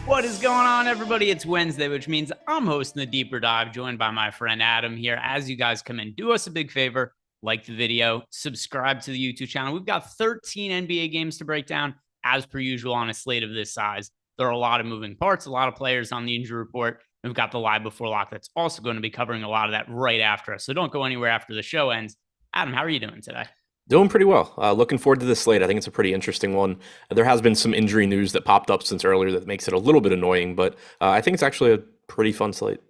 What is going on, everybody? It's Wednesday, which means I'm hosting the Deeper Dive, joined by my friend Adam here. As you guys come in, do us a big favor, like the video, subscribe to the YouTube channel. We've got 13 NBA games to break down, as per usual, on a slate of this size. There are a lot of moving parts, a lot of players on the injury report. We've got the live before lock that's also going to be covering a lot of that right after us. So don't go anywhere after the show ends. Adam, how are you doing today? Doing pretty well. Looking forward to this slate. I think it's a pretty interesting one. There has been some injury news that popped up since earlier that makes it a little bit annoying, but I think it's actually a pretty fun slate.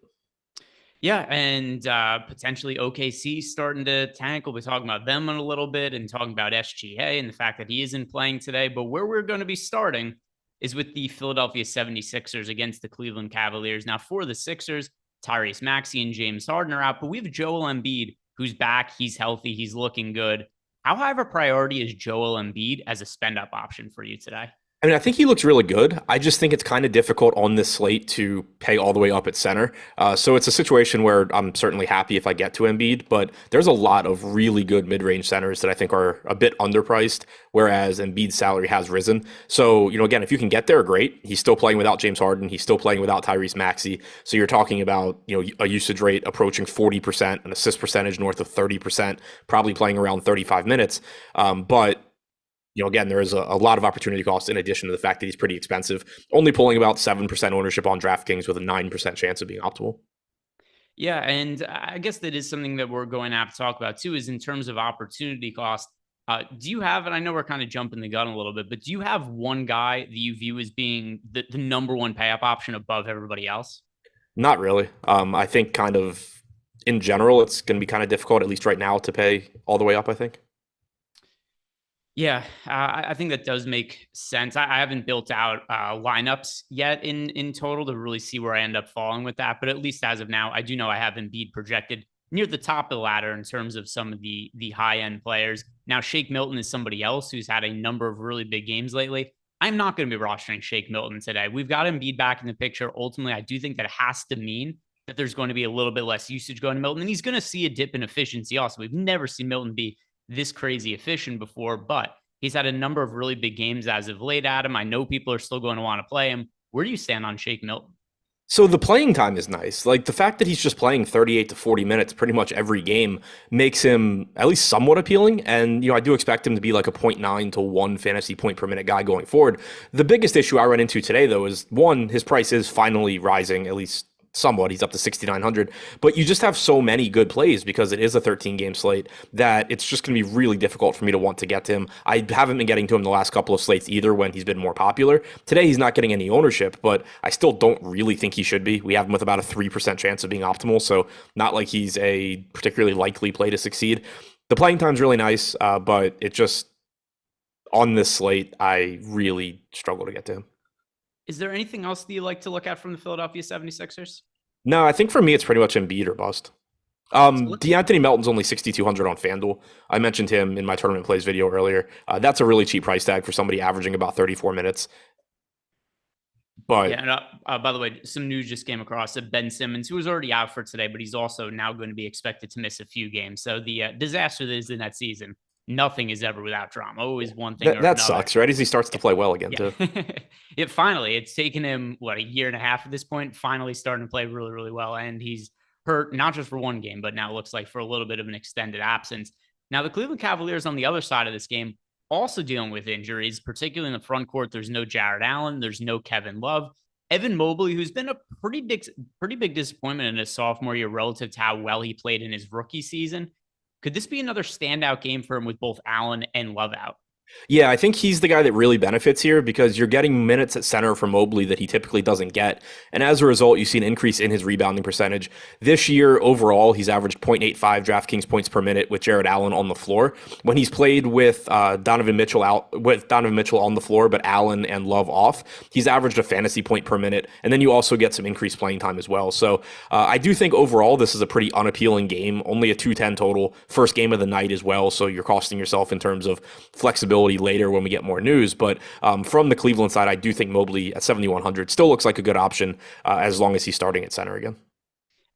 Yeah, and potentially OKC starting to tank. We'll be talking about them in a little bit and talking about SGA and the fact that he isn't playing today. But where we're going to be starting is with the Philadelphia 76ers against the Cleveland Cavaliers. Now, for the Sixers, Tyrese Maxey and James Harden are out, but we have Joel Embiid, who's back. He's healthy. He's looking good. How high of a priority is Joel Embiid as a spend-up option for you today? I mean, I think he looks really good. I just think it's kind of difficult on this slate to pay all the way up at center. So it's a situation where I'm certainly happy if I get to Embiid, but there's a lot of really good mid-range centers that I think are a bit underpriced, whereas Embiid's salary has risen. So, again, if you can get there, great. He's still playing without James Harden. He's still playing without Tyrese Maxey. So you're talking about, a usage rate approaching 40%, an assist percentage north of 30%, probably playing around 35 minutes. But again, there is a lot of opportunity cost in addition to the fact that he's pretty expensive, only pulling about 7% ownership on DraftKings with a 9% chance of being optimal. Yeah, and I guess that is something that we're going to have to talk about too, is in terms of opportunity cost. Do you have, and I know we're kind of jumping the gun a little bit, but do you have one guy that you view as being the number one pay-up option above everybody else? Not really. I think kind of in general, it's going to be kind of difficult, at least right now, to pay all the way up, I think. Yeah, I think that does make sense. I haven't built out lineups yet in total to really see where I end up falling with that. But at least as of now, I do know I have Embiid projected near the top of the ladder in terms of some of the high-end players. Now, Shake Milton is somebody else who's had a number of really big games lately. I'm not going to be rostering Shake Milton today. We've got Embiid back in the picture. Ultimately, I do think that has to mean that there's going to be a little bit less usage going to Milton. And he's going to see a dip in efficiency also. We've never seen Milton be this crazy efficient before, but he's had a number of really big games as of late, Adam. I know people are still going to want to play him. Where do you stand on Shake Milton? So the playing time is nice. Like the fact that he's just playing 38 to 40 minutes pretty much every game makes him at least somewhat appealing. And, I do expect him to be like a 0.9 to 1 fantasy point per minute guy going forward. The biggest issue I run into today, though, is one, his price is finally rising, at least somewhat. He's up to 6,900. But you just have so many good plays because it is a 13-game slate that it's just going to be really difficult for me to want to get to him. I haven't been getting to him the last couple of slates either when he's been more popular. Today, he's not getting any ownership, but I still don't really think he should be. We have him with about a 3% chance of being optimal, so not like he's a particularly likely play to succeed. The playing time's really nice, but it just, on this slate, I really struggle to get to him. Is there anything else that you like to look at from the Philadelphia 76ers? No, I think for me, it's pretty much Embiid or bust. DeAnthony Melton's only 6,200 on FanDuel. I mentioned him in my tournament plays video earlier. That's a really cheap price tag for somebody averaging about 34 minutes. But yeah, and by the way, some news just came across of Ben Simmons, who was already out for today, but he's also now going to be expected to miss a few games. So the disaster that is in that season, nothing is ever without drama. Always one thing or another. That sucks, right? As he starts to play well again, too. It's taken him, a year and a half at this point, finally starting to play really, really well. And he's hurt not just for one game, but now it looks like for a little bit of an extended absence. Now, the Cleveland Cavaliers on the other side of this game also dealing with injuries, particularly in the front court. There's no Jared Allen. There's no Kevin Love. Evan Mobley, who's been a pretty big disappointment in his sophomore year relative to how well he played in his rookie season. Could this be another standout game for him with both Allen and Love out? Yeah, I think he's the guy that really benefits here because you're getting minutes at center from Mobley that he typically doesn't get. And as a result, you see an increase in his rebounding percentage. This year, overall, he's averaged 0.85 DraftKings points per minute with Jared Allen on the floor. When he's played with Donovan Mitchell on the floor, but Allen and Love off, he's averaged a fantasy point per minute. And then you also get some increased playing time as well. So I do think overall, this is a pretty unappealing game. Only a 210 total. First game of the night as well. So you're costing yourself in terms of flexibility later when we get more news. But from the Cleveland side, I do think Mobley at 7,100 still looks like a good option as long as he's starting at center again.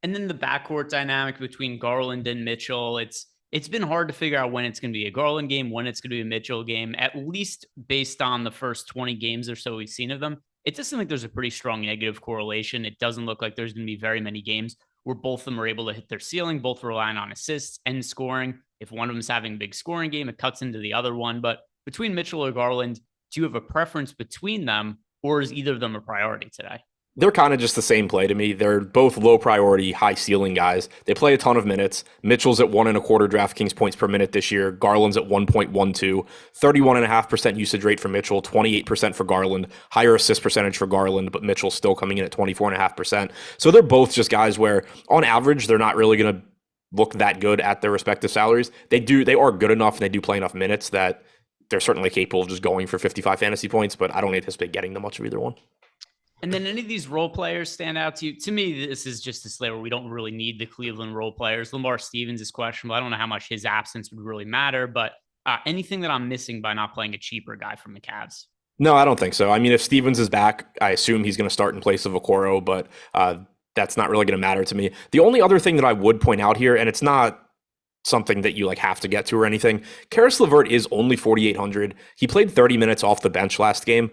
And then the backcourt dynamic between Garland and Mitchell, it's been hard to figure out when it's going to be a Garland game, when it's going to be a Mitchell game, at least based on the first 20 games or so we've seen of them. It doesn't think there's a pretty strong negative correlation. It doesn't look like there's going to be very many games where both of them are able to hit their ceiling, both relying on assists and scoring. If one of them is having a big scoring game, it cuts into the other one. But between Mitchell or Garland, do you have a preference between them, or is either of them a priority today? They're kind of just the same play to me. They're both low priority, high ceiling guys. They play a ton of minutes. Mitchell's at 1.25 DraftKings points per minute this year. Garland's at 1.12, 31.5% usage rate for Mitchell, 28% for Garland, higher assist percentage for Garland, but Mitchell's still coming in at 24.5%. So they're both just guys where on average, they're not really going to look that good at their respective salaries. They are good enough and they do play enough minutes that they're certainly capable of just going for 55 fantasy points, but I don't anticipate getting them much of either one. And then any of these role players stand out to you? To me, this is just a slate where we don't really need the Cleveland role players. Lamar Stevens is questionable. I don't know how much his absence would really matter, but anything that I'm missing by not playing a cheaper guy from the Cavs? No, I don't think so. I mean, if Stevens is back, I assume he's going to start in place of Okoro, but that's not really going to matter to me. The only other thing that I would point out here, and it's not something that you have to get to or anything. Karis LeVert is only 4,800. He played 30 minutes off the bench last game.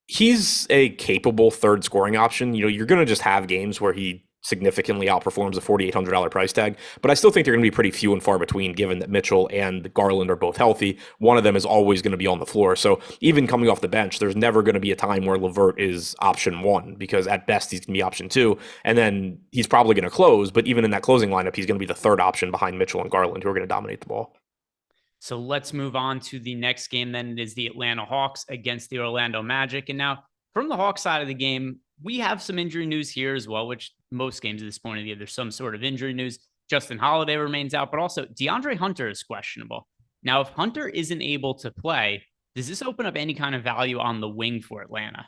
He's a capable third scoring option. You're going to just have games where he significantly outperforms a $4,800 price tag, but I still think they're going to be pretty few and far between given that Mitchell and Garland are both healthy. One of them is always going to be on the floor. So even coming off the bench, there's never going to be a time where LeVert is option one because at best he's going to be option two. And then he's probably going to close, but even in that closing lineup, he's going to be the third option behind Mitchell and Garland who are going to dominate the ball. So let's move on to the next game. Then it is the Atlanta Hawks against the Orlando Magic. And now from the Hawks side of the game, we have some injury news here as well, which most games at this point of the year, there's some sort of injury news. Justin Holiday remains out, but also DeAndre Hunter is questionable. Now, if Hunter isn't able to play, does this open up any kind of value on the wing for Atlanta?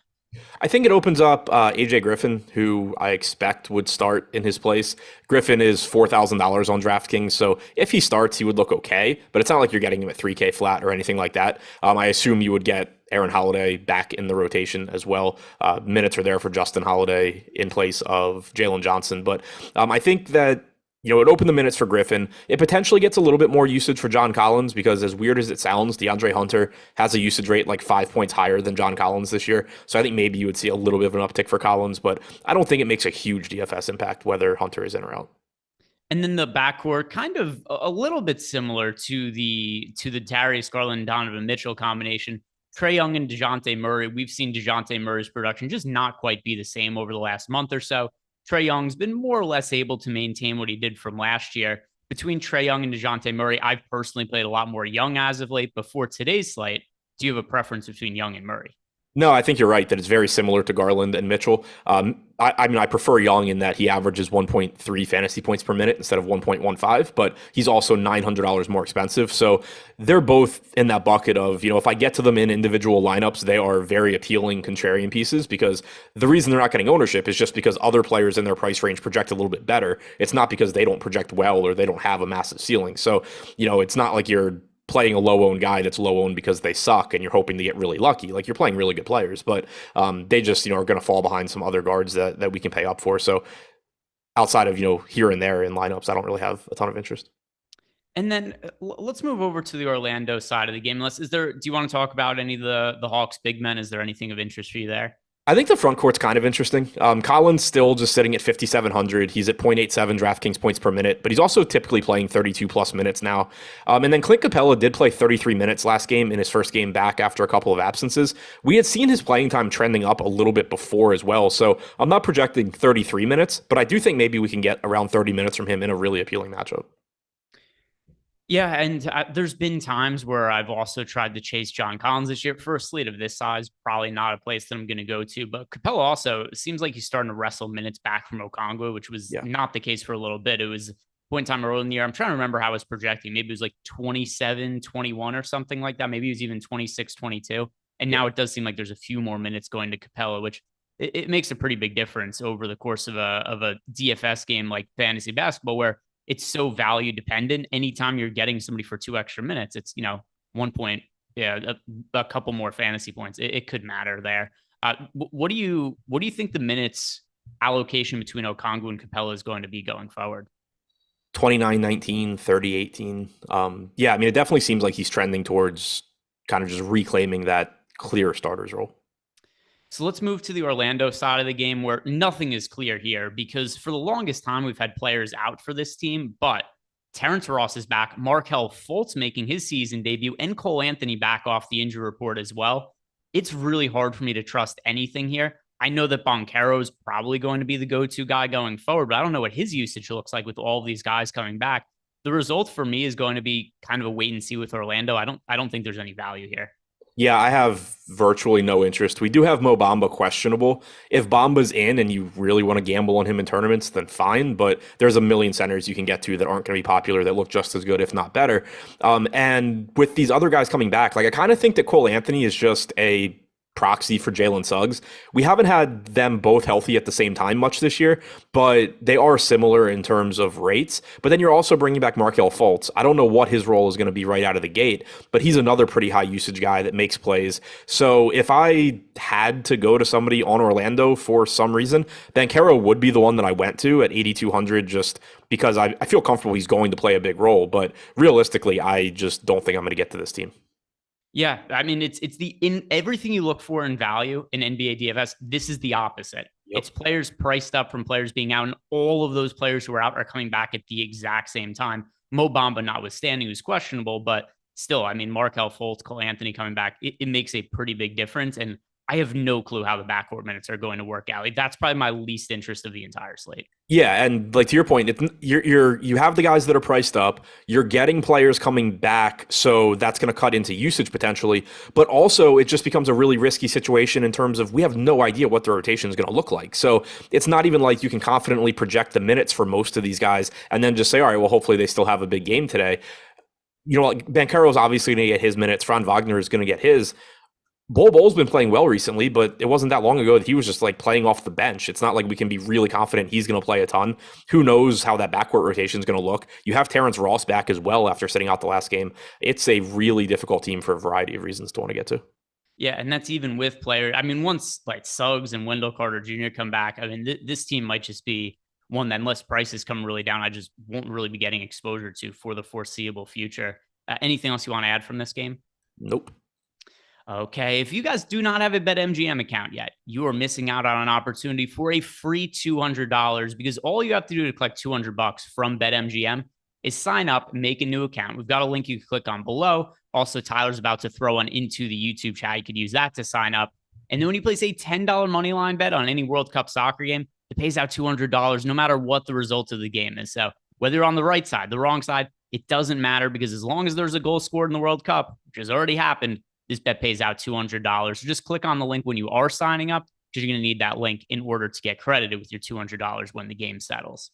I think it opens up AJ Griffin, who I expect would start in his place. Griffin is $4,000 on DraftKings, so if he starts, he would look okay, but it's not like you're getting him at 3K flat or anything like that. I assume you would get Aaron Holiday back in the rotation as well. Minutes are there for Justin Holiday in place of Jalen Johnson, but I think that it opened the minutes for Griffin. It potentially gets a little bit more usage for John Collins because as weird as it sounds, DeAndre Hunter has a usage rate 5 points higher than John Collins this year. So I think maybe you would see a little bit of an uptick for Collins, but I don't think it makes a huge DFS impact whether Hunter is in or out. And then the backcourt, kind of a little bit similar to the Darius Garland and Donovan Mitchell combination. Trae Young and DeJounte Murray. We've seen DeJounte Murray's production just not quite be the same over the last month or so. Trae Young's been more or less able to maintain what he did from last year. Between Trae Young and DeJounte Murray, I've personally played a lot more Young as of late. Before today's slate, do you have a preference between Young and Murray? No, I think you're right that it's very similar to Garland and Mitchell. I mean, I prefer Young in that he averages 1.3 fantasy points per minute instead of 1.15, but he's also $900 more expensive. So they're both in that bucket of, if I get to them in individual lineups, they are very appealing contrarian pieces, because the reason they're not getting ownership is just because other players in their price range project a little bit better. It's not because they don't project well or they don't have a massive ceiling. So, it's not like you're playing a low owned guy that's low owned because they suck and you're hoping to get really lucky. Like, you're playing really good players, but they just, are going to fall behind some other guards that we can pay up for. So outside of, here and there in lineups, I don't really have a ton of interest. And then let's move over to the Orlando side of the game. Do you want to talk about any of the Hawks big men? Is there anything of interest for you there? I think the front court's kind of interesting. Collins still just sitting at 5,700. He's at 0.87 DraftKings points per minute, but he's also typically playing 32 plus minutes now. And then Clint Capella did play 33 minutes last game in his first game back after a couple of absences. We had seen his playing time trending up a little bit before as well. So I'm not projecting 33 minutes, but I do think maybe we can get around 30 minutes from him in a really appealing matchup. Yeah, and there's been times where I've also tried to chase John Collins this year. For a slate of this size, probably not a place that I'm going to go to. But Capella also seems like he's starting to wrestle minutes back from Okongwu, which was not the case for a little bit. It was point in time early in the year. I'm trying to remember how I was projecting. Maybe it was like 27, 21 or something like that. Maybe it was even 26, 22. And now it does seem like there's a few more minutes going to Capella, which it makes a pretty big difference over the course of a DFS game like fantasy basketball, where it's so value dependent. Anytime you're getting somebody for 2 extra minutes, it's, 1 point, a couple more fantasy points. It could matter there. What do you think the minutes allocation between Okongwu and Capella is going to be going forward? 29-19, 30-18. Yeah, I mean, it definitely seems like he's trending towards kind of just reclaiming that clear starters role. So let's move to the Orlando side of the game, where nothing is clear here, because for the longest time, we've had players out for this team, but Terrence Ross is back, Markelle Fultz making his season debut, and Cole Anthony back off the injury report as well. It's really hard for me to trust anything here. I know that Banchero is probably going to be the go-to guy going forward, but I don't know what his usage looks like with all of these guys coming back. The result for me is going to be kind of a wait and see with Orlando. I don't think there's any value here. Yeah, I have virtually no interest. We do have Mo Bamba questionable. If Bamba's in and you really want to gamble on him in tournaments, then fine. But there's a million centers you can get to that aren't going to be popular that look just as good, if not better. And with these other guys coming back, like, I kind of think that Cole Anthony is just a proxy for Jalen Suggs. We haven't had them both healthy at the same time much this year, but they are similar in terms of rates. But then you're also bringing back Markelle Fultz. I don't know what his role is going to be right out of the gate, but he's another pretty high usage guy that makes plays. So if I had to go to somebody on Orlando for some reason, Banchero would be the one that I went to at 8,200, just because I feel comfortable he's going to play a big role. But realistically, I just don't think I'm going to get to this team. Yeah, I mean, it's in everything you look for in value in NBA DFS, this is the opposite. Yep. It's players priced up from players being out, and all of those players who are out are coming back at the exact same time. Mo Bamba notwithstanding, who's questionable, but still, I mean, Markelle Fultz, Cole Anthony coming back, it makes a pretty big difference. And I have no clue how the backcourt minutes are going to work out. Like, that's probably my least interest of the entire slate. Yeah, and like, to your point, you have the guys that are priced up. You're getting players coming back, so that's going to cut into usage potentially. But also, it just becomes a really risky situation in terms of we have no idea what the rotation is going to look like. So it's not even like you can confidently project the minutes for most of these guys and then just say, all right, well, hopefully they still have a big game today. Like, Banchero is obviously going to get his minutes. Franz Wagner is going to get his. Bol's been playing well recently, but it wasn't that long ago that he was just like playing off the bench. It's not like we can be really confident he's going to play a ton. Who knows how that backcourt rotation is going to look? You have Terrence Ross back as well after sitting out the last game. It's a really difficult team for a variety of reasons to want to get to. Yeah, and that's even with players. I mean, once like Suggs and Wendell Carter Jr. come back, I mean, this team might just be one that, unless prices come really down, I just won't really be getting exposure to for the foreseeable future. Anything else you want to add from this game? Nope. Okay, if you guys do not have a BetMGM account yet, you are missing out on an opportunity for a free $200, because all you have to do to collect $200 from BetMGM is sign up, make a new account. We've got a link you can click on below. Also, Tyler's about to throw one into the YouTube chat. You could use that to sign up. And then when you place a $10 money line bet on any World Cup soccer game, it pays out $200 no matter what the result of the game is. So whether you're on the right side, the wrong side, it doesn't matter, because as long as there's a goal scored in the World Cup, which has already happened, this bet pays out $200. So just click on the link when you are signing up, because you're going to need that link in order to get credited with your $200 when the game settles.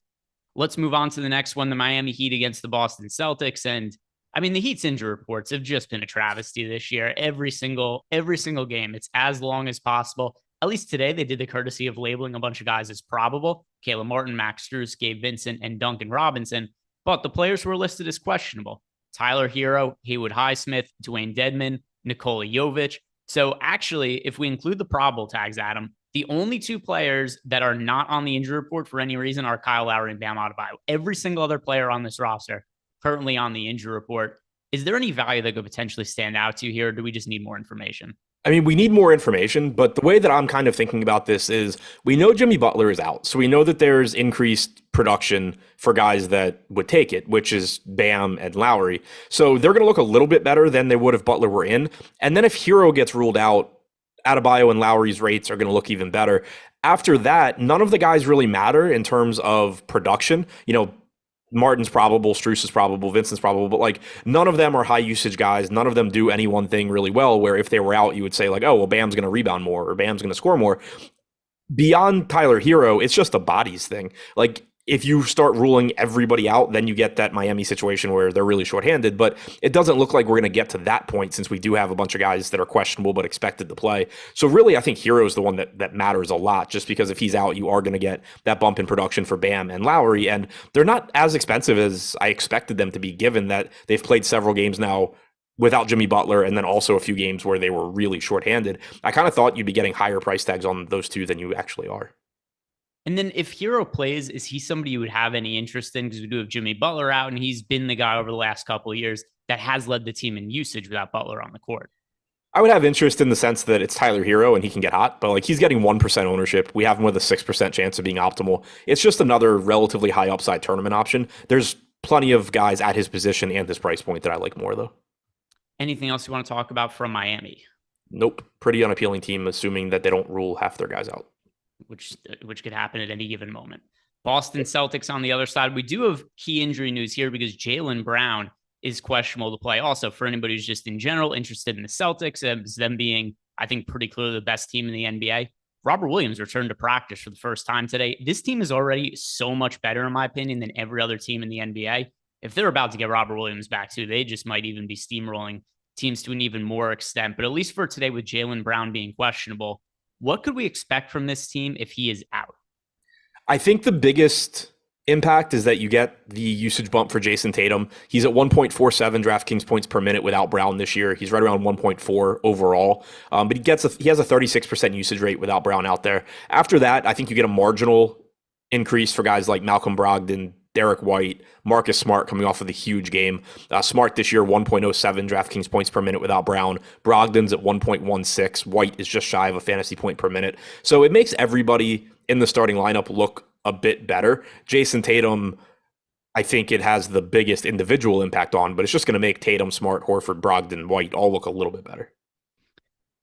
Let's move on to the next one, the Miami Heat against the Boston Celtics. And I mean, the Heat's injury reports have just been a travesty this year. Every single game, it's as long as possible. At least today, they did the courtesy of labeling a bunch of guys as probable: Caleb Martin, Max Strus, Gabe Vincent, and Duncan Robinson. But the players who were listed as questionable: Tyler Hero, Haywood Highsmith, Dwayne Dedman, Nikola Jovic. So actually, if we include the probable tags, Adam, the only two players that are not on the injury report for any reason are Kyle Lowry and Bam Adebayo. Every single other player on this roster currently on the injury report. Is there any value that could potentially stand out to you here, or do we just need more information? I mean, we need more information, but the way that I'm kind of thinking about this is we know Jimmy Butler is out. So we know that there's increased production for guys that would take it, which is Bam and Lowry. So they're going to look a little bit better than they would if Butler were in. And then if Hero gets ruled out, Adebayo and Lowry's rates are going to look even better. After that, none of the guys really matter in terms of production. Martin's probable, Strus is probable, Vincent's probable, but like none of them are high usage guys. None of them do any one thing really well, where if they were out, you would say like, oh, well, Bam's going to rebound more or Bam's going to score more. Beyond Tyler Hero, it's just a bodies thing. Like if you start ruling everybody out, then you get that Miami situation where they're really shorthanded, but it doesn't look like we're going to get to that point since we do have a bunch of guys that are questionable but expected to play. So really, I think Hero is the one that matters a lot, just because if he's out, you are going to get that bump in production for Bam and Lowry, and they're not as expensive as I expected them to be, given that they've played several games now without Jimmy Butler, and then also a few games where they were really shorthanded. I kind of thought you'd be getting higher price tags on those two than you actually are. And then if Hero plays, is he somebody you would have any interest in? Because we do have Jimmy Butler out, and he's been the guy over the last couple of years that has led the team in usage without Butler on the court. I would have interest in the sense that it's Tyler Hero and he can get hot, but like he's getting 1% ownership. We have him with a 6% chance of being optimal. It's just another relatively high upside tournament option. There's plenty of guys at his position and his price point that I like more, though. Anything else you want to talk about from Miami? Nope. Pretty unappealing team, assuming that they don't rule half their guys out. Which could happen at any given moment. Boston Celtics on the other side. We do have key injury news here because Jaylen Brown is questionable to play. Also, for anybody who's just in general interested in the Celtics, as them being, I think, pretty clearly the best team in the NBA, Robert Williams returned to practice for the first time today. This team is already so much better, in my opinion, than every other team in the NBA. If they're about to get Robert Williams back too, they just might even be steamrolling teams to an even more extent. But at least for today, with Jaylen Brown being questionable, what could we expect from this team if he is out? I think the biggest impact is that you get the usage bump for Jason Tatum. He's at 1.47 DraftKings points per minute without Brown this year. He's right around 1.4 overall, but he has a 36% usage rate without Brown out there. After that, I think you get a marginal increase for guys like Malcolm Brogdon, Derek White, Marcus Smart coming off of the huge game. Smart this year, 1.07 DraftKings points per minute without Brown. Brogdon's at 1.16. White is just shy of a fantasy point per minute. So it makes everybody in the starting lineup look a bit better. Jason Tatum, I think it has the biggest individual impact on, but it's just going to make Tatum, Smart, Horford, Brogdon, White all look a little bit better.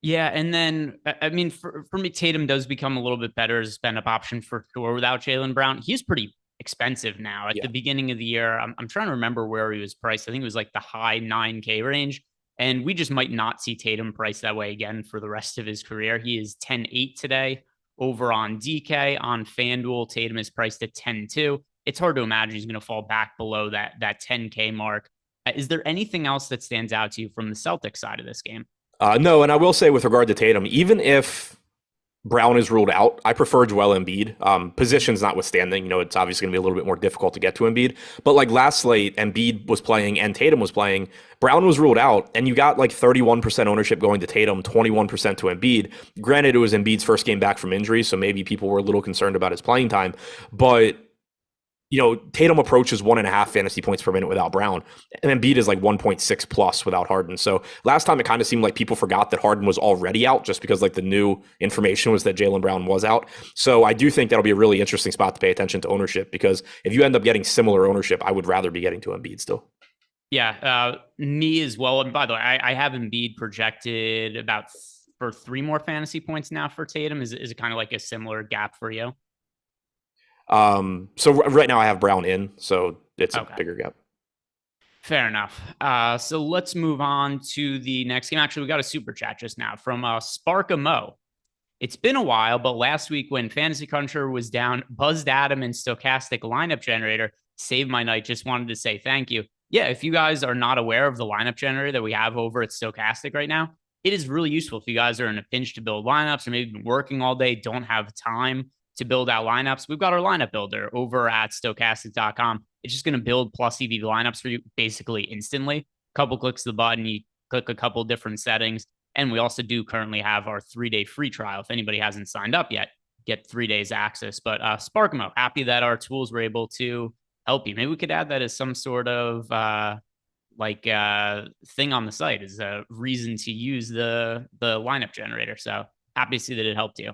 Yeah, and then, I mean, for me, Tatum does become a little bit better as a spend-up option for sure without Jaylen Brown. He's pretty expensive now. At the beginning of the year, I'm trying to remember where he was priced. I think it was like the high 9K range, and we just might not see Tatum priced that way again for the rest of his career. He is 10.8 today over on DK. On FanDuel, Tatum is priced at 10.2. It's hard to imagine he's going to fall back below that 10K mark. Is there anything else that stands out to you from the Celtics side of this game? No, and I will say with regard to Tatum, even if Brown is ruled out, I prefer Joel Embiid. Positions notwithstanding, it's obviously going to be a little bit more difficult to get to Embiid. But like last slate, Embiid was playing and Tatum was playing. Brown was ruled out, and you got like 31% ownership going to Tatum, 21% to Embiid. Granted, it was Embiid's first game back from injury, so maybe people were a little concerned about his playing time. But Tatum approaches 1.5 fantasy points per minute without Brown, and Embiid is like 1.6 plus without Harden. So last time it kind of seemed like people forgot that Harden was already out just because like the new information was that Jaylen Brown was out. So I do think that'll be a really interesting spot to pay attention to ownership, because if you end up getting similar ownership, I would rather be getting to Embiid still. Yeah, me as well. And by the way, I have Embiid projected about for 3 more fantasy points now for Tatum. Is it kind of like a similar gap for you? So right now I have Brown in, so it's a Okay. bigger gap. Fair enough. So let's move on to the next game. Actually, we got a super chat just now from Sparka Mo. It's been a while, but last week when Fantasy Cruncher was down, Buzzed Adam and Stokastic lineup generator saved my night. Just wanted to say thank you. Yeah, if you guys are not aware of the lineup generator that we have over at Stokastic right now, it is really useful if you guys are in a pinch to build lineups or maybe been working all day, don't have time to build out lineups. We've got our lineup builder over at stokastic.com. It's just going to build plus EV lineups for you basically instantly. A couple clicks of the button, you click a couple different settings. And we also do currently have our 3-day free trial. If anybody hasn't signed up yet, get 3 days access. But Sparkmo, happy that our tools were able to help you. Maybe we could add that as some sort of thing on the site as a reason to use the lineup generator. So happy to see that it helped you.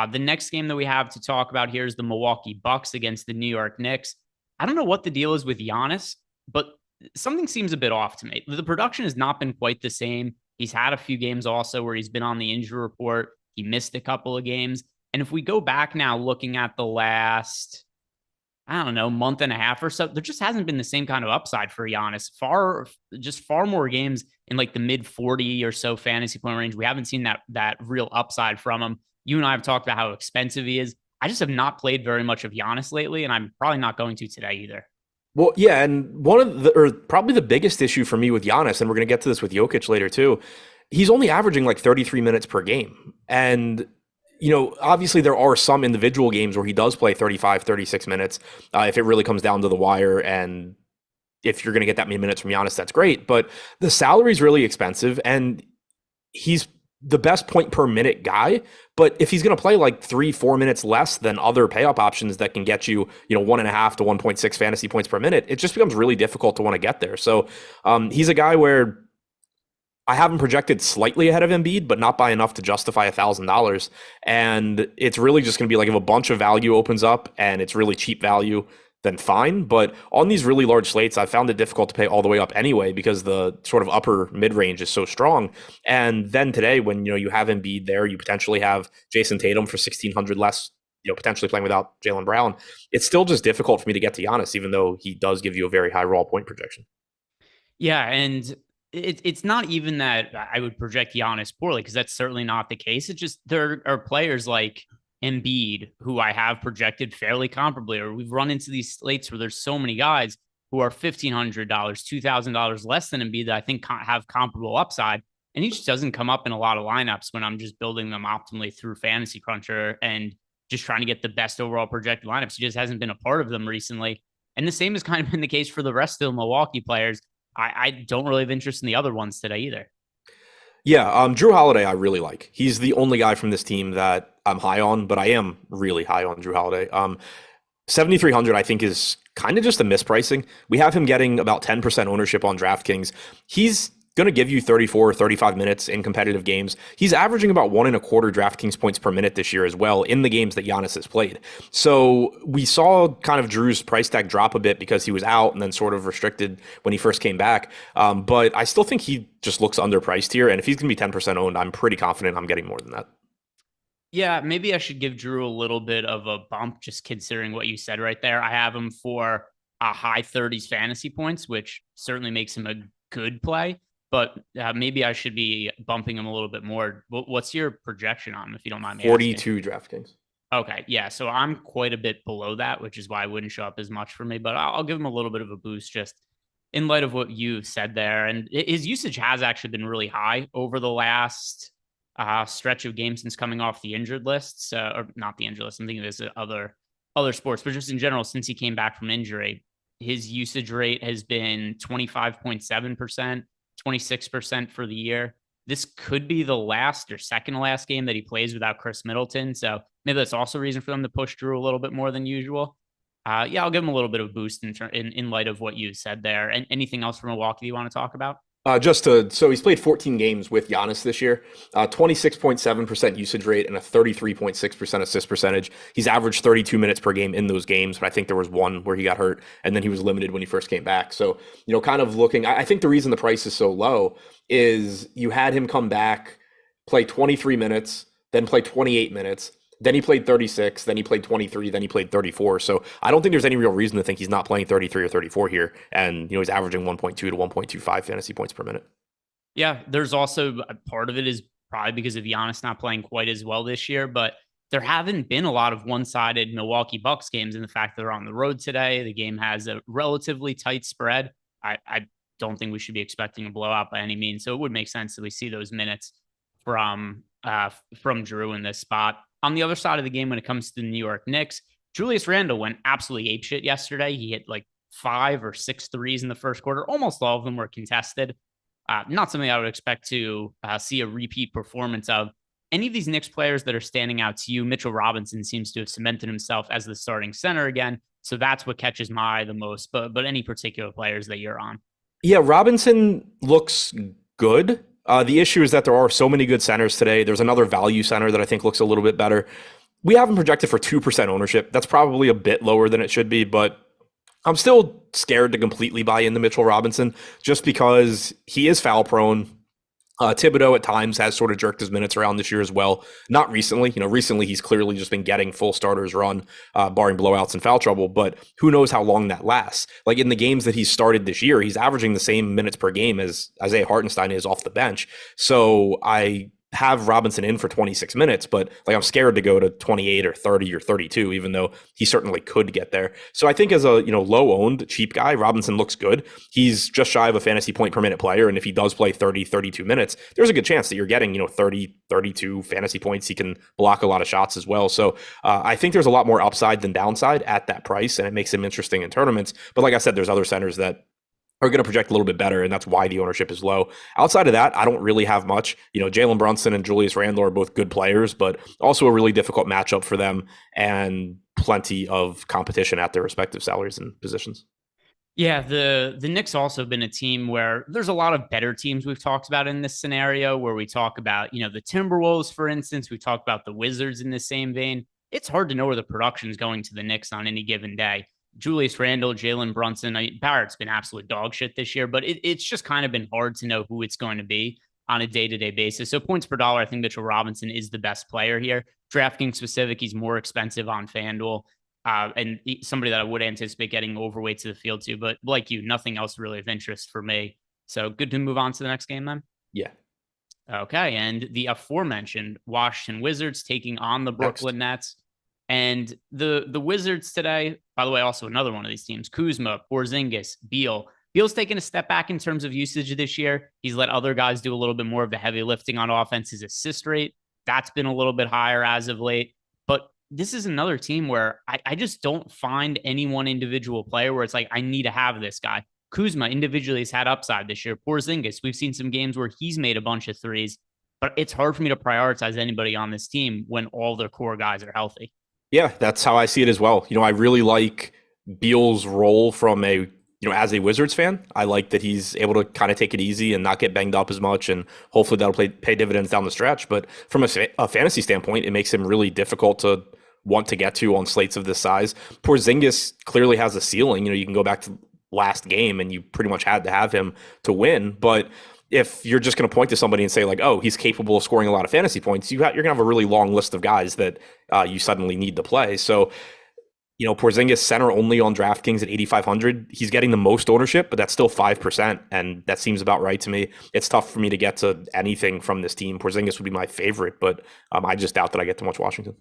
The next game that we have to talk about here is the Milwaukee Bucks against the New York Knicks. I don't know what the deal is with Giannis, but something seems a bit off to me. The production has not been quite the same. He's had a few games also where he's been on the injury report. He missed a couple of games. And if we go back now looking at the last, I don't know, month and a half or so, there just hasn't been the same kind of upside for Giannis. Far more games in like the mid 40 or so fantasy point range. We haven't seen that real upside from him. You and I have talked about how expensive he is. I just have not played very much of Giannis lately, and I'm probably not going to today either. Well, yeah, and one of the, or probably the biggest issue for me with Giannis, and we're going to get to this with Jokic later too, he's only averaging like 33 minutes per game. And, obviously there are some individual games where he does play 35, 36 minutes if it really comes down to the wire. And if you're going to get that many minutes from Giannis, that's great. But the salary is really expensive, and he's the best point per minute guy. But if he's going to play like 3-4 minutes less than other pay up options that can get you, 1.5 to 1.6 fantasy points per minute, it just becomes really difficult to want to get there. So he's a guy where I have him projected slightly ahead of Embiid, but not by enough to justify $1,000. And it's really just going to be like if a bunch of value opens up and it's really cheap value, then fine. But on these really large slates, I found it difficult to pay all the way up anyway because the sort of upper mid range is so strong. And then today, when you have Embiid there, you potentially have Jason Tatum for 1,600 less, potentially playing without Jaylen Brown. It's still just difficult for me to get to Giannis, even though he does give you a very high raw point projection. Yeah, and it's not even that I would project Giannis poorly, because that's certainly not the case. It's just there are players like Embiid who I have projected fairly comparably, or we've run into these slates where there's so many guys who are $1,500, $2,000 less than Embiid that I think have comparable upside. And he just doesn't come up in a lot of lineups when I'm just building them optimally through Fantasy Cruncher and just trying to get the best overall projected lineups. He just hasn't been a part of them recently. And the same has kind of been the case for the rest of the Milwaukee players. I don't really have interest in the other ones today either. Yeah, Jrue Holiday I really like. He's the only guy from this team that I'm high on, but I am really high on Jrue Holiday. 7,300 I think is kind of just a mispricing. We have him getting about 10% ownership on DraftKings. He's going to give you 34 or 35 minutes in competitive games. He's averaging about 1.25 DraftKings points per minute this year as well in the games that Giannis has played. So we saw kind of Drew's price tag drop a bit because he was out and then sort of restricted when he first came back. But I still think he just looks underpriced here. And if he's going to be 10% owned, I'm pretty confident I'm getting more than that. Yeah, maybe I should give Drew a little bit of a bump, just considering what you said right there. I have him for a high 30s fantasy points, which certainly makes him a good play. But maybe I should be bumping him a little bit more. What's your projection on him, if you don't mind me 42 asking? DraftKings. Okay, yeah. So I'm quite a bit below that, which is why I wouldn't show up as much for me. But I'll give him a little bit of a boost just in light of what you've said there. And his usage has actually been really high over the last stretch of games since coming off the injured lists, or not the injured list. I'm thinking of this other sports, but just in general, since he came back from injury, his usage rate has been 25.7%. 26% for the year. This could be the last or second to last game that he plays without Chris Middleton. So maybe that's also a reason for them to push Drew a little bit more than usual. Yeah, I'll give him a little bit of boost in light of what you said there. And anything else from Milwaukee you want to talk about? So he's played 14 games with Giannis this year, 26.7% usage rate and a 33.6% assist percentage. He's averaged 32 minutes per game in those games, but I think there was one where he got hurt and then he was limited when he first came back. So, kind of looking, I think the reason the price is so low is you had him come back, play 23 minutes, then play 28 minutes, Then he played 36, then he played 23, then he played 34. So I don't think there's any real reason to think he's not playing 33 or 34 here. And, he's averaging 1.2 to 1.25 fantasy points per minute. Yeah, there's also part of it is probably because of Giannis not playing quite as well this year, but there haven't been a lot of one-sided Milwaukee Bucks games. And the fact that they're on the road today, the game has a relatively tight spread. I don't think we should be expecting a blowout by any means. So it would make sense that we see those minutes from Drew in this spot. On the other side of the game, when it comes to the New York Knicks, Julius Randle went absolutely apeshit yesterday. He hit like 5 or 6 threes in the first quarter. Almost all of them were contested. Not something I would expect to see a repeat performance of. Any of these Knicks players that are standing out to you, Mitchell Robinson seems to have cemented himself as the starting center again. So that's what catches my eye the most. But any particular players that you're on? Yeah, Robinson looks good. The issue is that there are so many good centers today. There's another value center that I think looks a little bit better. We have him projected for 2% ownership. That's probably a bit lower than it should be, but I'm still scared to completely buy into Mitchell Robinson just because he is foul prone. Thibodeau at times has sort of jerked his minutes around this year as well. Not recently. Recently he's clearly just been getting full starters run, barring blowouts and foul trouble, but who knows how long that lasts. Like in the games that he's started this year, he's averaging the same minutes per game as Isaiah Hartenstein is off the bench. So I have Robinson in for 26 minutes, but I'm scared to go to 28 or 30 or 32, even though he certainly could get there. So I think as a, low owned cheap guy, Robinson looks good. He's just shy of a fantasy point per minute player. And if he does play 30, 32 minutes, there's a good chance that you're getting, 30, 32 fantasy points. He can block a lot of shots as well. So I think there's a lot more upside than downside at that price. And it makes him interesting in tournaments. But like I said, there's other centers that are going to project a little bit better, and that's why the ownership is low. Outside of that, I don't really have much. Jalen Brunson and Julius Randle are both good players, but also a really difficult matchup for them and plenty of competition at their respective salaries and positions. Yeah, the Knicks also been a team where there's a lot of better teams we've talked about in this scenario where we talk about, the Timberwolves, for instance. We talk about the Wizards in the same vein. It's hard to know where the production is going to the Knicks on any given day. Julius Randle, Jalen Brunson. Barrett's been absolute dog shit this year, but it's just kind of been hard to know who it's going to be on a day-to-day basis. So points per dollar, I think Mitchell Robinson is the best player here. DraftKings specific, he's more expensive on FanDuel. And somebody that I would anticipate getting overweight to the field too. But like you, nothing else really of interest for me. So good to move on to the next game then? Yeah. Okay, and the aforementioned Washington Wizards taking on the Brooklyn Nets. And the Wizards today, by the way, also another one of these teams, Kuzma, Porzingis, Beal. Beal's taken a step back in terms of usage this year. He's let other guys do a little bit more of the heavy lifting on offense. His assist rate, that's been a little bit higher as of late. But this is another team where I just don't find any one individual player where it's like, I need to have this guy. Kuzma individually has had upside this year. Porzingis, we've seen some games where he's made a bunch of threes, but it's hard for me to prioritize anybody on this team when all their core guys are healthy. Yeah, that's how I see it as well. I really like Beal's role from as a Wizards fan. I like that he's able to kind of take it easy and not get banged up as much, and hopefully that'll pay dividends down the stretch. But from a fantasy standpoint, it makes him really difficult to want to get to on slates of this size. Porzingis clearly has a ceiling. You can go back to last game and you pretty much had to have him to win. But if you're just going to point to somebody and say like, oh, he's capable of scoring a lot of fantasy points, you're going to have a really long list of guys that you suddenly need to play. So, Porzingis center only on DraftKings at 8,500. He's getting the most ownership, but that's still 5%. And that seems about right to me. It's tough for me to get to anything from this team. Porzingis would be my favorite, but I just doubt that I get to much Washington.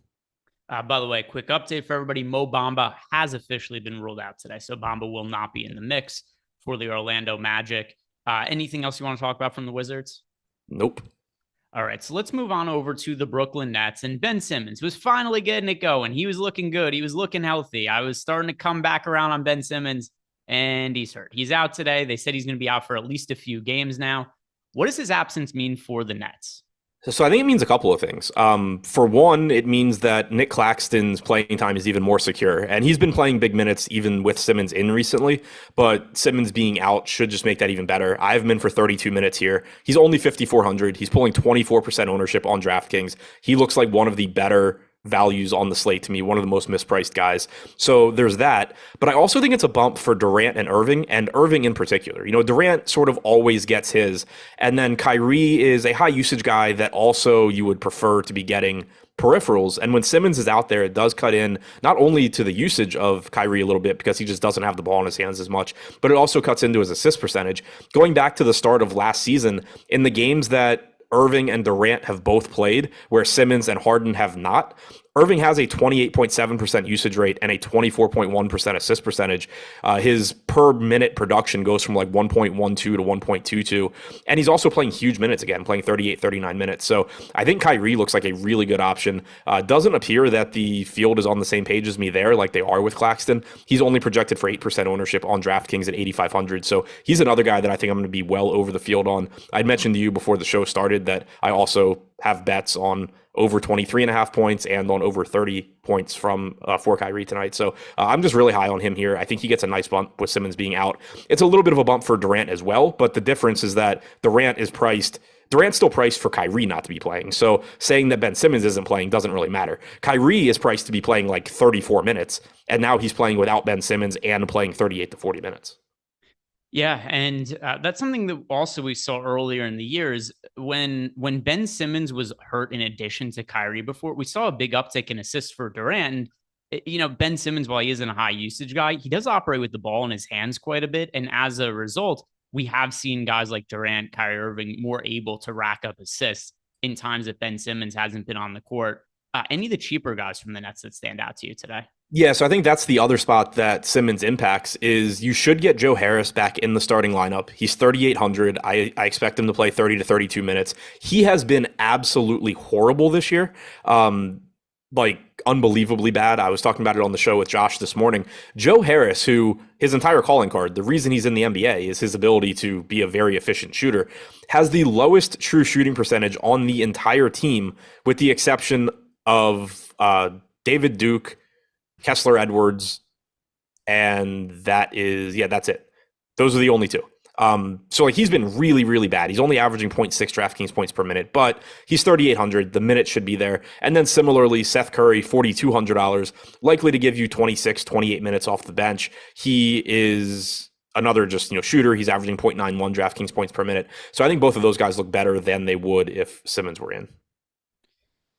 By the way, quick update for everybody. Mo Bamba has officially been ruled out today. So Bamba will not be in the mix for the Orlando Magic. Anything else you want to talk about from the Wizards? Nope. All right, so let's move on over to the Brooklyn Nets. And Ben Simmons was finally getting it going. He was looking good. He was looking healthy. I was starting to come back around on Ben Simmons, and he's hurt. He's out today. They said he's going to be out for at least a few games now. What does his absence mean for the Nets? So I think it means a couple of things. For one, it means that Nick Claxton's playing time is even more secure. And he's been playing big minutes even with Simmons in recently. But Simmons being out should just make that even better. I have him in for 32 minutes here. He's only 5,400. He's pulling 24% ownership on DraftKings. He looks like one of the better values on the slate to me, one of the most mispriced guys. So there's that. But I also think it's a bump for Durant and Irving in particular. Durant sort of always gets his. And then Kyrie is a high usage guy that also you would prefer to be getting peripherals. And when Simmons is out there, it does cut in not only to the usage of Kyrie a little bit because he just doesn't have the ball in his hands as much, but it also cuts into his assist percentage. Going back to the start of last season, in the games that Irving and Durant have both played, where Simmons and Harden have not, Irving has a 28.7% usage rate and a 24.1% assist percentage. His per minute production goes from like 1.12 to 1.22. And he's also playing huge minutes again, playing 38, 39 minutes. So I think Kyrie looks like a really good option. Doesn't appear that the field is on the same page as me there, like they are with Claxton. He's only projected for 8% ownership on DraftKings at 8,500. So he's another guy that I think I'm going to be well over the field on. I'd mentioned to you before the show started that I also have bets on over 23.5 points and on over 30 points from for Kyrie tonight. So I'm just really high on him here. I think he gets a nice bump with Simmons being out. It's a little bit of a bump for Durant as well, but the difference is that Durant's still priced for Kyrie not to be playing. So saying that Ben Simmons isn't playing doesn't really matter. Kyrie is priced to be playing like 34 minutes, and now he's playing without Ben Simmons and playing 38 to 40 minutes. Yeah, and that's something that also we saw earlier in the year is when Ben Simmons was hurt in addition to Kyrie before, we saw a big uptick in assists for Durant. And, Ben Simmons, while he isn't a high usage guy, he does operate with the ball in his hands quite a bit. And as a result, we have seen guys like Durant, Kyrie Irving more able to rack up assists in times that Ben Simmons hasn't been on the court. Any of the cheaper guys from the Nets that stand out to you today? Yeah, so I think that's the other spot that Simmons impacts is you should get Joe Harris back in the starting lineup. He's 3,800. I expect him to play 30 to 32 minutes. He has been absolutely horrible this year. Like unbelievably bad. I was talking about it on the show with Josh this morning. Joe Harris, who his entire calling card, the reason he's in the NBA is his ability to be a very efficient shooter, has the lowest true shooting percentage on the entire team, with the exception of David Duke, Kessler Edwards, and that's it. Those are the only two. So like he's been really, really bad. He's only averaging 0.6 DraftKings points per minute, but he's 3,800. The minute should be there. And then similarly, Seth Curry, $4,200, likely to give you 26, 28 minutes off the bench. He is another shooter. He's averaging 0.91 DraftKings points per minute. So I think both of those guys look better than they would if Simmons were in.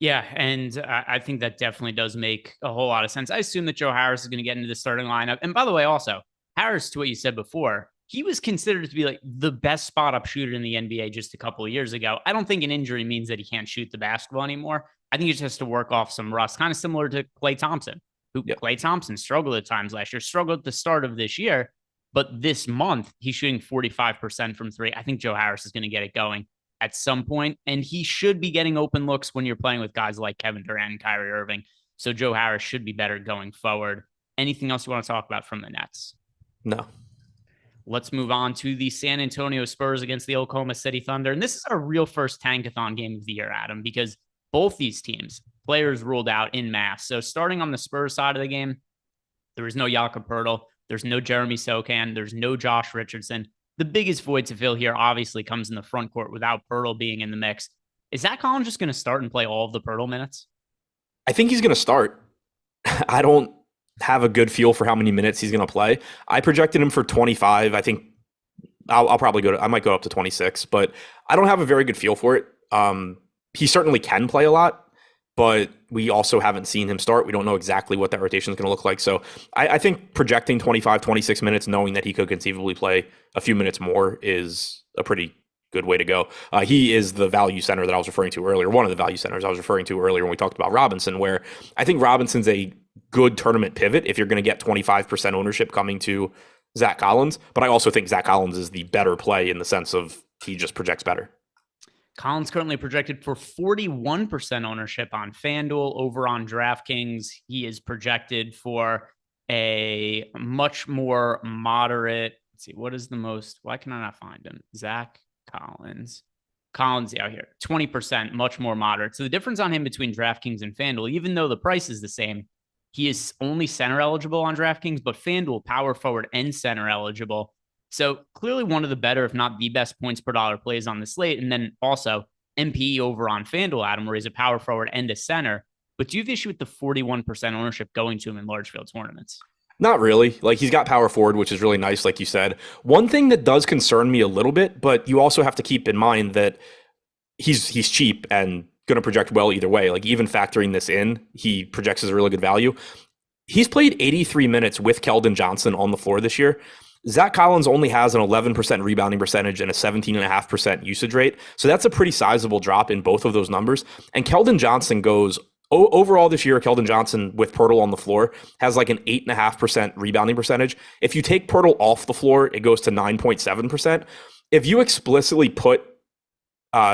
Yeah, and I think that definitely does make a whole lot of sense. I assume that Joe Harris is going to get into the starting lineup. And by the way, also, Harris, to what you said before, he was considered to be like the best spot-up shooter in the NBA just a couple of years ago. I don't think an injury means that he can't shoot the basketball anymore. I think he just has to work off some rust, kind of similar to Klay Thompson, who Klay Thompson struggled at times last year, struggled at the start of this year. But this month, he's shooting 45% from three. I think Joe Harris is going to get it going at some point, and he should be getting open looks when you're playing with guys like Kevin Durant and Kyrie Irving. So Joe Harris should be better going forward. Anything else you want to talk about from the Nets? No. Let's move on to the San Antonio Spurs against the Oklahoma City Thunder. And this is our real first tankathon game of the year, Adam, because both these teams, players ruled out in mass. So starting on the Spurs side of the game, there is no Jakob Poeltl. There's no Jeremy Sochan. There's no Josh Richardson. The biggest void to fill here obviously comes in the front court without Poeltl being in the mix. Is Zach Collins just going to start and play all of the Poeltl minutes? I think he's going to start. I don't have a good feel for how many minutes he's going to play. I projected him for 25. I think I'll probably I might go up to 26, but I don't have a very good feel for it. He certainly can play a lot, but we also haven't seen him start. We don't know exactly what that rotation is going to look like. So I think projecting 25, 26 minutes, knowing that he could conceivably play a few minutes more, is a pretty good way to go. He is the value center that I was referring to earlier, one of the value centers I was referring to earlier when we talked about Robinson, where I think Robinson's a good tournament pivot if you're going to get 25% ownership coming to Zach Collins. But I also think Zach Collins is the better play in the sense of he just projects better. Collins currently projected for 41% ownership on FanDuel. Over on DraftKings, he is projected for a much more moderate. Let's see, what is the most? Why can I not find him? Zach Collins. Out here, 20%, much more moderate. So the difference on him between DraftKings and FanDuel, even though the price is the same, he is only center eligible on DraftKings, but FanDuel power forward and center eligible. So clearly one of the better, if not the best points per dollar plays on the slate. And then also MPE over on FanDuel, Adam, where he's a power forward and a center. But do you have issue with the 41% ownership going to him in large field tournaments? Not really. Like, he's got power forward, which is really nice, like you said. One thing that does concern me a little bit, but you also have to keep in mind that he's cheap, and going to project well either way. Like even factoring this in, he projects as a really good value. He's played 83 minutes with Keldon Johnson on the floor this year. Zach Collins only has an 11% rebounding percentage and a 17.5% usage rate. So that's a pretty sizable drop in both of those numbers. And Keldon Johnson goes overall this year. Keldon Johnson with Poeltl on the floor has like an 8.5% rebounding percentage. If you take Poeltl off the floor, it goes to 9.7%. If you explicitly put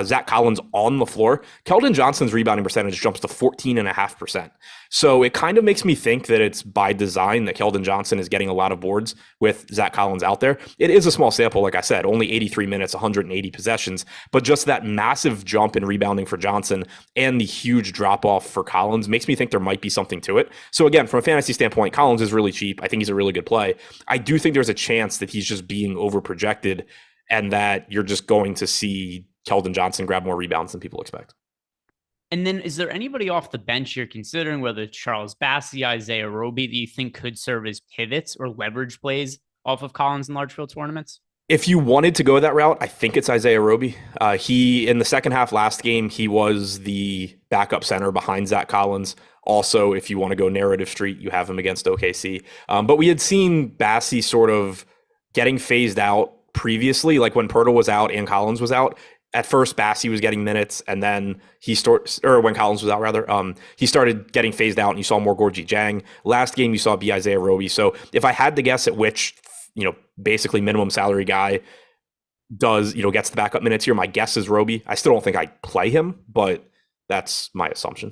Zach Collins on the floor, Keldon Johnson's rebounding percentage jumps to 14.5%. So it kind of makes me think that it's by design that Keldon Johnson is getting a lot of boards with Zach Collins out there. It is a small sample, like I said, only 83 minutes, 180 possessions, but just that massive jump in rebounding for Johnson and the huge drop off for Collins makes me think there might be something to it. So again, from a fantasy standpoint, Collins is really cheap. I think he's a really good play. I do think there's a chance that he's just being over projected and that you're just going to see Keldon Johnson grab more rebounds than people expect. And then is there anybody off the bench you're considering, whether it's Charles Bassey, Isaiah Roby, that you think could serve as pivots or leverage plays off of Collins in large field tournaments? If you wanted to go that route, I think it's Isaiah Roby. He, in the second half last game, he was the backup center behind Zach Collins. Also, if you want to go narrative street, you have him against OKC. But we had seen Bassey sort of getting phased out previously, like when Poeltl was out and Collins was out. At first, Bassey was getting minutes, and then when Collins was out, rather, he started getting phased out, and you saw more Gorgie Jang. Last game, you saw B. Isaiah Roby. So if I had to guess at which, basically minimum salary guy gets the backup minutes here, my guess is Roby. I still don't think I'd play him, but that's my assumption.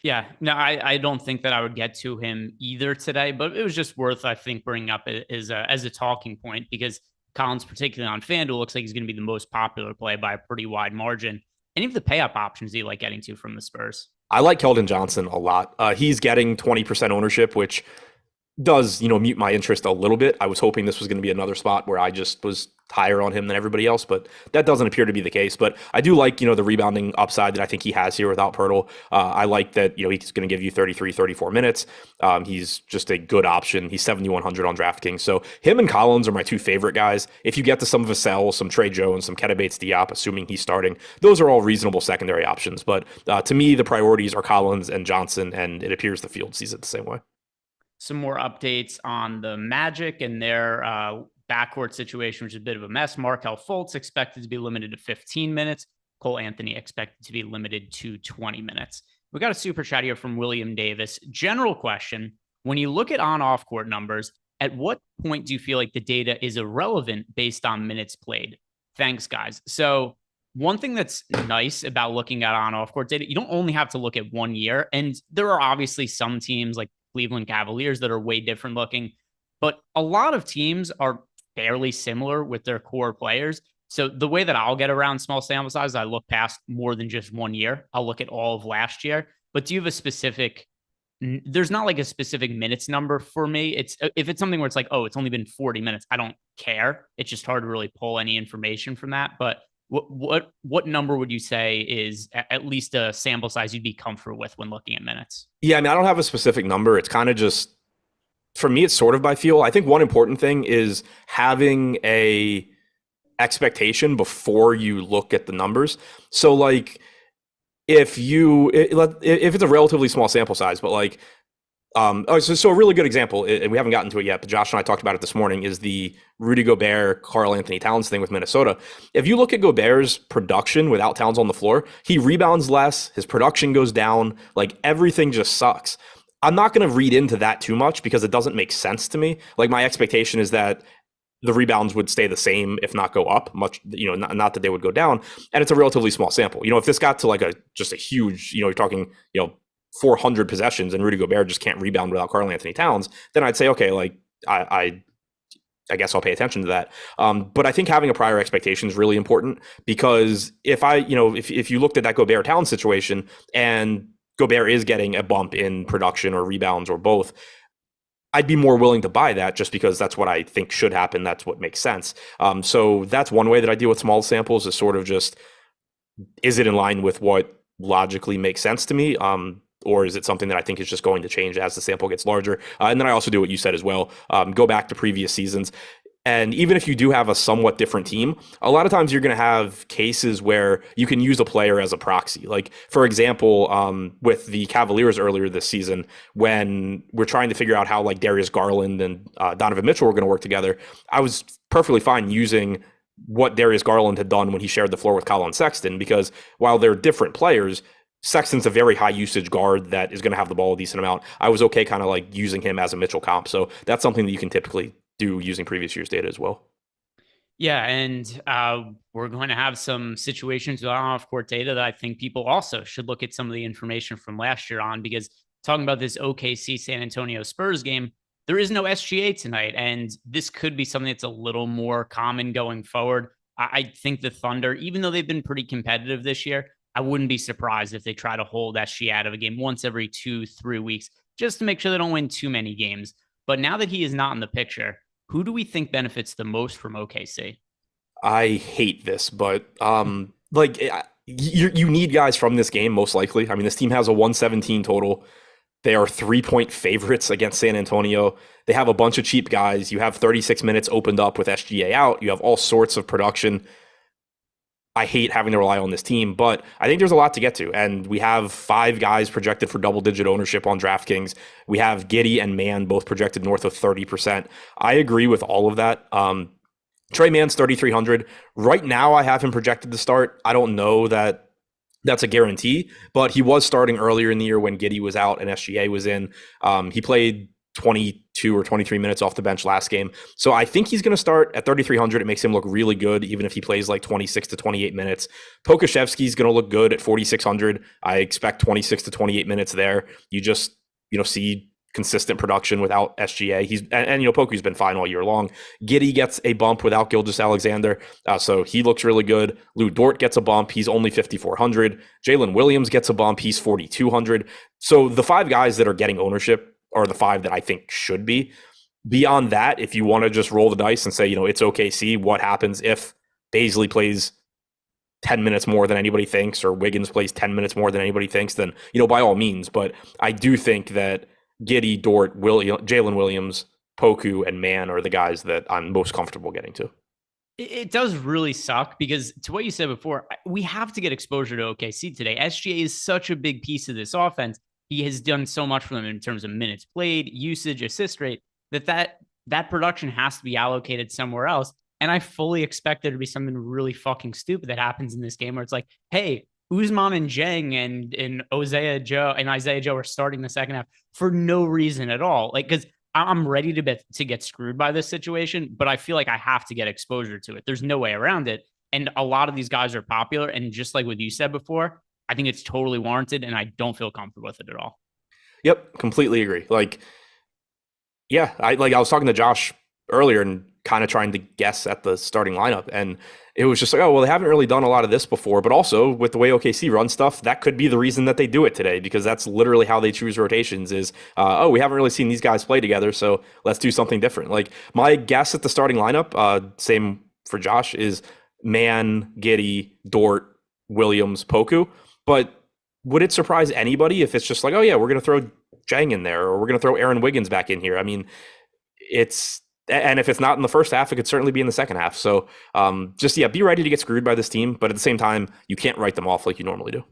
Yeah, no, I don't think that I would get to him either today, but it was just worth, I think, bringing up as a talking point because Collins, particularly on FanDuel, looks like he's going to be the most popular play by a pretty wide margin. Any of the pay-up options do you like getting to from the Spurs? I like Keldon Johnson a lot. He's getting 20% ownership, which does, mute my interest a little bit. I was hoping this was going to be another spot where I just was higher on him than everybody else, but that doesn't appear to be the case. But I do like, the rebounding upside that I think he has here without Poeltl. I like that, he's going to give you 33, 34 minutes. He's just a good option. He's 7,100 on DraftKings. So him and Collins are my two favorite guys. If you get to some Vassell, some Trey Jones, some Keta Bates-Diop, assuming he's starting, those are all reasonable secondary options. But to me, the priorities are Collins and Johnson, and it appears the field sees it the same way. Some more updates on the Magic and their backcourt situation, which is a bit of a mess. Markelle Fultz expected to be limited to 15 minutes. Cole Anthony expected to be limited to 20 minutes. We got a super chat here from William Davis. General question. When you look at on-off court numbers, at what point do you feel like the data is irrelevant based on minutes played? Thanks, guys. So one thing that's nice about looking at on-off court data, you don't only have to look at 1 year. And there are obviously some teams like Cleveland Cavaliers that are way different looking, but a lot of teams are fairly similar with their core players. So the way that I'll get around small sample size, I look past more than just 1 year. I'll look at all of last year. But do you have a specific, there's not like a specific minutes number for me. It's if it's something where it's like, oh, it's only been 40 minutes, I don't care. It's just hard to really pull any information from that. But what number would you say is at least a sample size you'd be comfortable with when looking at minutes? Yeah, I mean, I don't have a specific number. It's kind of just, for me, it's sort of by feel. I think one important thing is having a expectation before you look at the numbers. So like if it's a relatively small sample size, but like, so a really good example, and we haven't gotten to it yet, but Josh and I talked about it this morning, is the Rudy Gobert, Karl Anthony Towns thing with Minnesota. If you look at Gobert's production without Towns on the floor, he rebounds less, his production goes down, like everything just sucks. I'm not going to read into that too much because it doesn't make sense to me. Like my expectation is that the rebounds would stay the same, if not go up much, not that they would go down. And it's a relatively small sample. If this got to like just a huge, you're talking, 400 possessions and Rudy Gobert just can't rebound without Karl Anthony Towns, then I'd say, okay, like I guess I'll pay attention to that. But I think having a prior expectation is really important because if you looked at that Gobert Towns situation and Gobert is getting a bump in production or rebounds or both, I'd be more willing to buy that just because that's what I think should happen. That's what makes sense. So that's one way that I deal with small samples is sort of just, is it in line with what logically makes sense to me? Or is it something that I think is just going to change as the sample gets larger? And then I also do what you said as well. Go back to previous seasons. And even if you do have a somewhat different team, a lot of times you're going to have cases where you can use a player as a proxy. Like, for example, with the Cavaliers earlier this season, when we're trying to figure out how like Darius Garland and Donovan Mitchell were going to work together, I was perfectly fine using what Darius Garland had done when he shared the floor with Colin Sexton, because while they're different players, Sexton's a very high usage guard that is going to have the ball a decent amount. I was okay kind of like using him as a Mitchell comp. So that's something that you can typically do using previous year's data as well. Yeah, and we're going to have some situations with off-court data that I think people also should look at some of the information from last year on, because talking about this OKC San Antonio Spurs game, there is no SGA tonight, and this could be something that's a little more common going forward. I think the Thunder, even though they've been pretty competitive this year, I wouldn't be surprised if they try to hold SGA out of a game once every 2-3 weeks, just to make sure they don't win too many games. But now that he is not in the picture, who do we think benefits the most from OKC? I hate this, but like you need guys from this game most likely. I mean, this team has a 117 total. They are 3-point favorites against San Antonio. They have a bunch of cheap guys. You have 36 minutes opened up with SGA out. You have all sorts of production. I hate having to rely on this team, but I think there's a lot to get to. And we have 5 guys projected for double-digit ownership on DraftKings. We have Giddey and Mann both projected north of 30%. I agree with all of that. Trey Mann's 3,300. Right now, I have him projected to start. I don't know that that's a guarantee, but he was starting earlier in the year when Giddey was out and SGA was in. He played 22 or 23 minutes off the bench last game. So I think he's going to start at 3,300. It makes him look really good, even if he plays like 26 to 28 minutes. Pokusevski's going to look good at 4,600. I expect 26 to 28 minutes there. You just, see consistent production without SGA. And Poku's been fine all year long. Giddey gets a bump without Gilgeous-Alexander. So he looks really good. Lou Dort gets a bump. He's only 5,400. Jalen Williams gets a bump. He's 4,200. So the 5 guys that are getting ownership are the 5 that I think should be. Beyond that, if you want to just roll the dice and say, it's OKC, what happens if Bazley plays 10 minutes more than anybody thinks, or Wiggins plays 10 minutes more than anybody thinks, then, by all means. But I do think that Giddey, Dort, Jalen Williams, Poku, and Mann are the guys that I'm most comfortable getting to. It does really suck because, to what you said before, we have to get exposure to OKC today. SGA is such a big piece of this offense. He has done so much for them in terms of minutes played, usage, assist rate, that production has to be allocated somewhere else. And I fully expect there to be something really fucking stupid that happens in this game where it's like, hey, Usman and Jang and Isaiah Joe are starting the second half for no reason at all. Like, because I'm ready to get screwed by this situation, but I feel like I have to get exposure to it. There's no way around it. And a lot of these guys are popular. And just like what you said before, I think it's totally warranted, and I don't feel comfortable with it at all. Yep, completely agree. Like, yeah, I was talking to Josh earlier and kind of trying to guess at the starting lineup, and it was just like, oh, well, they haven't really done a lot of this before, but also with the way OKC runs stuff, that could be the reason that they do it today, because that's literally how they choose rotations is, we haven't really seen these guys play together, so let's do something different. Like, my guess at the starting lineup, same for Josh, is Mann, Giddey, Dort, Williams, Poku. But would it surprise anybody if it's just like, oh yeah, we're going to throw Jang in there, or we're going to throw Aaron Wiggins back in here? I mean, and if it's not in the first half, it could certainly be in the second half. So be ready to get screwed by this team. But at the same time, you can't write them off like you normally do.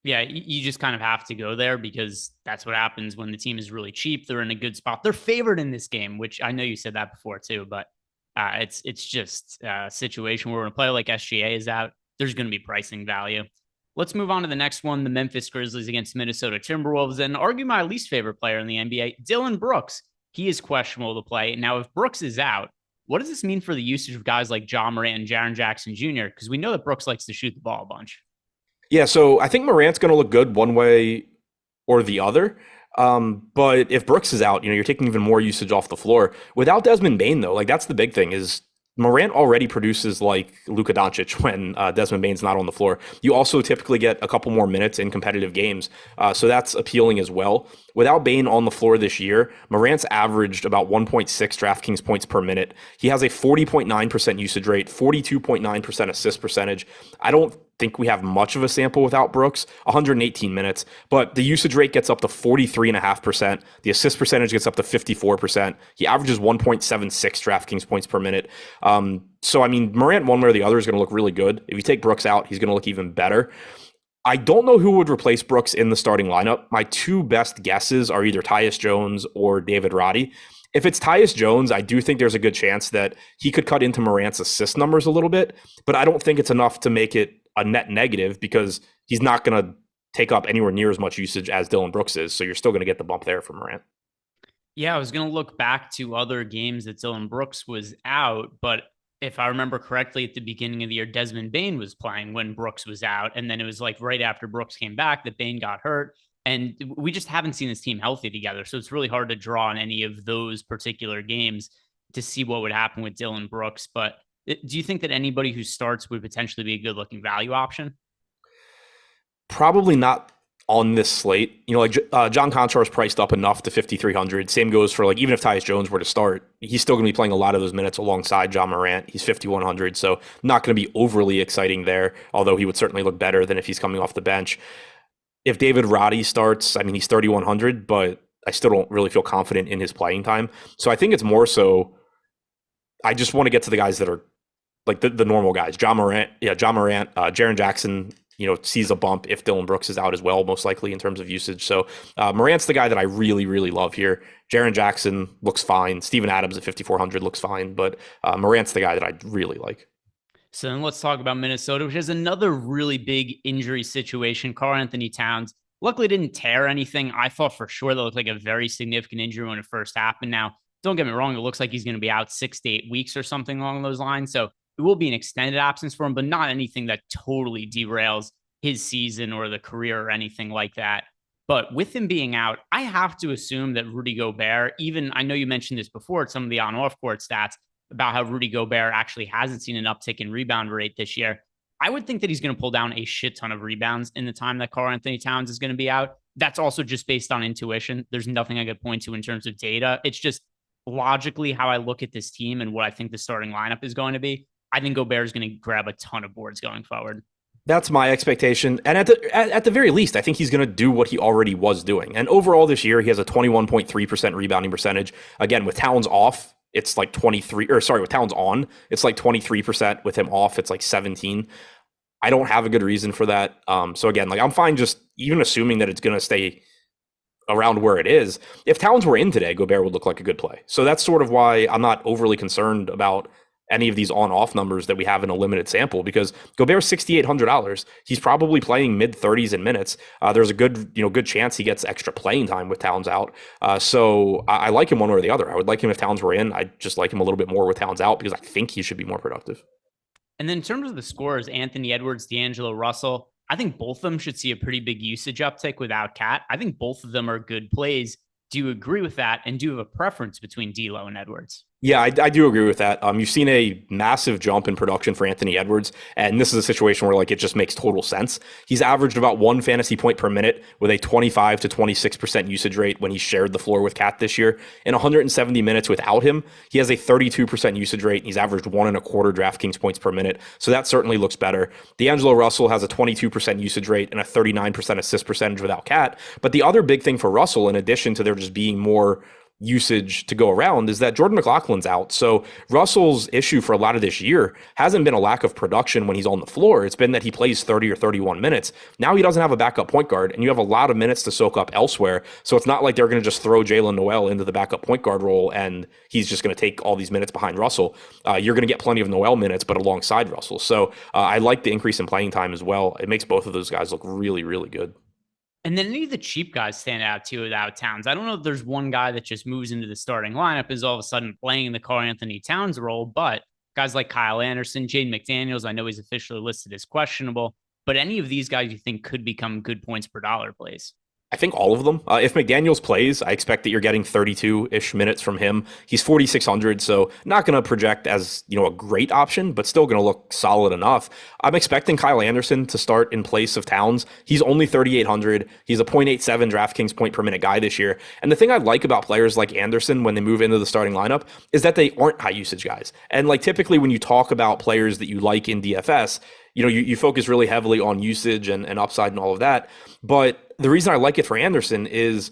Yeah, you just kind of have to go there because that's what happens when the team is really cheap. They're in a good spot. They're favored in this game, which I know you said that before too, but it's just a situation where when a player like SGA is out, there's going to be pricing value. Let's move on to the next one, the Memphis Grizzlies against Minnesota Timberwolves, and argue my least favorite player in the NBA, Dillon Brooks. He is questionable to play. Now, if Brooks is out, what does this mean for the usage of guys like John Morant and Jaren Jackson Jr.? Because we know that Brooks likes to shoot the ball a bunch. Yeah, so I think Morant's going to look good one way or the other. But if Brooks is out, you're taking even more usage off the floor. Without Desmond Bane, though, like that's the big thing is Morant already produces like Luka Doncic when Desmond Bane's not on the floor. You also typically get a couple more minutes in competitive games. So that's appealing as well. Without Bane on the floor this year, Morant's averaged about 1.6 DraftKings points per minute. He has a 40.9% usage rate, 42.9% assist percentage. I don't think we have much of a sample without Brooks, 118 minutes, but the usage rate gets up to 43.5%. The assist percentage gets up to 54%. He averages 1.76 DraftKings points per minute. So, I mean, Morant, one way or the other, is going to look really good. If you take Brooks out, he's going to look even better. I don't know who would replace Brooks in the starting lineup. My two best guesses are either Tyus Jones or David Roddy. If it's Tyus Jones, I do think there's a good chance that he could cut into Morant's assist numbers a little bit, but I don't think it's enough to make it a net negative because he's not going to take up anywhere near as much usage as Dillon Brooks is. So you're still going to get the bump there for Morant. Yeah, I was going to look back to other games that Dillon Brooks was out, but if I remember correctly, at the beginning of the year, Desmond Bane was playing when Brooks was out. And then it was like right after Brooks came back that Bane got hurt. And we just haven't seen this team healthy together. So it's really hard to draw on any of those particular games to see what would happen with Dillon Brooks. But do you think that anybody who starts would potentially be a good looking value option? Probably not on this slate. You know, like John Conchar is priced up enough to 5,300. Same goes for like, even if Tyus Jones were to start, he's still going to be playing a lot of those minutes alongside John Morant. He's 5,100. So not going to be overly exciting there, although he would certainly look better than if he's coming off the bench. If David Roddy starts, I mean, he's 3,100, but I still don't really feel confident in his playing time. So I think it's more so, I just want to get to the guys that are like the normal guys. John Morant, Jaren Jackson, you know, sees a bump if Dillon Brooks is out as well, most likely in terms of usage. So Morant's the guy that I really, really love here. Jaren Jackson looks fine. Steven Adams at 5,400 looks fine, but Morant's the guy that I really like. So then let's talk about Minnesota, which is another really big injury situation. Karl-Anthony Towns luckily didn't tear anything. I thought for sure that looked like a very significant injury when it first happened. Now, don't get me wrong, it looks like he's going to be out 6 to 8 weeks or something along those lines. So it will be an extended absence for him, but not anything that totally derails his season or the career or anything like that. But with him being out, I have to assume that Rudy Gobert, even I know you mentioned this before, some of the on-off court stats about how Rudy Gobert actually hasn't seen an uptick in rebound rate this year. I would think that he's going to pull down a shit ton of rebounds in the time that Karl-Anthony Towns is going to be out. That's also just based on intuition. There's nothing I could point to in terms of data. It's just logically how I look at this team and what I think the starting lineup is going to be. I think Gobert is going to grab a ton of boards going forward. That's my expectation. And at the very least, I think he's going to do what he already was doing. And overall this year, he has a 21.3% rebounding percentage. Again, with Towns off, it's like 23, or sorry, with Towns on, it's like 23%. With him off, it's like 17. I don't have a good reason for that. So again, like I'm fine just even assuming that it's going to stay around where it is. If Towns were in today, Gobert would look like a good play. So that's sort of why I'm not overly concerned about any of these on-off numbers that we have in a limited sample, because Gobert's $6,800. He's probably playing mid-30s in minutes. There's a good chance he gets extra playing time with Towns out. So I like him one way or the other. I would like him if Towns were in. I'd just like him a little bit more with Towns out because I think he should be more productive. And then in terms of the scores, Anthony Edwards, D'Angelo Russell, I think both of them should see a pretty big usage uptick without Cat. I think both of them are good plays. Do you agree with that? And do you have a preference between D'Lo and Edwards? Yeah, I do agree with that. You've seen a massive jump in production for Anthony Edwards, and this is a situation where like it just makes total sense. He's averaged about 1 fantasy point per minute with a 25 to 26% usage rate when he shared the floor with Cat this year. In 170 minutes without him, he has a 32% usage rate, and he's averaged 1.25 DraftKings points per minute. So that certainly looks better. D'Angelo Russell has a 22% usage rate and a 39% assist percentage without Cat. But the other big thing for Russell, in addition to there just being more usage to go around, is that Jordan McLaughlin's out. So Russell's issue for a lot of this year hasn't been a lack of production when he's on the floor. It's been that he plays 30 or 31 minutes. Now he doesn't have a backup point guard, and you have a lot of minutes to soak up elsewhere. So it's not like they're going to just throw Jalen Noel into the backup point guard role and he's just going to take all these minutes behind Russell. You're going to get plenty of Noel minutes, but alongside Russell. So I like the increase in playing time as well. It makes both of those guys look really, really good. And then any of the cheap guys stand out too without Towns. I don't know if there's one guy that just moves into the starting lineup is all of a sudden playing the Karl-Anthony Towns role, but guys like Kyle Anderson, Jaden McDaniels, I know he's officially listed as questionable, but any of these guys you think could become good points per dollar plays? I think all of them. If McDaniels plays, I expect that you're getting 32-ish minutes from him. He's 4,600, so not going to project as, a great option, but still going to look solid enough. I'm expecting Kyle Anderson to start in place of Towns. He's only 3,800. He's a 0.87 DraftKings point per minute guy this year. And the thing I like about players like Anderson when they move into the starting lineup is that they aren't high usage guys. And like typically when you talk about players that you like in DFS, you focus really heavily on usage and upside and all of that. But the reason I like it for Anderson is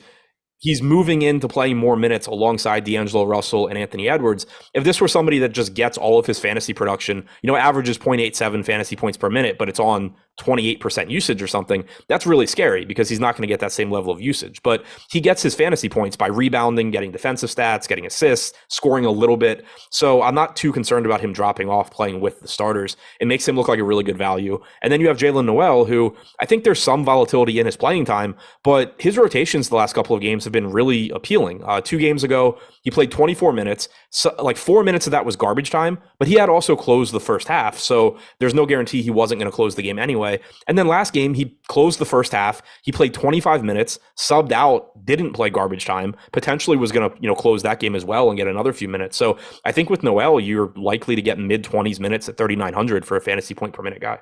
he's moving into playing more minutes alongside D'Angelo Russell and Anthony Edwards. If this were somebody that just gets all of his fantasy production, averages 0.87 fantasy points per minute, but it's on 28% usage or something, that's really scary because he's not going to get that same level of usage. But he gets his fantasy points by rebounding, getting defensive stats, getting assists, scoring a little bit. So I'm not too concerned about him dropping off playing with the starters. It makes him look like a really good value. And then you have Jalen Noel, who I think there's some volatility in his playing time, but his rotations the last couple of games have been really appealing. 2 games ago, he played 24 minutes. So, like 4 minutes of that was garbage time, but he had also closed the first half. So there's no guarantee he wasn't going to close the game anyway. And then last game, he closed the first half. He played 25 minutes, subbed out, didn't play garbage time, potentially was going to, close that game as well and get another few minutes. So I think with Noel, you're likely to get mid-20s minutes at 3,900 for a fantasy point per minute guy.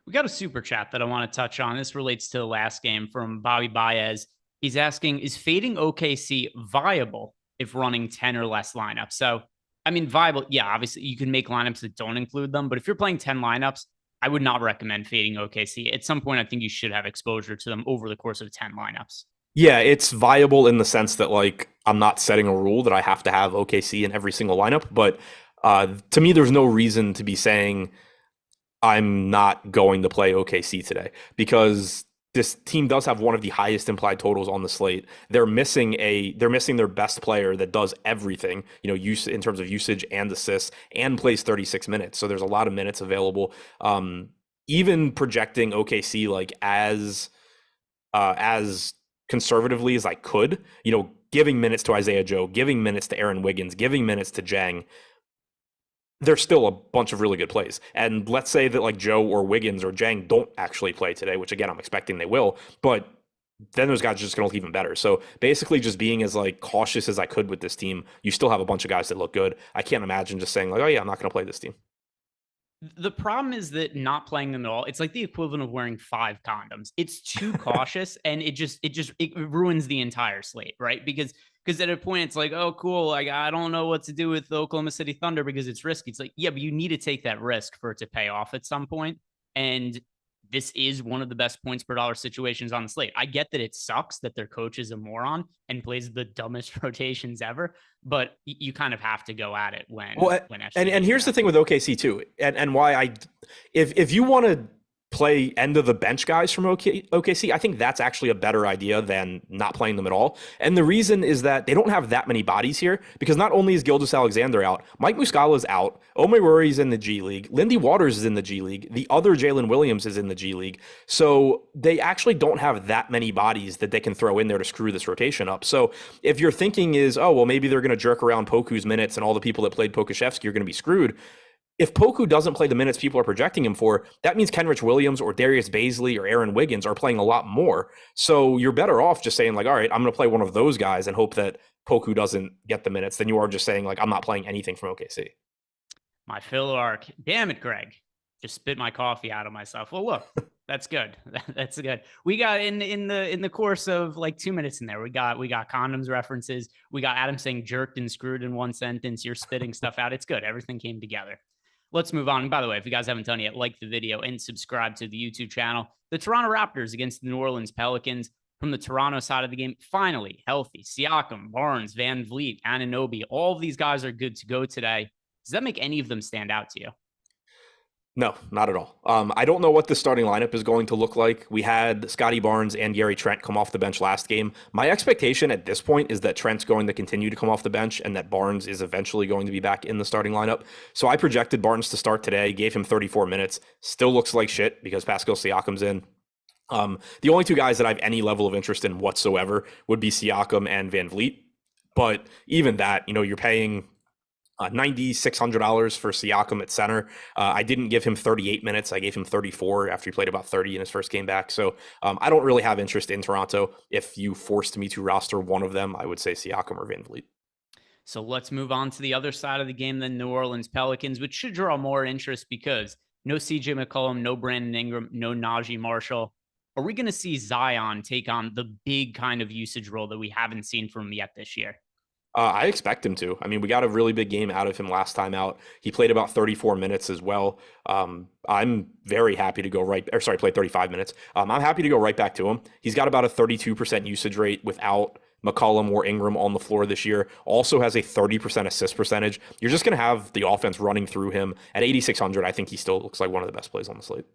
We got a super chat that I want to touch on. This relates to the last game from Bobby Baez. He's asking, is fading OKC viable if running 10 or less lineups? So, I mean, viable, yeah, obviously you can make lineups that don't include them, but if you're playing 10 lineups, I would not recommend fading OKC. At some point, I think you should have exposure to them over the course of 10 lineups. Yeah, it's viable in the sense that, like, I'm not setting a rule that I have to have OKC in every single lineup, but to me, there's no reason to be saying I'm not going to play OKC today because this team does have one of the highest implied totals on the slate. They're missing their best player that does everything, use in terms of usage and assists, and plays 36 minutes. So there's a lot of minutes available. Even projecting OKC like as conservatively as I could, giving minutes to Isaiah Joe, giving minutes to Aaron Wiggins, giving minutes to Jang, there's still a bunch of really good plays. And let's say that like Joe or Wiggins or Jang don't actually play today, which again, I'm expecting they will, but then those guys are just going to look even better. So basically just being as like cautious as I could with this team, you still have a bunch of guys that look good. I can't imagine just saying like, oh yeah, I'm not going to play this team. The problem is that not playing them at all, it's like the equivalent of wearing 5 condoms. It's too cautious and it ruins the entire slate, right? Because at a point it's like, oh, cool. Like, I don't know what to do with the Oklahoma City Thunder because it's risky. It's like, yeah, but you need to take that risk for it to pay off at some point. And this is one of the best points per dollar situations on the slate. I get that it sucks that their coach is a moron and plays the dumbest rotations ever, but you kind of have to go at it when and here's the thing with OKC too, and why if you want to play end of the bench guys from OKC, I think that's actually a better idea than not playing them at all. And the reason is that they don't have that many bodies here because not only is Gilgeous-Alexander out, Mike Muscala is out, Omar Rory's in the G League, Lindy Waters is in the G League, the other Jalen Williams is in the G League. So they actually don't have that many bodies that they can throw in there to screw this rotation up. So if your thinking is, oh, well, maybe they're going to jerk around Poku's minutes and all the people that played Pokuševski are going to be screwed, if Poku doesn't play the minutes people are projecting him for, that means Kenrich Williams or Darius Baisley or Aaron Wiggins are playing a lot more. So you're better off just saying like, all right, I'm going to play one of those guys and hope that Poku doesn't get the minutes than you are just saying like, I'm not playing anything from OKC. My Phil Arc. Damn it, Greg. Just spit my coffee out of myself. Well, look, that's good. That's good. We got in the course of like 2 minutes in there. We got condoms references. We got Adam saying jerked and screwed in one sentence. You're spitting stuff out. It's good. Everything came together. Let's move on. And by the way, if you guys haven't done it yet, like the video and subscribe to the YouTube channel. The Toronto Raptors against the New Orleans Pelicans. From the Toronto side of the game, finally healthy. Siakam, Barnes, Van Vliet, Anunoby, all of these guys are good to go today. Does that make any of them stand out to you? No, not at all. I don't know what the starting lineup is going to look like. We had Scotty Barnes and Gary Trent come off the bench last game. My expectation at this point is that Trent's going to continue to come off the bench and that Barnes is eventually going to be back in the starting lineup. So I projected Barnes to start today, gave him 34 minutes. Still looks like shit because Pascal Siakam's in. The only 2 guys that I have any level of interest in whatsoever would be Siakam and Van Vliet. But even that, you're paying $9,600 for Siakam at center. I didn't give him 38 minutes. I gave him 34 after he played about 30 in his first game back. So I don't really have interest in Toronto. If you forced me to roster one of them, I would say Siakam or Van Vliet. So let's move on to the other side of the game, the New Orleans Pelicans, which should draw more interest because no CJ McCollum, no Brandon Ingram, no Najee Marshall. Are we going to see Zion take on the big kind of usage role that we haven't seen from him yet this year? I expect him to. I mean, we got a really big game out of him last time out. He played about 34 minutes as well. I'm very happy to go played 35 minutes. I'm happy to go right back to him. He's got about a 32% usage rate without McCollum or Ingram on the floor this year. Also has a 30% assist percentage. You're just going to have the offense running through him. At 8,600, I think he still looks like one of the best plays on the slate.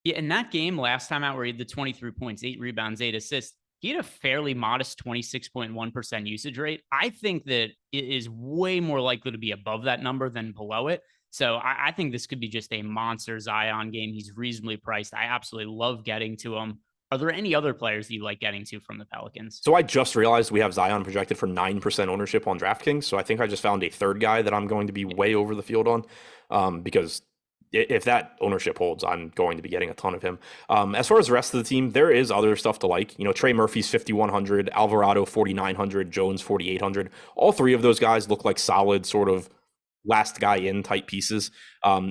Yeah, in that game last time out where he had the 23 points, 8 rebounds, 8 assists, he had a fairly modest 26.1% usage rate. I think that it is way more likely to be above that number than below it. So I think this could be just a monster Zion game. He's reasonably priced. I absolutely love getting to him. Are there any other players you like getting to from the Pelicans? So I just realized we have Zion projected for 9% ownership on DraftKings. So I think I just found a third guy that I'm going to be way over the field on, because if that ownership holds, I'm going to be getting a ton of him. As far as the rest of the team, there is other stuff to like. You know, Trey Murphy's 5,100, Alvarado 4,900, Jones 4,800. All three of those guys look like solid sort of last guy in type pieces.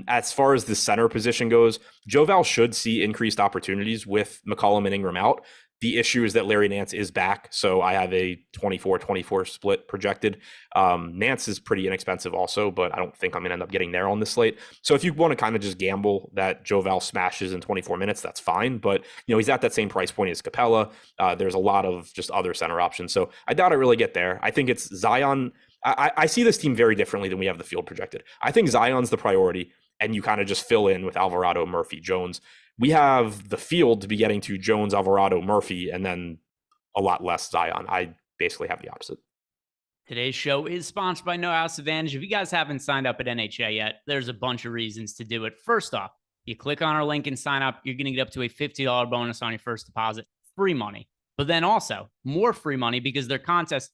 As far as the center position goes, Joval should see increased opportunities with McCollum and Ingram out. The issue is that Larry Nance is back, so I have a 24-24 split projected. Nance is pretty inexpensive also, but I don't think I'm going to end up getting there on this slate. So if you want to kind of just gamble that Joval smashes in 24 minutes, that's fine. But, you know, he's at that same price point as Capella. There's a lot of just other center options. So I doubt I really get there. I think it's Zion. I see this team very differently than we have the field projected. I think Zion's the priority, and you kind of just fill in with Alvarado, Murphy, Jones. We have the field to be getting to Jones, Alvarado, Murphy, and then a lot less Zion. I basically have the opposite. Today's show is sponsored by No House Advantage. If you guys haven't signed up at NHA yet, there's a bunch of reasons to do it. First off, you click on our link and sign up, you're going to get up to a $50 bonus on your first deposit, free money. But then also more free money because their contests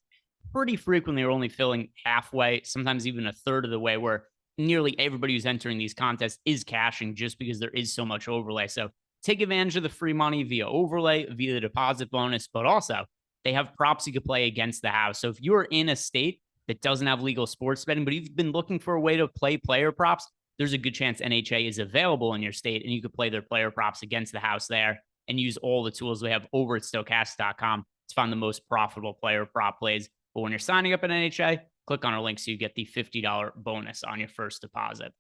pretty frequently are only filling halfway, sometimes even a third of the way, where nearly everybody who's entering these contests is cashing just because there is so much overlay. So take advantage of the free money via overlay, via the deposit bonus, but also they have props you could play against the house. So if you're in a state that doesn't have legal sports betting, but you've been looking for a way to play player props, there's a good chance NHA is available in your state and you could play their player props against the house there and use all the tools we have over at Stokastic.com to find the most profitable player prop plays. But when you're signing up at NHA, click on our link so you get the $50 bonus on your first deposit.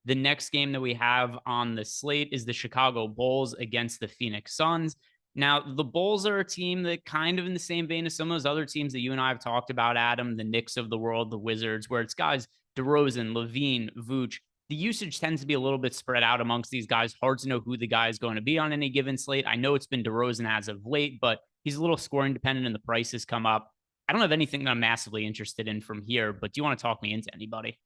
The next game that we have on the slate is the Chicago Bulls against the Phoenix Suns. Now, the Bulls are a team that kind of in the same vein as some of those other teams that you and I have talked about, Adam, the Knicks of the world, the Wizards, where it's guys, DeRozan, Levine, Vooch. The usage tends to be a little bit spread out amongst these guys. Hard to know who the guy is going to be on any given slate. I know it's been DeRozan as of late, but he's a little scoring dependent and the prices come up. I don't have anything that I'm massively interested in from here, but do you want to talk me into anybody?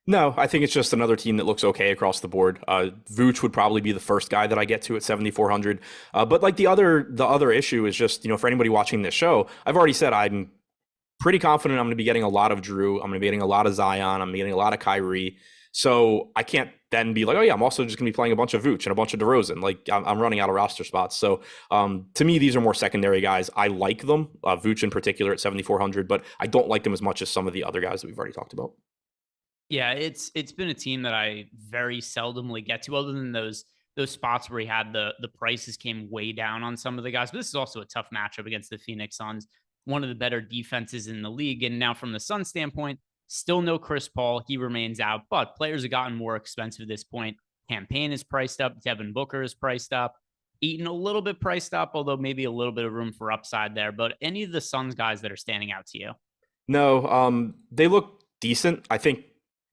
No, I think it's just another team that looks okay across the board. Vooch would probably be the first guy that I get to at 7,400. But like the other issue is just, you know, for anybody watching this show, I've already said I'm pretty confident I'm going to be getting a lot of Drew. I'm going to be getting a lot of Zion. I'm going to be getting a lot of Kyrie. So I can't then be like, oh yeah, I'm also just going to be playing a bunch of Vooch and a bunch of DeRozan. Like I'm running out of roster spots. So to me, these are more secondary guys. I like them, Vooch in particular at 7,400, but I don't like them as much as some of the other guys that we've already talked about. Yeah, it's been a team that I very seldomly get to, other than those spots where he had the prices came way down on some of the guys. But this is also a tough matchup against the Phoenix Suns, one of the better defenses in the league. And now from the Suns standpoint, still no Chris Paul. He remains out, but players have gotten more expensive at this point. Campaign is priced up. Devin Booker is priced up. Eaton a little bit priced up, although maybe a little bit of room for upside there. But any of the Suns guys that are standing out to you? No, they look decent. I think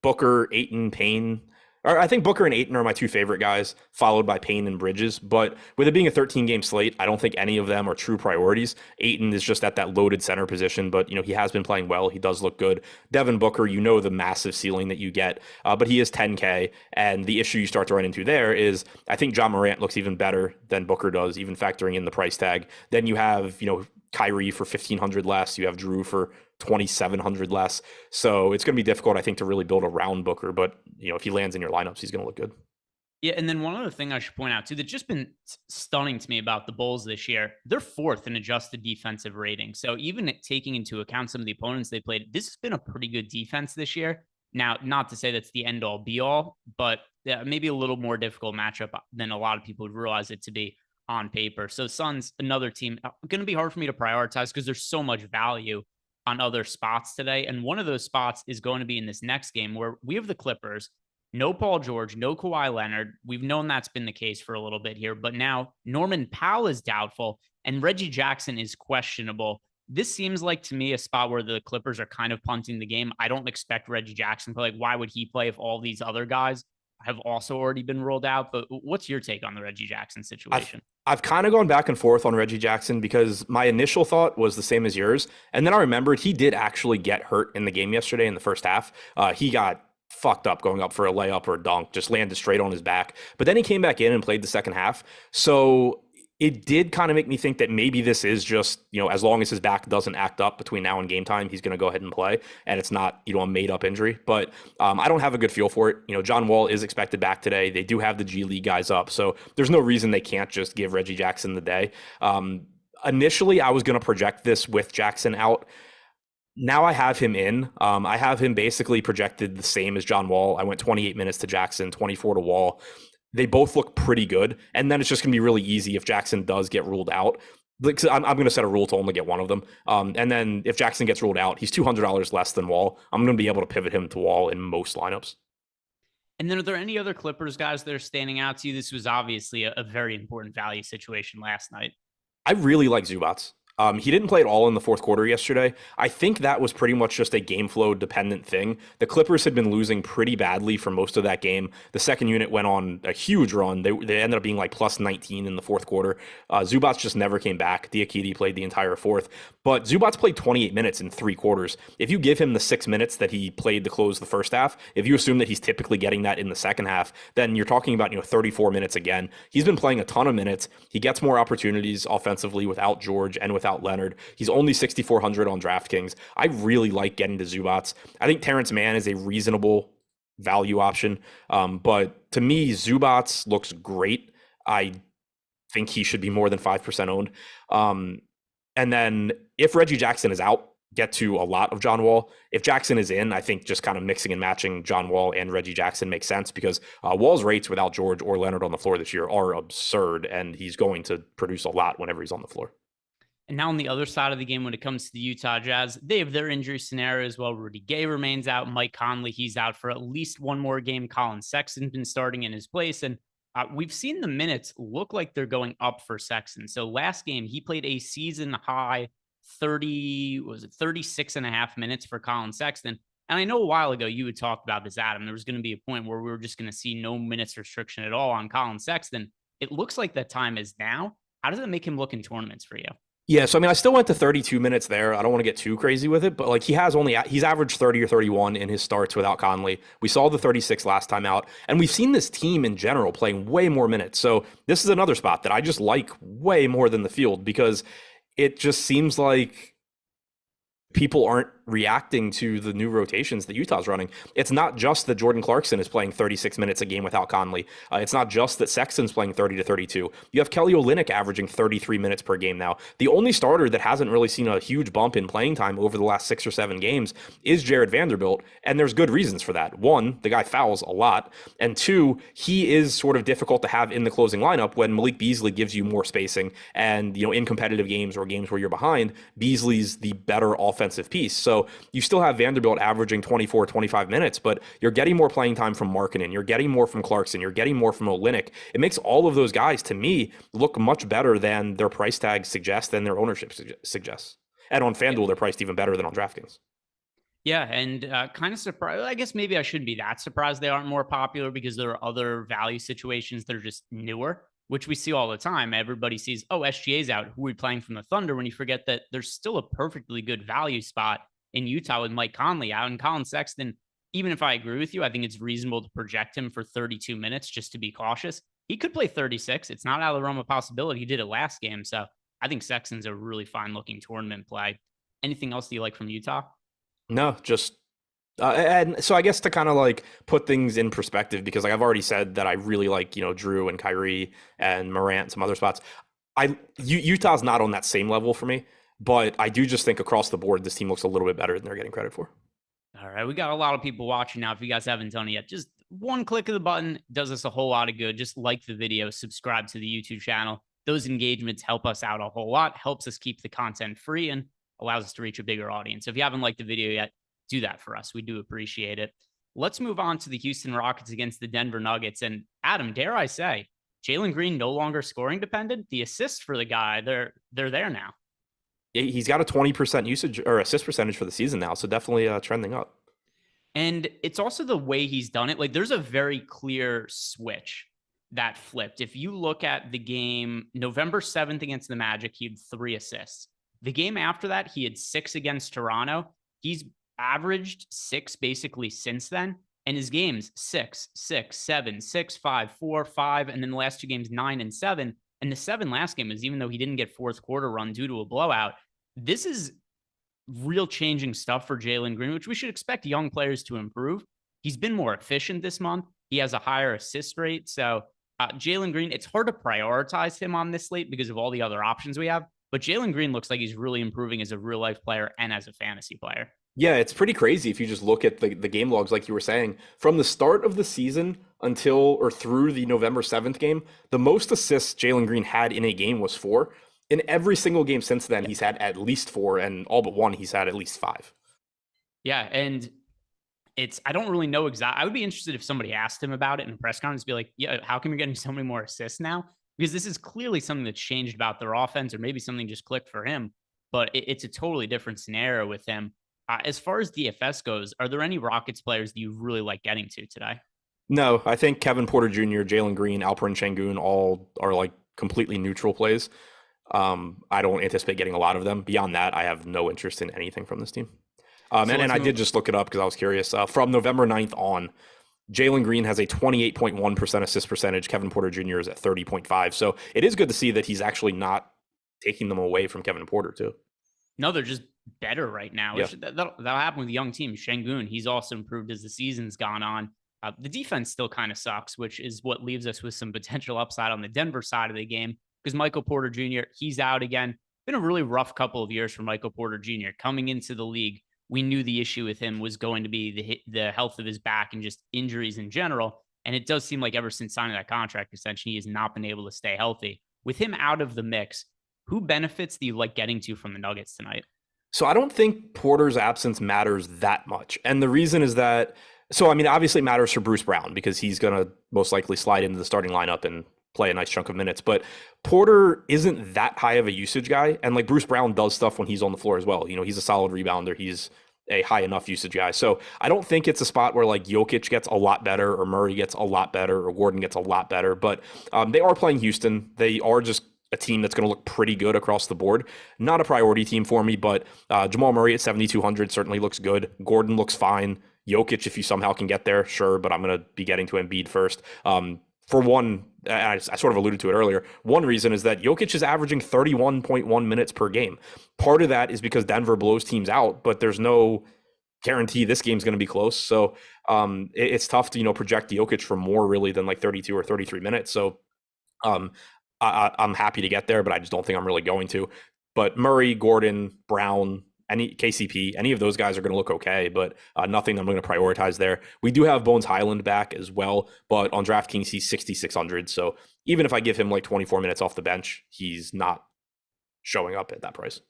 Booker, Ayton, Payne. Or I think Booker and Ayton are my two favorite guys, followed by Payne and Bridges. But with it being a 13-game slate, I don't think any of them are true priorities. Ayton is just at that loaded center position, but you know he has been playing well. He does look good. Devin Booker, you know the massive ceiling that you get, but he is 10K, and the issue you start to run into there is I think John Morant looks even better than Booker does, even factoring in the price tag. Then you have Kyrie for 1,500 less. You have Drew for 2,700 less. So it's going to be difficult, I think, to really build around Booker. But, if he lands in your lineups, he's going to look good. Yeah, and then one other thing I should point out, too, that's just been stunning to me about the Bulls this year, they're fourth in adjusted defensive rating. So even taking into account some of the opponents they played, this has been a pretty good defense this year. Now, not to say that's the end-all, be-all, but maybe a little more difficult matchup than a lot of people would realize it to be on paper. So Suns, another team, going to be hard for me to prioritize because there's so much value. on other spots today. And one of those spots is going to be in this next game where we have the Clippers. No Paul George, no Kawhi Leonard. We've known that's been the case for a little bit here, but now Norman Powell is doubtful and Reggie Jackson is questionable. This seems like to me a spot where the Clippers are kind of punting the game. I don't expect Reggie Jackson to play. Like, why would he play if all these other guys have also already been rolled out? But what's your take on the Reggie Jackson situation? I've kind of gone back and forth on Reggie Jackson because my initial thought was the same as yours. And then I remembered he did actually get hurt in the game yesterday in the first half. He got fucked up going up for a layup or a dunk, just landed straight on his back. But then he came back in and played the second half. So it did kind of make me think that maybe this is just, as long as his back doesn't act up between now and game time, he's going to go ahead and play. And it's not, a made up injury. But I don't have a good feel for it. John Wall is expected back today. They do have the G League guys up. So there's no reason they can't just give Reggie Jackson the day. Initially, I was going to project this with Jackson out. Now I have him in. I have him basically projected the same as John Wall. I went 28 minutes to Jackson, 24 to Wall. They both look pretty good. And then it's just going to be really easy if Jackson does get ruled out. I'm going to set a rule to only get one of them. And then if Jackson gets ruled out, he's $200 less than Wall. I'm going to be able to pivot him to Wall in most lineups. And then are there any other Clippers guys that are standing out to you? This was obviously a very important value situation last night. I really like Zubats. He didn't play at all in the fourth quarter yesterday. I think that was pretty much just a game flow dependent thing. The Clippers had been losing pretty badly for most of that game. The second unit went on a huge run. They ended up being like plus 19 in the fourth quarter. Zubats just never came back. Diakite played the entire fourth. But Zubats played 28 minutes in 3 quarters. If you give him the 6 minutes that he played to close the first half, if you assume that he's typically getting that in the second half, then you're talking about 34 minutes again. He's been playing a ton of minutes. He gets more opportunities offensively without George and without Leonard. He's only 6,400 on DraftKings. I really like getting to Zubats. I think Terrence Mann is a reasonable value option. But to me, Zubats looks great. I think he should be more than 5% owned. And then if Reggie Jackson is out, get to a lot of John Wall. If Jackson is in, I think just kind of mixing and matching John Wall and Reggie Jackson makes sense because Wall's rates without George or Leonard on the floor this year are absurd, and he's going to produce a lot whenever he's on the floor. And now on the other side of the game, when it comes to the Utah Jazz, they have their injury scenario as well. Rudy Gay remains out. Mike Conley, he's out for at least one more game. Colin Sexton's been starting in his place. And we've seen the minutes look like they're going up for Sexton. So last game, he played a season high 36 and a half minutes for Colin Sexton. And I know a while ago you had talked about this, Adam. There was going to be a point where we were just going to see no minutes restriction at all on Colin Sexton. It looks like that time is now. How does it make him look in tournaments for you? Yeah, so I still went to 32 minutes there. I don't want to get too crazy with it, but he's averaged 30 or 31 in his starts without Conley. We saw the 36 last time out, and we've seen this team in general playing way more minutes. So this is another spot that I just like way more than the field because it just seems like people aren't reacting to the new rotations that Utah's running. It's not just that Jordan Clarkson is playing 36 minutes a game without Conley. It's not just that Sexton's playing 30 to 32. You have Kelly Olynyk averaging 33 minutes per game now. The only starter that hasn't really seen a huge bump in playing time over the last 6 or 7 games is Jared Vanderbilt, and there's good reasons for that. 1, the guy fouls a lot, and 2, he is sort of difficult to have in the closing lineup when Malik Beasley gives you more spacing, and in competitive games or games where you're behind, Beasley's the better offensive piece. So you still have Vanderbilt averaging 24, 25 minutes, but you're getting more playing time from Markkanen. You're getting more from Clarkson. You're getting more from Olynyk. It makes all of those guys, to me, look much better than their price tag suggests, than their ownership suggests. And on FanDuel, they're priced even better than on DraftKings. Yeah, and kind of surprised. I guess maybe I shouldn't be that surprised they aren't more popular because there are other value situations that are just newer, which we see all the time. Everybody sees, oh, SGA's out. Who are we playing from the Thunder? When you forget that there's still a perfectly good value spot in Utah with Mike Conley out, and Colin Sexton. Even if I agree with you, I think it's reasonable to project him for 32 minutes just to be cautious. He could play 36. It's not out of the realm of possibility. He did it last game. So I think Sexton's a really fine looking tournament play. Anything else that you like from Utah? No, just and so I guess to kind of put things in perspective, because I've already said that I really like, Drew and Kyrie and Morant, some other spots. Utah's not on that same level for me. But I do just think across the board, this team looks a little bit better than they're getting credit for. All right. We got a lot of people watching now. If you guys haven't done it yet, just one click of the button does us a whole lot of good. Just like the video, subscribe to the YouTube channel. Those engagements help us out a whole lot, helps us keep the content free. And allows us to reach a bigger audience. So if you haven't liked the video yet, do that for us. We do appreciate it. Let's move on to the Houston Rockets against the Denver Nuggets. And Adam, dare I say, Jalen Green no longer scoring dependent. The assists for the guy, they're there now. He's got a 20% usage or assist percentage for the season now, so definitely trending up. And it's also the way he's done it. Like there's a very clear switch that flipped. If you look at the game November 7th against the Magic, he had 3 assists. The game after that, he had 6 against Toronto. He's averaged 6 basically since then. And his games 6, 6, 7, 6, 5, 4, 5, and then the last 2 games 9 and 7. And the 7 last game was even though he didn't get fourth quarter run due to a blowout. This is real changing stuff for Jalen Green, which we should expect young players to improve. He's been more efficient this month. He has a higher assist rate. So Jalen Green, it's hard to prioritize him on this slate because of all the other options we have. But Jalen Green looks like he's really improving as a real life player and as a fantasy player. Yeah, it's pretty crazy if you just look at the game logs, like you were saying, from the start of the season until or through the November 7th game, the most assists Jalen Green had in a game was 4. In every single game since then, he's had at least 4, and all but one, he's had at least 5. Yeah, and I don't really know exactly. I would be interested if somebody asked him about it in a press conference, be like, yeah, how come you're getting so many more assists now? Because this is clearly something that's changed about their offense, or maybe something just clicked for him. But it's a totally different scenario with him. As far as DFS goes, are there any Rockets players that you really like getting to today? No, I think Kevin Porter Jr., Jalen Green, Alperen Şengün all are like completely neutral plays. I don't anticipate getting a lot of them. Beyond that, I have no interest in anything from this team. And I did just look it up because I was curious. From November 9th on, Jalen Green has a 28.1% assist percentage. Kevin Porter Jr. is at 30.5. So it is good to see that he's actually not taking them away from Kevin Porter too. No, they're just better right now. Yeah. That'll happen with young teams. Şengün, he's also improved as the season's gone on. The defense still kind of sucks, which is what leaves us with some potential upside on the Denver side of the game because Michael Porter Jr., he's out again. Been a really rough couple of years for Michael Porter Jr. Coming into the league, we knew the issue with him was going to be the health of his back and just injuries in general. And it does seem like ever since signing that contract extension, he has not been able to stay healthy. With him out of the mix, who benefits do you like getting to from the Nuggets tonight? So I don't think Porter's absence matters that much. And the reason is that, so I mean, obviously it matters for Bruce Brown because he's going to most likely slide into the starting lineup and play a nice chunk of minutes. But Porter isn't that high of a usage guy. And like Bruce Brown does stuff when he's on the floor as well. You know, he's a solid rebounder. He's a high enough usage guy. So I don't think it's a spot where like Jokic gets a lot better or Murray gets a lot better or Gordon gets a lot better. But they are playing Houston. They are just a team that's going to look pretty good across the board. Not a priority team for me, but Jamal Murray at 7,200 certainly looks good. Gordon looks fine. Jokic, if you somehow can get there, sure, but I'm going to be getting to Embiid first. For one, I sort of alluded to it earlier, one reason is that Jokic is averaging 31.1 minutes per game. Part of that is because Denver blows teams out, but there's no guarantee this game's going to be close. So it's tough to, project Jokic for more really than like 32 or 33 minutes. So I'm happy to get there, but I just don't think I'm really going to. But Murray, Gordon, Brown, any KCP, any of those guys are going to look okay, but nothing I'm going to prioritize there. We do have Bones Highland back as well, but on DraftKings, he's 6,600. So even if I give him like 24 minutes off the bench, he's not showing up at that price.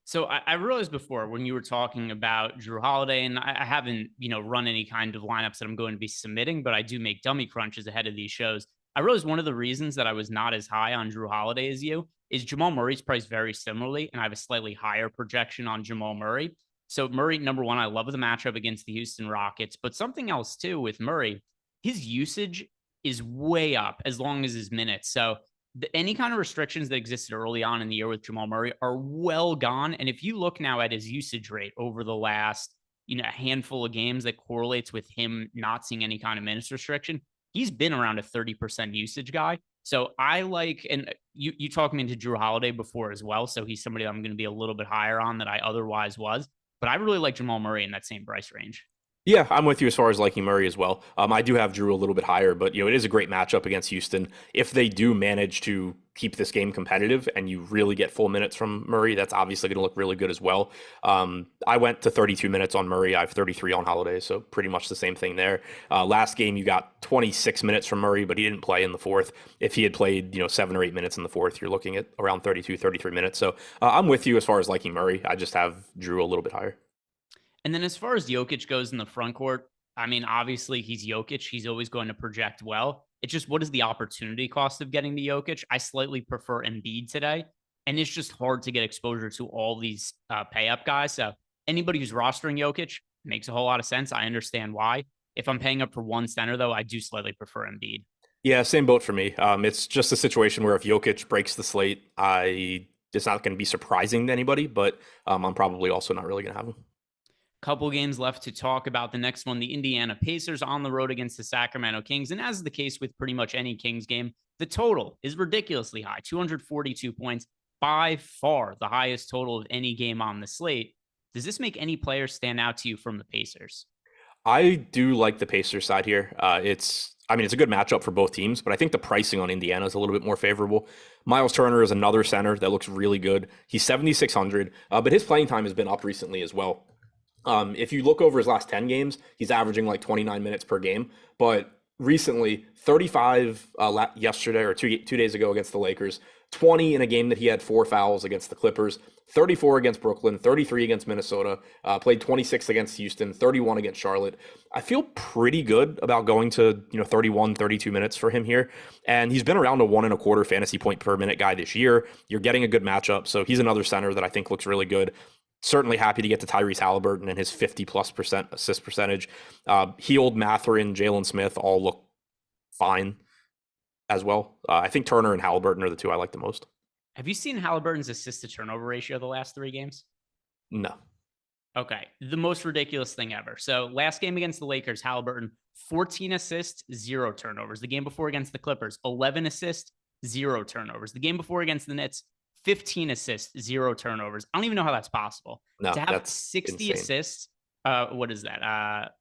So I realized before when you were talking about Jrue Holiday, and I haven't, run any kind of lineups that I'm going to be submitting, but I do make dummy crunches ahead of these shows. I realized one of the reasons that I was not as high on Jrue Holiday as you is Jamal Murray's priced very similarly, and I have a slightly higher projection on Jamal Murray. So Murray, number one, I love the matchup against the Houston Rockets, but something else too with Murray, his usage is way up as long as his minutes. So any kind of restrictions that existed early on in the year with Jamal Murray are well gone. And if you look now at his usage rate over the last, a handful of games that correlates with him not seeing any kind of minutes restriction, he's been around a 30% usage guy. So I like, and you talked me into Jrue Holiday before as well. So he's somebody I'm going to be a little bit higher on than I otherwise was. But I really like Jamal Murray in that same price range. Yeah, I'm with you as far as liking Murray as well. I do have Drew a little bit higher, but it is a great matchup against Houston. If they do manage to keep this game competitive and you really get full minutes from Murray, that's obviously going to look really good as well. I went to 32 minutes on Murray. I have 33 on Holiday, so pretty much the same thing there. Last game, you got 26 minutes from Murray, but he didn't play in the fourth. If he had played, 7 or 8 minutes in the fourth, you're looking at around 32, 33 minutes. So I'm with you as far as liking Murray. I just have Drew a little bit higher. And then as far as Jokic goes in the front court, I mean, obviously he's Jokic. He's always going to project well. It's just what is the opportunity cost of getting to Jokic? I slightly prefer Embiid today. And it's just hard to get exposure to all these pay up guys. So anybody who's rostering Jokic makes a whole lot of sense. I understand why. If I'm paying up for one center, though, I do slightly prefer Embiid. Yeah, same boat for me. It's just a situation where if Jokic breaks the slate, it's not going to be surprising to anybody, but I'm probably also not really going to have him. Couple games left to talk about. The next one, the Indiana Pacers on the road against the Sacramento Kings. And as is the case with pretty much any Kings game, the total is ridiculously high, 242 points, by far the highest total of any game on the slate. Does this make any player stand out to you from the Pacers? I do like the Pacers side here. It's a good matchup for both teams, but I think the pricing on Indiana is a little bit more favorable. Miles Turner is another center that looks really good. He's 7,600, but his playing time has been up recently as well. If you look over his last 10 games, he's averaging like 29 minutes per game. But recently, 35 yesterday or two days ago against the Lakers, 20 in a game that he had 4 fouls against the Clippers, 34 against Brooklyn, 33 against Minnesota, played 26 against Houston, 31 against Charlotte. I feel pretty good about going to 31, 32 minutes for him here. And he's been around a 1.25 fantasy point per minute guy this year. You're getting a good matchup. So he's another center that I think looks really good. Certainly happy to get to Tyrese Halliburton and his 50+% assist percentage. Heald, Mathurin, Jalen Smith all look fine as well. I think Turner and Halliburton are the two I like the most. Have you seen Halliburton's assist to turnover ratio the last 3 games? No. Okay. The most ridiculous thing ever. So last game against the Lakers, Halliburton, 14 assists, 0 turnovers. The game before against the Clippers, 11 assists, 0 turnovers. The game before against the Nets, 15 assists, 0 turnovers. I don't even know how that's possible. No, To have that's 60 insane. assists, what is that?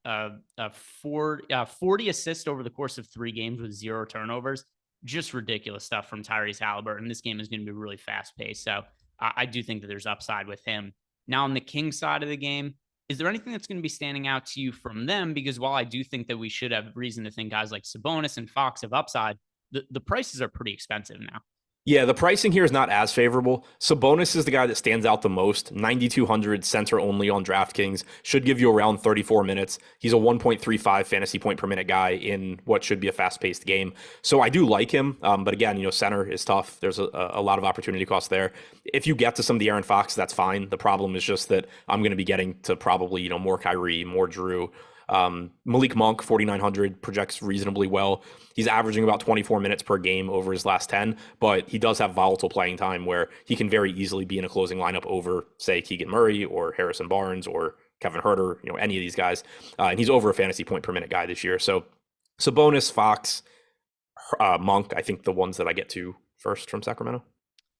40 assists over the course of 3 games with 0 turnovers. Just ridiculous stuff from Tyrese Halliburton. This game is going to be really fast paced. So I do think that there's upside with him. Now, on the Kings side of the game, is there anything that's going to be standing out to you from them? Because while I do think that we should have reason to think guys like Sabonis and Fox have upside, the prices are pretty expensive now. Yeah, the pricing here is not as favorable. Sabonis is the guy that stands out the most. 9,200 center only on DraftKings. Should give you around 34 minutes. He's a 1.35 fantasy point per minute guy in what should be a fast-paced game. So I do like him. But again, center is tough. There's a lot of opportunity cost there. If you get to some of the Aaron Fox, that's fine. The problem is just that I'm going to be getting to probably, more Kyrie, more Drew. Malik Monk, 4,900, projects reasonably well. He's averaging about 24 minutes per game over his last 10, but he does have volatile playing time where he can very easily be in a closing lineup over, say, Keegan Murray or Harrison Barnes or Kevin Huerter, any of these guys. And he's over a fantasy point per minute guy this year. So Sabonis, Fox, Monk, I think the ones that I get to first from Sacramento.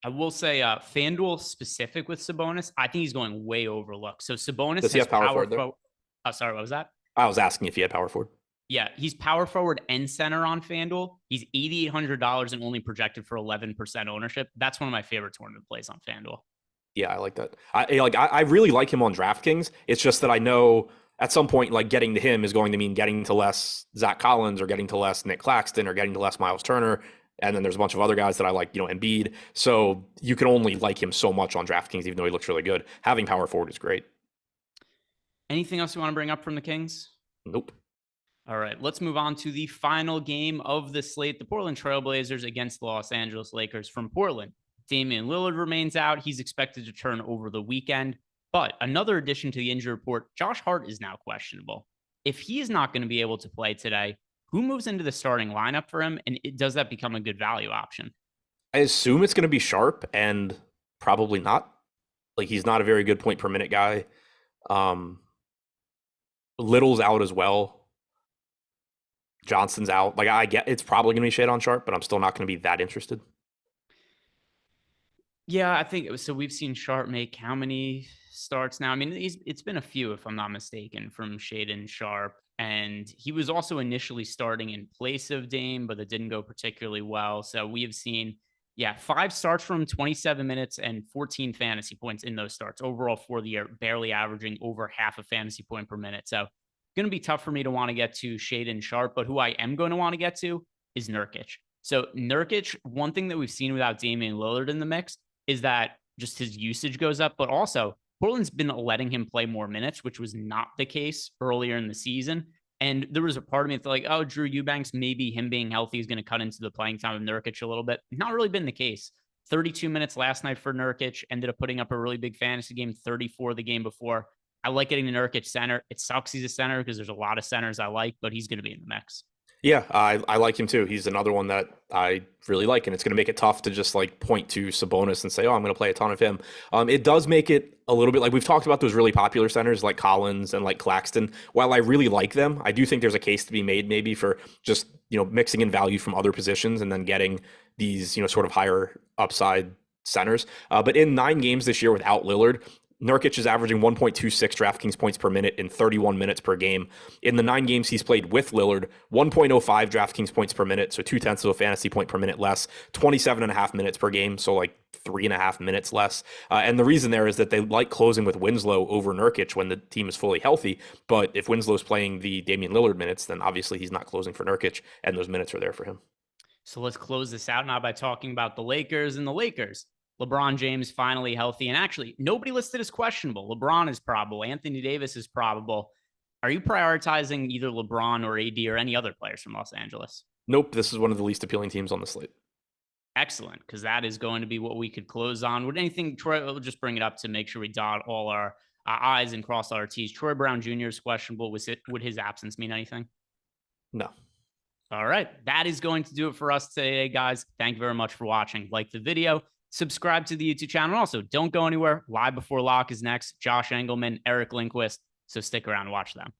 I will say FanDuel specific with Sabonis, I think he's going way overlooked. So Sabonis Does he has have power forward there? Sorry, what was that? I was asking if he had power forward. Yeah, he's power forward and center on FanDuel. He's $8,800 and only projected for 11% ownership. That's one of my favorite tournament plays on FanDuel. Yeah, I like that. I really like him on DraftKings. It's just that I know at some point, like getting to him is going to mean getting to less Zach Collins or getting to less Nick Claxton or getting to less Miles Turner. And then there's a bunch of other guys that I like, Embiid. So you can only like him so much on DraftKings, even though he looks really good. Having power forward is great. Anything else you want to bring up from the Kings? Nope. All right, let's move on to the final game of the slate. The Portland Trailblazers against the Los Angeles Lakers from Portland. Damian Lillard remains out. He's expected to return over the weekend. But another addition to the injury report, Josh Hart is now questionable. If he is not going to be able to play today, who moves into the starting lineup for him? And does that become a good value option? I assume it's going to be Sharp and probably not. Like, he's not a very good point per minute guy. Little's out as well. Johnson's out. Like, I get it's probably going to be shade on Sharp, but I'm still not going to be that interested. Yeah, I think so. We've seen Sharp make how many starts now? I mean, it's been a few, if I'm not mistaken, from Shaden Sharp. And he was also initially starting in place of Dame, but it didn't go particularly well. So we have seen, yeah, 5 starts from 27 minutes and 14 fantasy points in those starts overall for the year, barely averaging over half a fantasy point per minute. So going to be tough for me to want to get to Shaden Sharp, but who I am going to want to get to is Nurkic. So Nurkic, one thing that we've seen without Damian Lillard in the mix is that just his usage goes up, but also Portland's been letting him play more minutes, which was not the case earlier in the season. And there was a part of me that's like, oh, Drew Eubanks, maybe him being healthy is going to cut into the playing time of Nurkic a little bit. Not really been the case. 32 minutes last night for Nurkic, ended up putting up a really big fantasy game, 34 the game before. I like getting the Nurkic center. It sucks he's a center because there's a lot of centers I like, but he's going to be in the mix. Yeah, I like him too. He's another one that I really like, and it's going to make it tough to just like point to Sabonis and say, "Oh, I'm going to play a ton of him." It does make it a little bit like we've talked about those really popular centers like Collins and like Claxton. While I really like them, I do think there's a case to be made maybe for just mixing in value from other positions and then getting these sort of higher upside centers. But in 9 games this year without Lillard, Nurkic is averaging 1.26 DraftKings points per minute in 31 minutes per game. In the 9 games he's played with Lillard, 1.05 DraftKings points per minute, so 0.2 of a fantasy point per minute less, 27.5 minutes per game, so like 3.5 minutes less. And the reason there is that they like closing with Winslow over Nurkic when the team is fully healthy. But if Winslow's playing the Damian Lillard minutes, then obviously he's not closing for Nurkic, and those minutes are there for him. So let's close this out now by talking about the Lakers and the Lakers. LeBron James finally healthy. And actually, nobody listed as questionable. LeBron is probable. Anthony Davis is probable. Are you prioritizing either LeBron or AD or any other players from Los Angeles? Nope, this is one of the least appealing teams on the slate. Excellent, because that is going to be what we could close on. Would anything, Troy, we'll just bring it up to make sure we dot all our I's and cross our T's. Troy Brown Jr. is questionable. Would his absence mean anything? No. All right. That is going to do it for us today, guys. Thank you very much for watching. Like the video, subscribe to the YouTube channel. Also, don't go anywhere. Live Before Lock is next. Josh Engleman, Eric Lindquist. So stick around and watch them.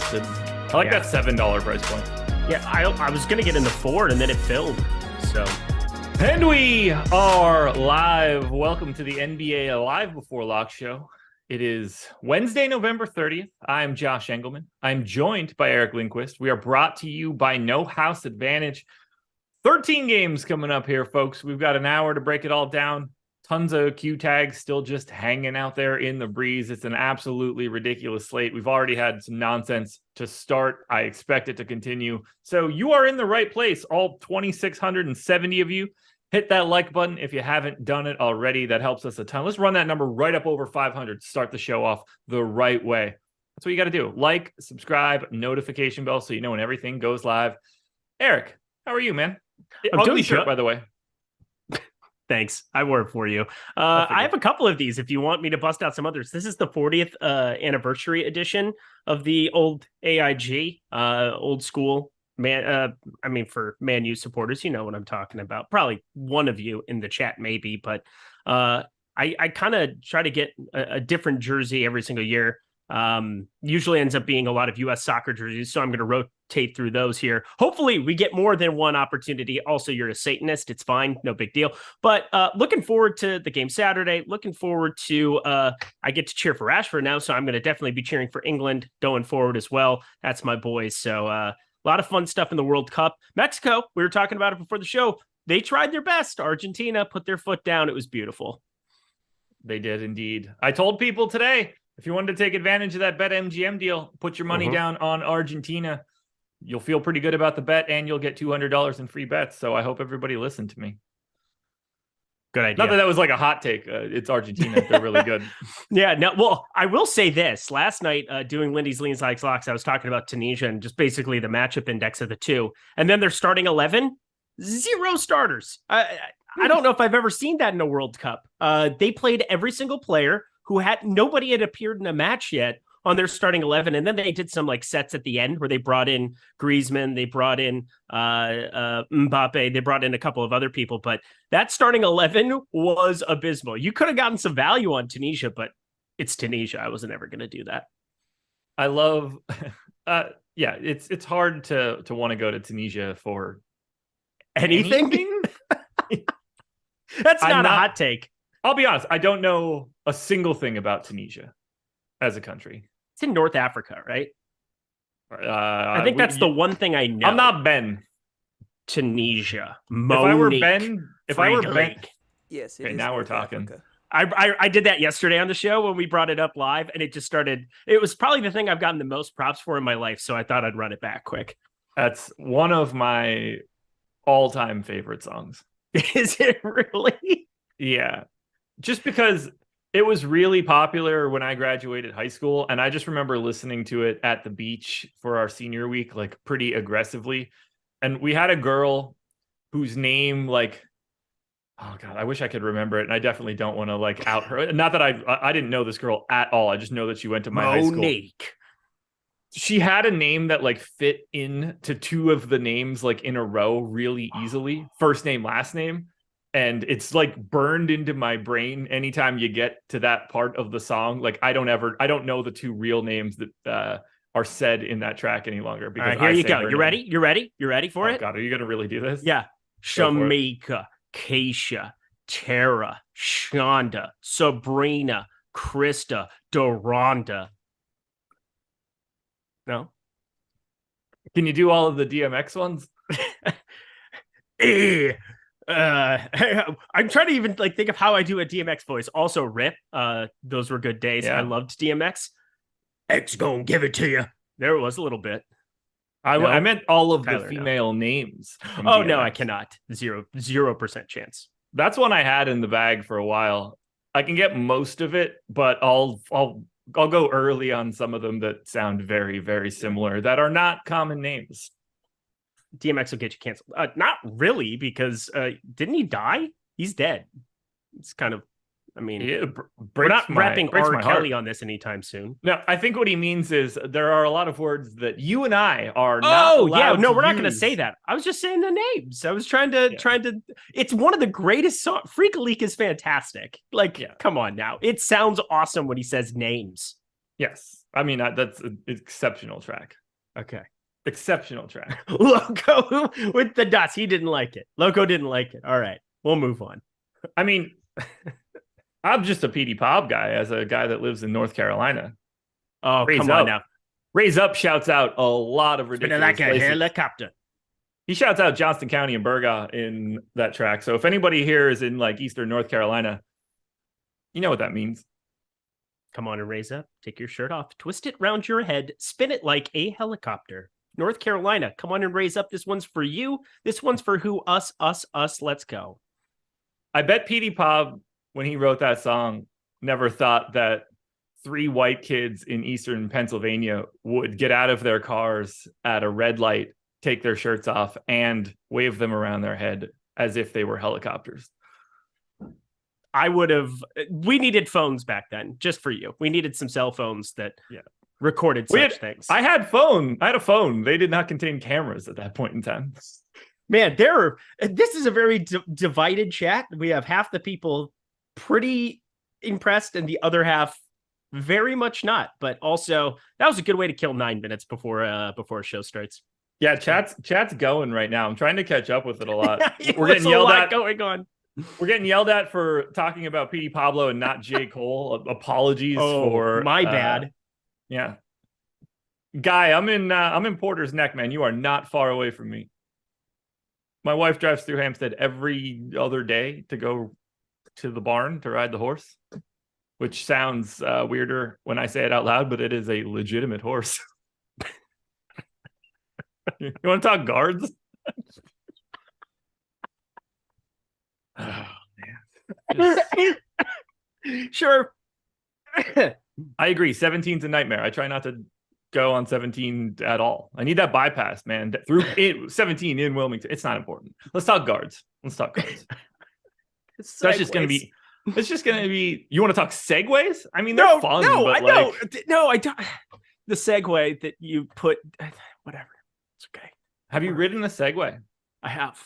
interested. I like that $7 price point. Yeah, I was going to get in the 4 and then it filled. So, and we are live. Welcome to the NBA Live Before Lock show. It is Wednesday, November 30th. I'm Josh Engleman. I'm joined by Eric Lindquist. We are brought to you by No House Advantage. 13 games coming up here, folks. We've got an hour to break it all down. Tons of Q tags still just hanging out there in the breeze. It's an absolutely ridiculous slate. We've already had some nonsense to start. I expect it to continue. So you are in the right place. All 2,670 of you, hit that like button if you haven't done it already. That helps us a ton. Let's run that number right up over 500 to start the show off the right way. That's what you got to do. Like, subscribe, notification bell so you know when everything goes live. Eric, how are you, man? Ugly shirt, by the way. thanks. I wore it for you. I have a couple of these if you want me to bust out some others. This is the 40th anniversary edition of the old AIG, old school. For Man U supporters, you know what I'm talking about. Probably one of you in the chat, maybe, but I kind of try to get a different jersey every single year. Usually ends up being a lot of US soccer jerseys, so I'm going to rotate through those here. Hopefully we get more than one opportunity. Also, you're a Satanist. It's fine. No big deal. But looking forward to the game Saturday. Looking forward to I get to cheer for Rashford now, so I'm going to definitely be cheering for England going forward as well. That's my boys. So a lot of fun stuff in the World Cup. Mexico, we were talking about it before the show. They tried their best. Argentina put their foot down. It was beautiful. They did indeed. I told people today, if you wanted to take advantage of that BetMGM deal, put your money down on Argentina. You'll feel pretty good about the bet, and you'll get $200 in free bets. So I hope everybody listened to me. Good idea. Not that that was like a hot take. It's Argentina. They're really good. Yeah. No. Well, I will say this. Last night, doing Lindy's Leans Likes Locks, I was talking about Tunisia and just basically the matchup index of the two. And then they're starting 11, 0 starters. I don't know if I've ever seen that in a World Cup. They played every single player who nobody had appeared in a match yet on their starting 11. And then they did some like sets at the end where they brought in Griezmann, they brought in Mbappe, they brought in a couple of other people, but that starting 11 was abysmal. You could have gotten some value on Tunisia, but it's Tunisia. I wasn't ever going to do that. I love, it's hard to want to go to Tunisia for anything. That's not a hot take. I'll be honest. I don't know a single thing about Tunisia as a country. It's in North Africa, right? I think that's the one thing I know. I'm not Ben. Tunisia. If I were Ben. Yes. Okay, now we're talking. I did that yesterday on the show when we brought it up live, and it just started. It was probably the thing I've gotten the most props for in my life, so I thought I'd run it back quick. That's one of my all-time favorite songs. Is it really? Yeah. Just because it was really popular when I graduated high school, and I just remember listening to it at the beach for our senior week, like pretty aggressively. And we had a girl whose name, like, oh God, I wish I could remember it. And I definitely don't want to like out her. Not that I didn't know this girl at all. I just know that she went to my high school. She had a name that like fit into two of the names like in a row really easily. First name, last name. And it's like burned into my brain anytime you get to that part of the song. Like I don't know the two real names that are said in that track any longer. Because all right, here you go. You ready? You ready? You ready for it? God, are you going to really do this? Yeah. Shamika, Keisha, Tara, Shonda, Sabrina, Krista, Doronda. No? Can you do all of the DMX ones? I'm trying to even like think of how I do a DMX voice. Also, Rip. Those were good days. Yeah. I loved DMX. X gonna give it to you. There it was a little bit. I meant all of the female names. Oh DMX. No, I cannot. 0% chance. That's one I had in the bag for a while. I can get most of it, but I'll go early on some of them that sound very, very similar that are not common names. DMX will get you canceled. Not really, because didn't he die? He's dead. It's kind of, I mean, we're not rapping R. Kelly on this anytime soon. No, I think what he means is there are a lot of words that you and I are not allowed yeah, no, to we're not use. going to say that. I was just saying the names. I was trying to. It's one of the greatest songs. Freak a Leak is fantastic. Like, come on now. It sounds awesome when he says names. Yes. I mean, that's an exceptional track. Okay. Exceptional track. Loco with the dots. He didn't like it. Loco didn't like it. All right. We'll move on. I mean, I'm just a PD Pop guy as a guy that lives in North Carolina. Oh, come on now. Raise Up shouts out a lot of ridiculous like a places. helicopter. He shouts out Johnston County and Burga in that track. So if anybody here is in like Eastern North Carolina, you know what that means. Come on and raise up. Take your shirt off. Twist it round your head. Spin it like a helicopter. North Carolina, come on and raise up. This one's for you. This one's for who? Us. Let's go. I bet Petey Pop, when he wrote that song, never thought that 3 white kids in Eastern Pennsylvania would get out of their cars at a red light, take their shirts off, and wave them around their head as if they were helicopters. We needed phones back then, just for you. We needed some cell phones that recorded such things. I had a phone. They did not contain cameras at that point in time. Man, this is a very divided chat. We have half the people pretty impressed and the other half very much not. But also, that was a good way to kill 9 minutes before a show starts. Yeah, chat's going right now. I'm trying to catch up with it a lot. We're getting yelled at. Going on. We're getting yelled at for talking about Petey Pablo and not J. Cole. Apologies for my bad. Yeah, Guy, I'm in Porter's Neck, man. You are not far away from me. My wife drives through Hampstead every other day to go to the barn to ride the horse, which sounds weirder when I say it out loud, but it is a legitimate horse. You want to talk guards? Oh, man. Sure. I agree. 17's a nightmare. I try not to go on 17 at all. I need that bypass, man. Through 17 in Wilmington. It's not important. Let's talk guards. That's just going to be. It's just going to be. You want to talk segues? I mean, they're fun. No, but I don't. The segue that you put, whatever. It's okay. Have you ridden a Segway? I have.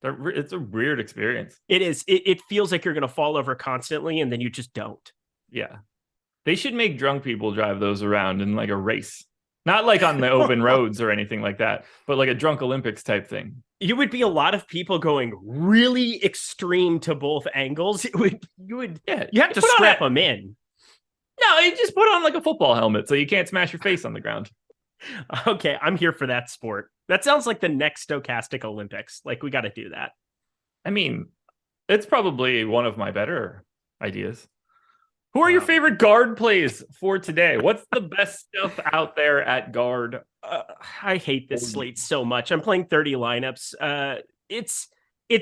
It's a weird experience. It is. It feels like you're going to fall over constantly, and then you just don't. Yeah. They should make drunk people drive those around in like a race. Not like on the open roads or anything like that, but like a drunk Olympics type thing. You would be a lot of people going really extreme to both angles. You have to strap them in. No, you just put on like a football helmet so you can't smash your face on the ground. Okay, I'm here for that sport. That sounds like the next Stokastic Olympics. Like, we got to do that. I mean, it's probably one of my better ideas. Who are your favorite guard plays for today? What's the best stuff out there at guard? I hate this slate so much. I'm playing 30 lineups. It's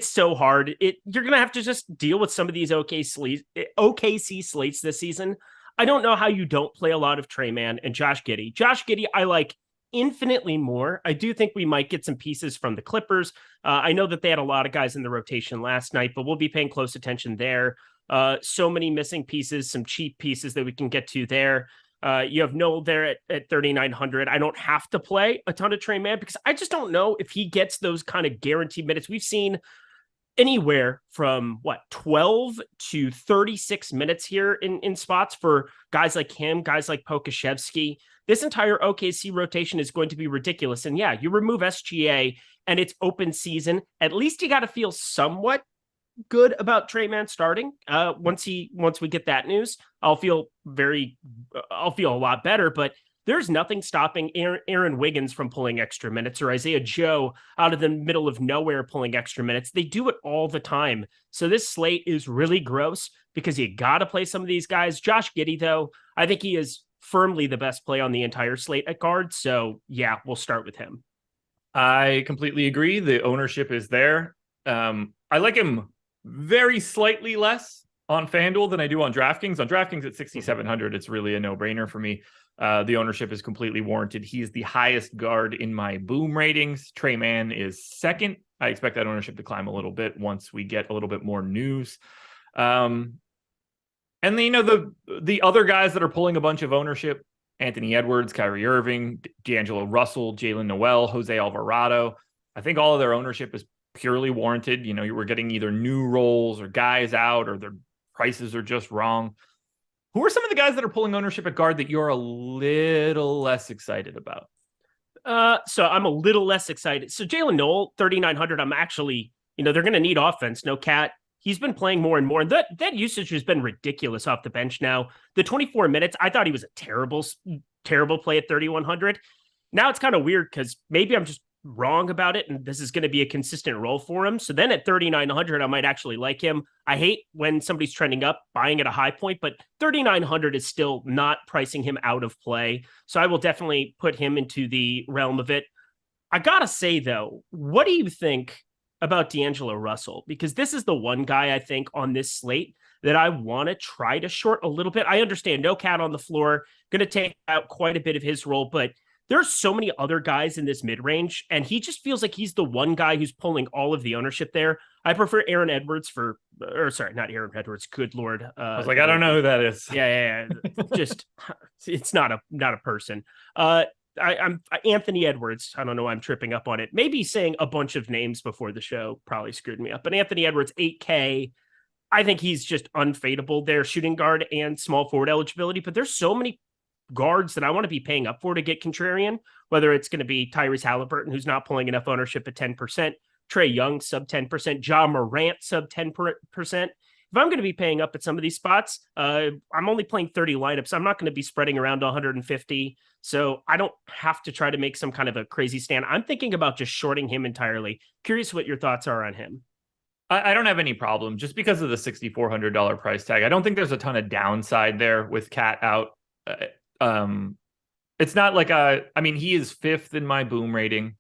so hard. You're going to have to just deal with some of these OKC slates this season. I don't know how you don't play a lot of Trey Mann and Josh Giddey. Josh Giddey, I like infinitely more. I do think we might get some pieces from the Clippers. I know that they had a lot of guys in the rotation last night, but we'll be paying close attention there. So many missing pieces, some cheap pieces that we can get to there. You have Noel there at 3,900. I don't have to play a ton of Trey Mann because I just don't know if he gets those kind of guaranteed minutes. We've seen anywhere from 12 to 36 minutes here in spots for guys like him, guys like Pokashevsky. This entire OKC rotation is going to be ridiculous. And yeah, you remove SGA and it's open season. At least you got to feel somewhat good about Trey Mann starting. Once we get that news, I'll feel a lot better, but there's nothing stopping Aaron Wiggins from pulling extra minutes or Isaiah Joe out of the middle of nowhere pulling extra minutes. They do it all the time. So this slate is really gross because you got to play some of these guys. Josh Giddey, though, I think he is firmly the best play on the entire slate at guard. So yeah, we'll start with him. I completely agree. The ownership is there. I like him very slightly less on FanDuel than I do on DraftKings. On DraftKings at 6,700, it's really a no-brainer for me. The ownership is completely warranted. He's the highest guard in my boom ratings. Trey Mann is second. I expect that ownership to climb a little bit once we get a little bit more news. And then, the other guys that are pulling a bunch of ownership, Anthony Edwards, Kyrie Irving, D'Angelo Russell, Jalen Noel, Jose Alvarado. I think all of their ownership is purely warranted. You were getting either new roles or guys out or their prices are just wrong. Who are some of the guys that are pulling ownership at guard that you're a little less excited about? So I'm a little less excited. So Jalen Noel, 3,900. I'm actually, they're going to need offense. No Cat. He's been playing more and more. And that usage has been ridiculous off the bench now. The 24 minutes, I thought he was a terrible play at 3,100. Now it's kind of weird because maybe I'm just wrong about it, and this is going to be a consistent role for him. So then at 3,900, I might actually like him. I hate when somebody's trending up, buying at a high point, but 3,900 is still not pricing him out of play. So I will definitely put him into the realm of it. I gotta say though, what do you think about D'Angelo Russell? Because this is the one guy I think on this slate that I want to try to short a little bit. I understand no Cat on the floor, going to take out quite a bit of his role, but there's so many other guys in this mid-range, and he just feels like he's the one guy who's pulling all of the ownership there. I prefer Aaron Edwards not Aaron Edwards. Good Lord. I was like, I don't know who that is. Yeah. Just, it's not a person. I'm Anthony Edwards. I don't know why I'm tripping up on it. Maybe saying a bunch of names before the show probably screwed me up, but Anthony Edwards, 8K. I think he's just unfadable there, shooting guard and small forward eligibility, but there's so many guards that I want to be paying up for to get contrarian, whether it's going to be Tyrese Halliburton, who's not pulling enough ownership at 10%, Trae Young sub 10%, Ja Morant sub 10%. If I'm going to be paying up at some of these spots, I'm only playing 30 lineups. I'm not going to be spreading around to 150. So I don't have to try to make some kind of a crazy stand. I'm thinking about just shorting him entirely. Curious what your thoughts are on him. I don't have any problem just because of the $6,400 price tag. I don't think there's a ton of downside there with Cat out. It's not like he is 5th in my boom rating.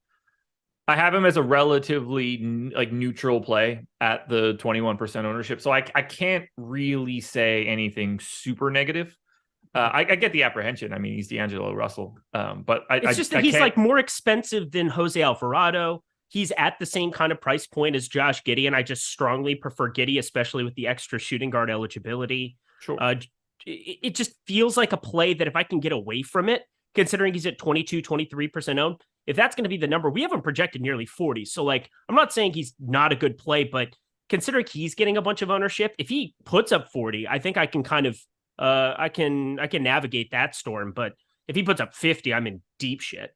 I have him as a relatively neutral play at the 21% ownership. So I can't really say anything super negative. I get the apprehension. I mean, he's D'Angelo Russell. But it's just that he's like more expensive than Jose Alvarado. He's at the same kind of price point as Josh Giddey, and I just strongly prefer Giddey, especially with the extra shooting guard eligibility. Sure. It just feels like a play that if I can get away from it, considering he's at 23% owned, if that's going to be the number, we have him projected nearly 40. So I'm not saying he's not a good play, but considering he's getting a bunch of ownership, if he puts up 40, I think I can kind of, I can navigate that storm. But if he puts up 50, I'm in deep shit.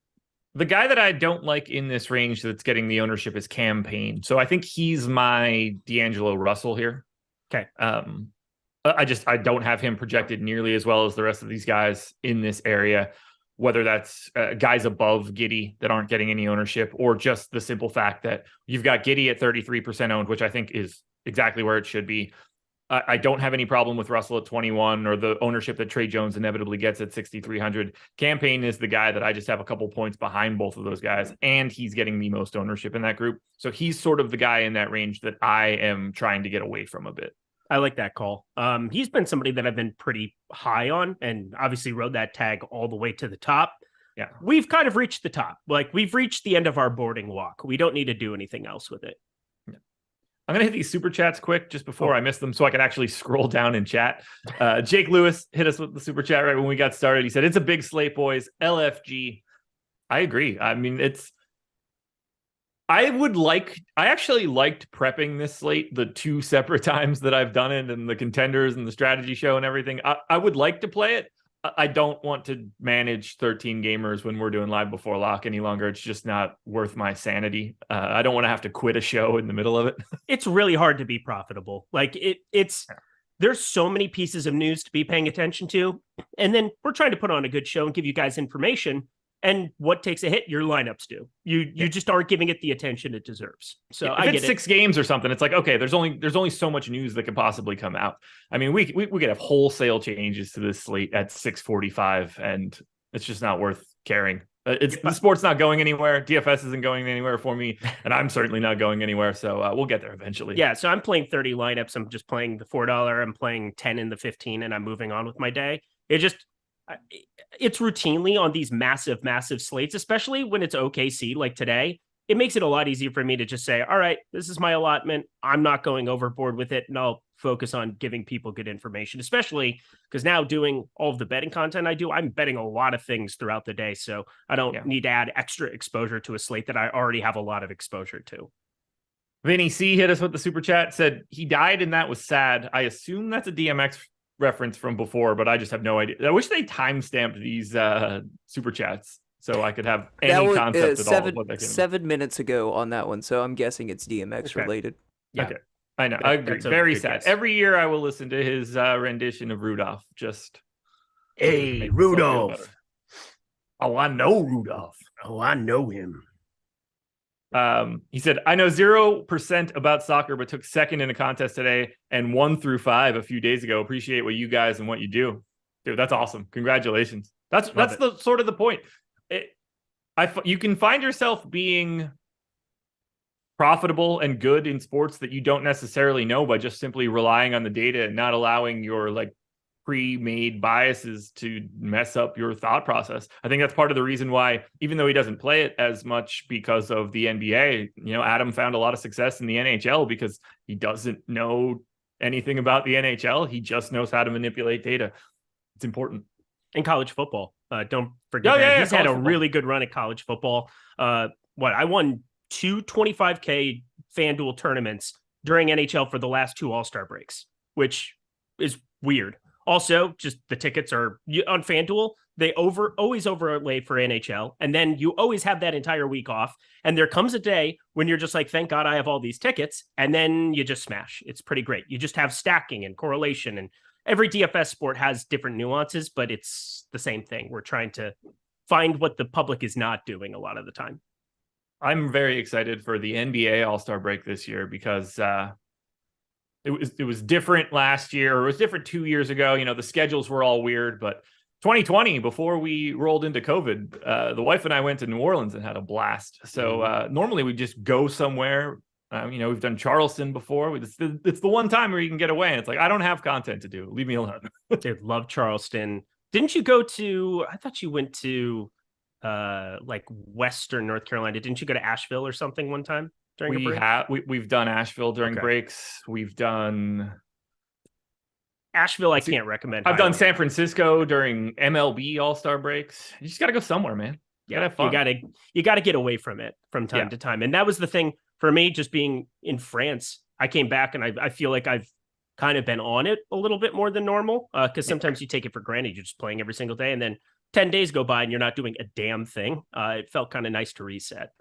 The guy that I don't like in this range that's getting the ownership is Cam Payne. So I think he's my D'Angelo Russell here. Okay. I don't have him projected nearly as well as the rest of these guys in this area, whether that's guys above Giddey that aren't getting any ownership, or just the simple fact that you've got Giddey at 33% owned, which I think is exactly where it should be. I don't have any problem with Russell at 21 or the ownership that Trey Jones inevitably gets at 6,300. Cam Payne is the guy that I just have a couple points behind both of those guys, and he's getting the most ownership in that group. So he's sort of the guy in that range that I am trying to get away from a bit. I like that call. He's been somebody that I've been pretty high on, and obviously rode that tag all the way to the top. Yeah. We've kind of reached the top. We've reached the end of our boarding walk. We don't need to do anything else with it. I'm going to hit these super chats quick just before I miss them so I can actually scroll down and chat. Jake Lewis hit us with the super chat right when we got started. He said, it's a big slate, boys. LFG. I agree. I mean, I actually liked prepping this slate the 2 separate times that I've done it, and the contenders and the strategy show and everything. I would like to play it. I don't want to manage 13 gamers when we're doing live before lock any longer. It's just not worth my sanity. I don't want to have to quit a show in the middle of it. It's really hard to be profitable. There's so many pieces of news to be paying attention to. And then we're trying to put on a good show and give you guys information. And what takes a hit, your lineups do. You just aren't giving it the attention it deserves. So if it's 6 games or something, it's like, okay, there's only so much news that could possibly come out. I mean, we could have wholesale changes to this slate at 6:45, and it's just not worth caring. The sport's not going anywhere. DFS isn't going anywhere for me, and I'm certainly not going anywhere. So we'll get there eventually. Yeah. So I'm playing 30 lineups. I'm just playing the $4. I'm playing 10 in the 15, and I'm moving on with my day. It's routinely on these massive slates, especially when it's OKC like today. It makes it a lot easier for me to just say, all right, this is my allotment. I'm not going overboard with it, and I'll focus on giving people good information, especially because now doing all of the betting content I do, I'm betting a lot of things throughout the day. So I don't need to add extra exposure to a slate that I already have a lot of exposure to. Vinny C hit us with the super chat, said he died and that was sad. I assume that's a DMX reference from before, but I just have no idea. I wish they timestamped these super chats so I could have any concept at all of what that came 7 minutes ago on that one, so I'm guessing it's DMX related. Yeah. Okay. I know. I agree. Very sad. Guess. Every year I will listen to his rendition of Rudolph. Just hey, Rudolph. Oh, I know Rudolph. Oh, I know him. He said, I know 0% about soccer, but took second in a contest today and 1 through 5 a few days ago. Appreciate what you guys and what you do. Dude, that's awesome. Congratulations. That's the sort of the point. You can find yourself being profitable and good in sports that you don't necessarily know by just simply relying on the data and not allowing your like pre-made biases to mess up your thought process. I think that's part of the reason why, even though he doesn't play it as much because of the NBA, Adam found a lot of success in the NHL because he doesn't know anything about the NHL. He just knows how to manipulate data. It's important. And college football. Don't forget that. He's had a really good run at college football. I won 2 25K FanDuel tournaments during NHL for the last 2 All-Star breaks, which is weird. Also, just the tickets are on FanDuel. They always overlay for NHL, and then you always have that entire week off. And there comes a day when you're just like, thank God I have all these tickets, and then you just smash. It's pretty great. You just have stacking and correlation, and every DFS sport has different nuances, but it's the same thing. We're trying to find what the public is not doing a lot of the time. I'm very excited for the NBA All-Star break this year because it was different last year, or it was different 2 years ago. The schedules were all weird, but 2020, before we rolled into COVID, the wife and I went to New Orleans and had a blast. So normally we just go somewhere. We've done Charleston before. It's the one time where you can get away, and it's like, I don't have content to do. Leave me alone. Dude, love Charleston. Didn't you go to? I thought you went to like Western North Carolina. Didn't you go to Asheville or something one time? We've done Asheville during breaks. We've done Asheville. I can't recommend. I've done San Francisco during MLB All-Star breaks. You just got to go somewhere, man. You gotta have fun. You gotta get away from it from time to time. And that was the thing for me, just being in France. I came back and I feel like I've kind of been on it a little bit more than normal because sometimes you take it for granted. You're just playing every single day, and then 10 days go by and you're not doing a damn thing. It felt kind of nice to reset.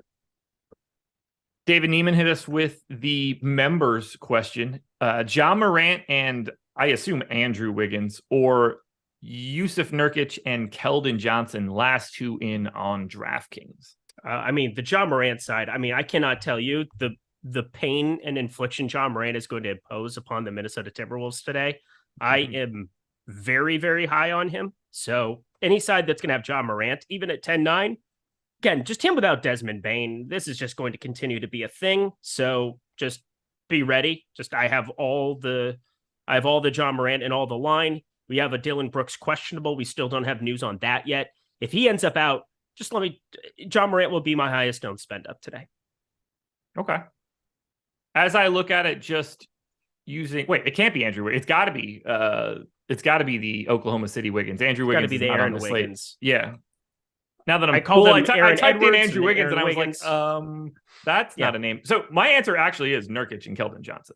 David Neiman hit us with the members question. Ja Morant and I assume Andrew Wiggins, or Yusuf Nurkic and Keldon Johnson, last 2 in on DraftKings. The Ja Morant side, I cannot tell you the pain and infliction Ja Morant is going to impose upon the Minnesota Timberwolves today. I am very, very high on him. So any side that's going to have Ja Morant, even at 10-9, again, just him without Desmond Bane, this is just going to continue to be a thing. So just be ready. I have all the Ja Morant and all the line. We have a Dylan Brooks questionable. We still don't have news on that yet. If he ends up out, Ja Morant will be my highest owned spend up today. Okay. As I look at it, just using, it can't be Andrew Wiggins. It's got to be the Oklahoma City Wiggins. Andrew Wiggins. Got to be the Aaron Wiggins. Yeah. Now that I typed in Andrew Wiggins and I was like, that's not a name. So my answer actually is Nurkic and Keldon Johnson.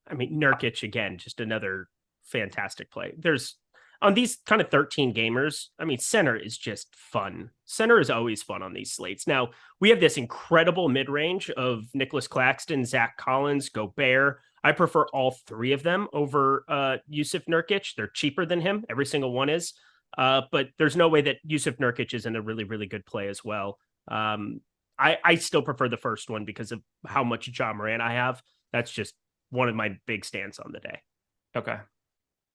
Nurkic, again, just another fantastic play. There's on these kind of 13 gamers. Center is just fun. Center is always fun on these slates. Now we have this incredible mid-range of Nicholas Claxton, Zach Collins, Gobert. I prefer all 3 of them over Yusuf Nurkic. They're cheaper than him. Every single one is. But there's no way that Yusuf Nurkic isn't a really, really good play as well. I still prefer the first one because of how much Ja Morant I have. That's just one of my big stands on the day. Okay.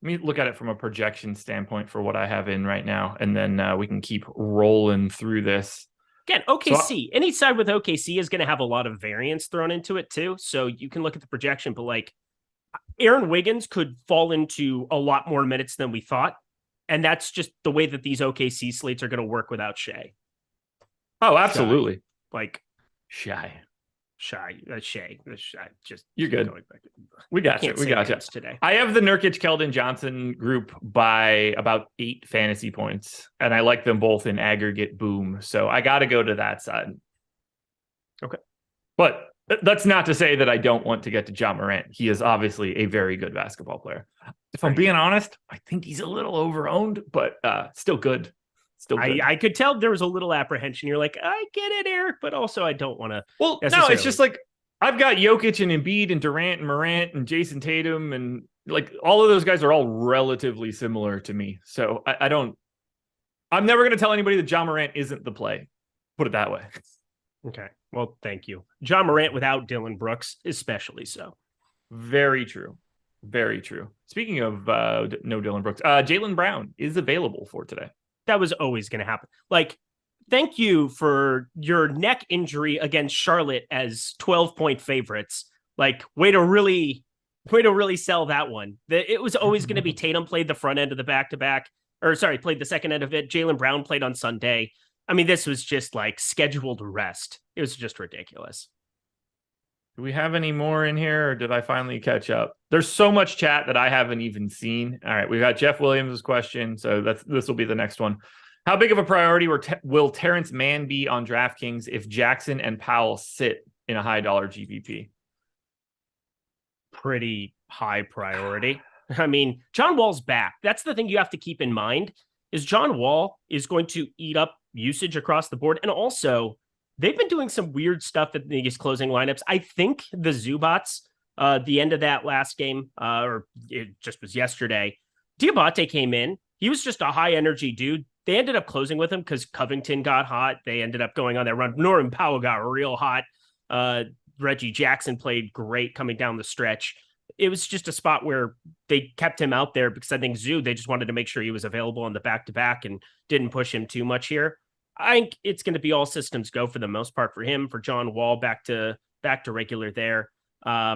Let me look at it from a projection standpoint for what I have in right now, and then we can keep rolling through this. Again, OKC, any side with OKC is going to have a lot of variance thrown into it too. So you can look at the projection, but Aaron Wiggins could fall into a lot more minutes than we thought. And that's just the way that these OKC slates are going to work without Shea. Oh, absolutely. Shea. Just you're good. We got you. Today. I have the Nurkic Keldon Johnson group by about 8 fantasy points, and I like them both in aggregate boom. So I got to go to that side. Okay. But That's not to say that I don't want to get to Ja Morant. He is obviously a very good basketball player. If I'm being honest, I think he's a little overowned, but still good. Still good. I could tell there was a little apprehension. You're like, I get it, Eric, but also I don't want to. Well, no, it's just like I've got Jokic and Embiid and Durant and Morant and Jason Tatum, and like all of those guys are all relatively similar to me. So I'm never going to tell anybody that Ja Morant isn't the play. Put it that way. Okay. Well, thank you. Ja Morant without Dillon Brooks, especially so. Very true. Very true. Speaking of no Dillon Brooks, Jaylen Brown is available for today. That was always going to happen. Like, thank you for your neck injury against Charlotte as 12-point favorites. Like, way to really sell that one. It was always going to be Tatum played the front end of the back-to-back, played the second end of it. Jaylen Brown played on Sunday. I mean, this was just like scheduled rest. It was just ridiculous. Do we have any more in here, or did I finally catch up? There's so much chat that I haven't even seen. All right, we got Jeff Williams' question, so this will be the next one. How big of a priority will Terrence Mann be on DraftKings if Jackson and Powell sit in a high dollar GPP? Pretty high priority. I mean, John Wall's back. That's the thing you have to keep in mind is John Wall is going to eat up usage across the board. And also, they've been doing some weird stuff at these closing lineups. I think the Zubats, the end of that last game, or it just was yesterday, Diabate came in. He was just a high energy dude. They ended up closing with him because Covington got hot. They ended up going on that run. Norman Powell got real hot. Reggie Jackson played great coming down the stretch. It was just a spot where they kept him out there because I think they just wanted to make sure he was available on the back-to-back and didn't push him too much here. I think it's going to be all systems go for the most part for him, for John Wall back to regular there. I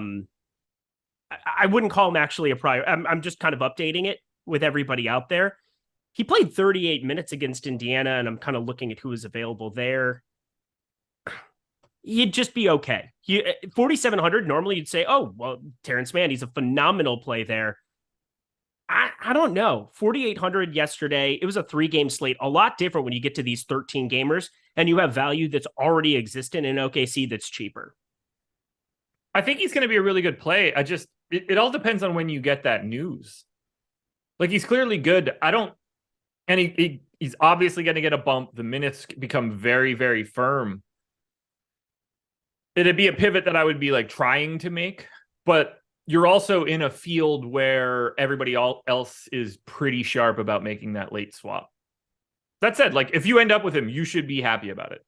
wouldn't call him actually a prior. I'm just kind of updating it with everybody out there. He played 38 minutes against Indiana, and I'm kind of looking at who is available there. He'd just be okay. 4,700, normally you'd say, oh, well, Terrence Mann, he's a phenomenal play there. I don't know. 4,800 yesterday. It was a 3-game slate. A lot different when you get to these 13 gamers and you have value that's already existent in OKC that's cheaper. I think he's going to be a really good play. It all depends on when you get that news. Like, he's clearly good. He's obviously going to get a bump. The minutes become very, very firm. It'd be a pivot that I would be like trying to make, but you're also in a field where everybody else is pretty sharp about making that late swap. That said, like, if you end up with him, you should be happy about it.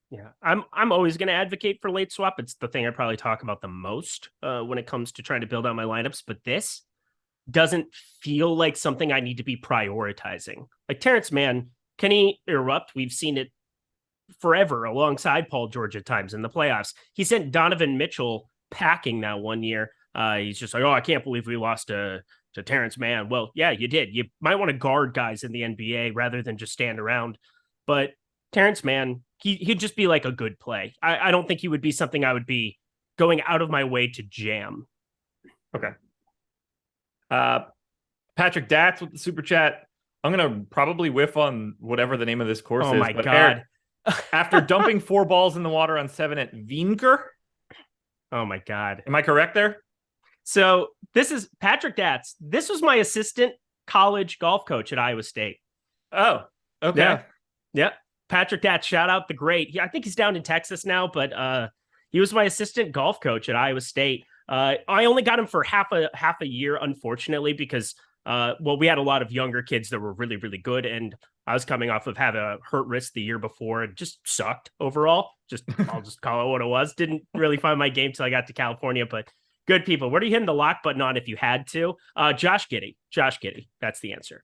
Yeah, I'm always going to advocate for late swap. It's the thing I probably talk about the most when it comes to trying to build out my lineups. But this doesn't feel like something I need to be prioritizing. Like Terrence Mann, can he erupt? We've seen it forever alongside Paul George at times in the playoffs. He sent Donovan Mitchell packing that one year. He's just like, oh, I can't believe we lost to Terrence Mann. Well, yeah, you did. You might want to guard guys in the NBA rather than just stand around. But Terrence Mann, he'd just be like a good play. I don't think he would be something I would be going out of my way to jam. Okay. Patrick Datz with the super chat. I'm going to probably whiff on whatever the name of this course is. Oh my God. Eric, after dumping 4 balls in the water on 7 at Wiener. Oh my God. Am I correct there? So this is Patrick Datz. This was my assistant college golf coach at Iowa State. Oh, okay. Yeah. Patrick Datz, shout out the great. I think he's down in Texas now, but he was my assistant golf coach at Iowa State. I only got him for half a year, unfortunately, because we had a lot of younger kids that were really, really good. And I was coming off of having a hurt wrist the year before and just sucked overall. I'll just call it what it was. Didn't really find my game till I got to California, but good people. What are you hitting the lock button on if you had to? Josh Giddey. That's the answer.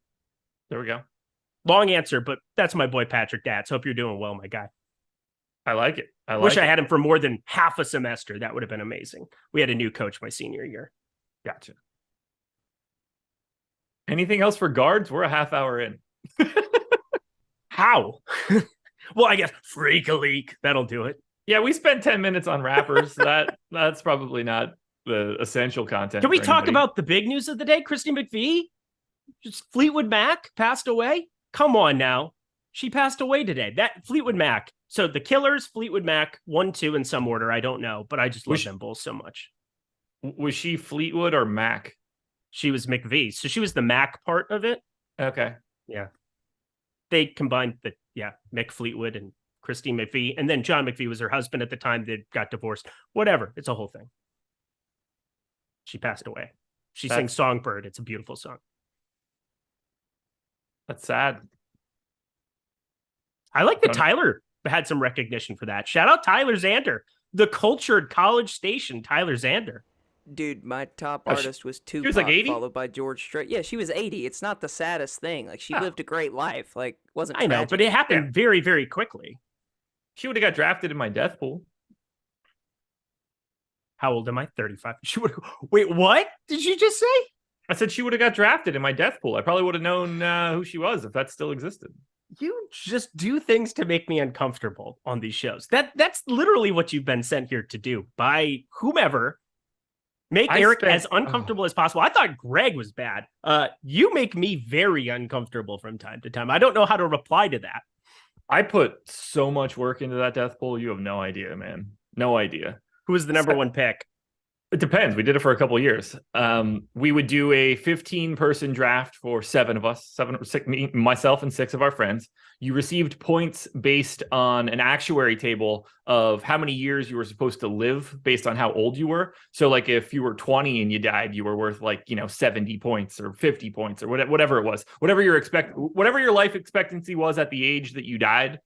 There we go. Long answer, but that's my boy Patrick Datz. Hope you're doing well, my guy. I like it. I wish I had him for more than half a semester. That would have been amazing. We had a new coach my senior year. Gotcha. Anything else for guards? We're a half hour in. How? Well, I guess freak a leak. That'll do it. Yeah, we spent 10 minutes on rappers. That's probably not the essential content. Can we talk about the big news of the day? Christy McVie? Just Fleetwood Mac passed away? Come on now. She passed away today. That Fleetwood Mac. So the Killers, Fleetwood Mac, 1, 2 in some order. I don't know, but I just love them both so much. Was she Fleetwood or Mac? She was McVie. So she was the Mac part of it. Okay. Yeah. They combined Mick Fleetwood and Christine McVie. And then John McVie was her husband at the time. They got divorced. Whatever. It's a whole thing. She passed away. She sings Songbird. It's a beautiful song. That's sad. I like that Tyler had some recognition for that. Shout out Tyler Zander, the cultured college station, Tyler Zander. Dude, my top artist was Tupac, she was like 80? followed by George Strait. Yeah, she was 80. It's not the saddest thing. Like, she lived a great life. Like, wasn't I know, tragic. but it happened very, very quickly. She would have got drafted in my death pool. How old am I? 35. She would. Wait, what did you just say? I said she would have got drafted in my death pool. I probably would have known who she was if that still existed. You just do things to make me uncomfortable on these shows. That's literally what you've been sent here to do by whomever. Make Eric as uncomfortable as possible. I thought Greg was bad. You make me very uncomfortable from time to time. I don't know how to reply to that. I put so much work into that death pool. You have no idea, man. No idea. Who was the number one pick? It depends. We did it for a couple of years. We would do a 15-person draft for 7 of us, me, myself, and 6 of our friends. You received points based on an actuary table of how many years you were supposed to live based on how old you were. So, like, if you were 20 and you died, you were worth 70 points or 50 points or whatever it was. Whatever your life expectancy was at the age that you died,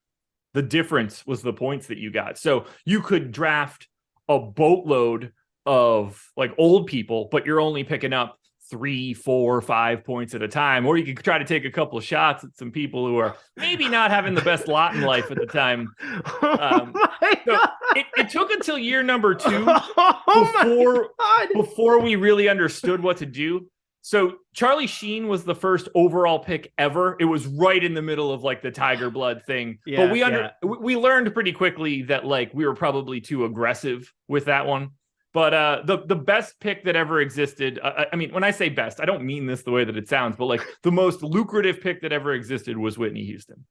the difference was the points that you got. So you could draft a boatload of old people, but you're only picking up 3, 4, 5 points at a time, or you could try to take a couple of shots at some people who are maybe not having the best lot in life at the time. It took until year number 2 before we really understood what to do. So Charlie Sheen was the first overall pick ever. It was right in the middle of the Tiger Blood thing. Yeah, but we learned pretty quickly that we were probably too aggressive with that one. But the best pick that ever existed, I mean, when I say best, I don't mean this the way that it sounds, but the most lucrative pick that ever existed was Whitney Houston.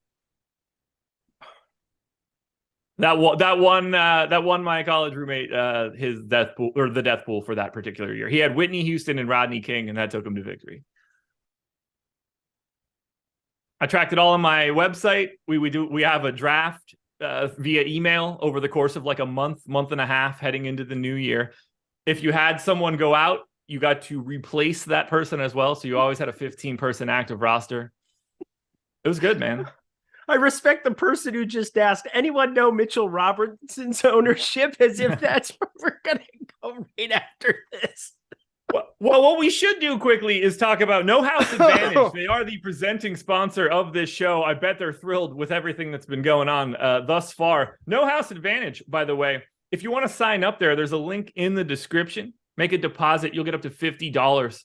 That won my college roommate his death pool, or the death pool for that particular year. He had Whitney Houston and Rodney King, and that took him to victory. I tracked it all on my website. We have a draft via email over the course of a month and a half heading into the new year. If you had someone go out, you got to replace that person as well. So you always had a 15-person active roster. It was good, man. I respect the person who just asked, anyone know Mitchell Robertson's ownership, as if that's where we're going to go right after this. Well, what we should do quickly is talk about No House Advantage. They are the presenting sponsor of this show. I bet they're thrilled with everything that's been going on thus far. No House Advantage, by the way, if you want to sign up there's a link in the description. Make a deposit. You'll get up to $50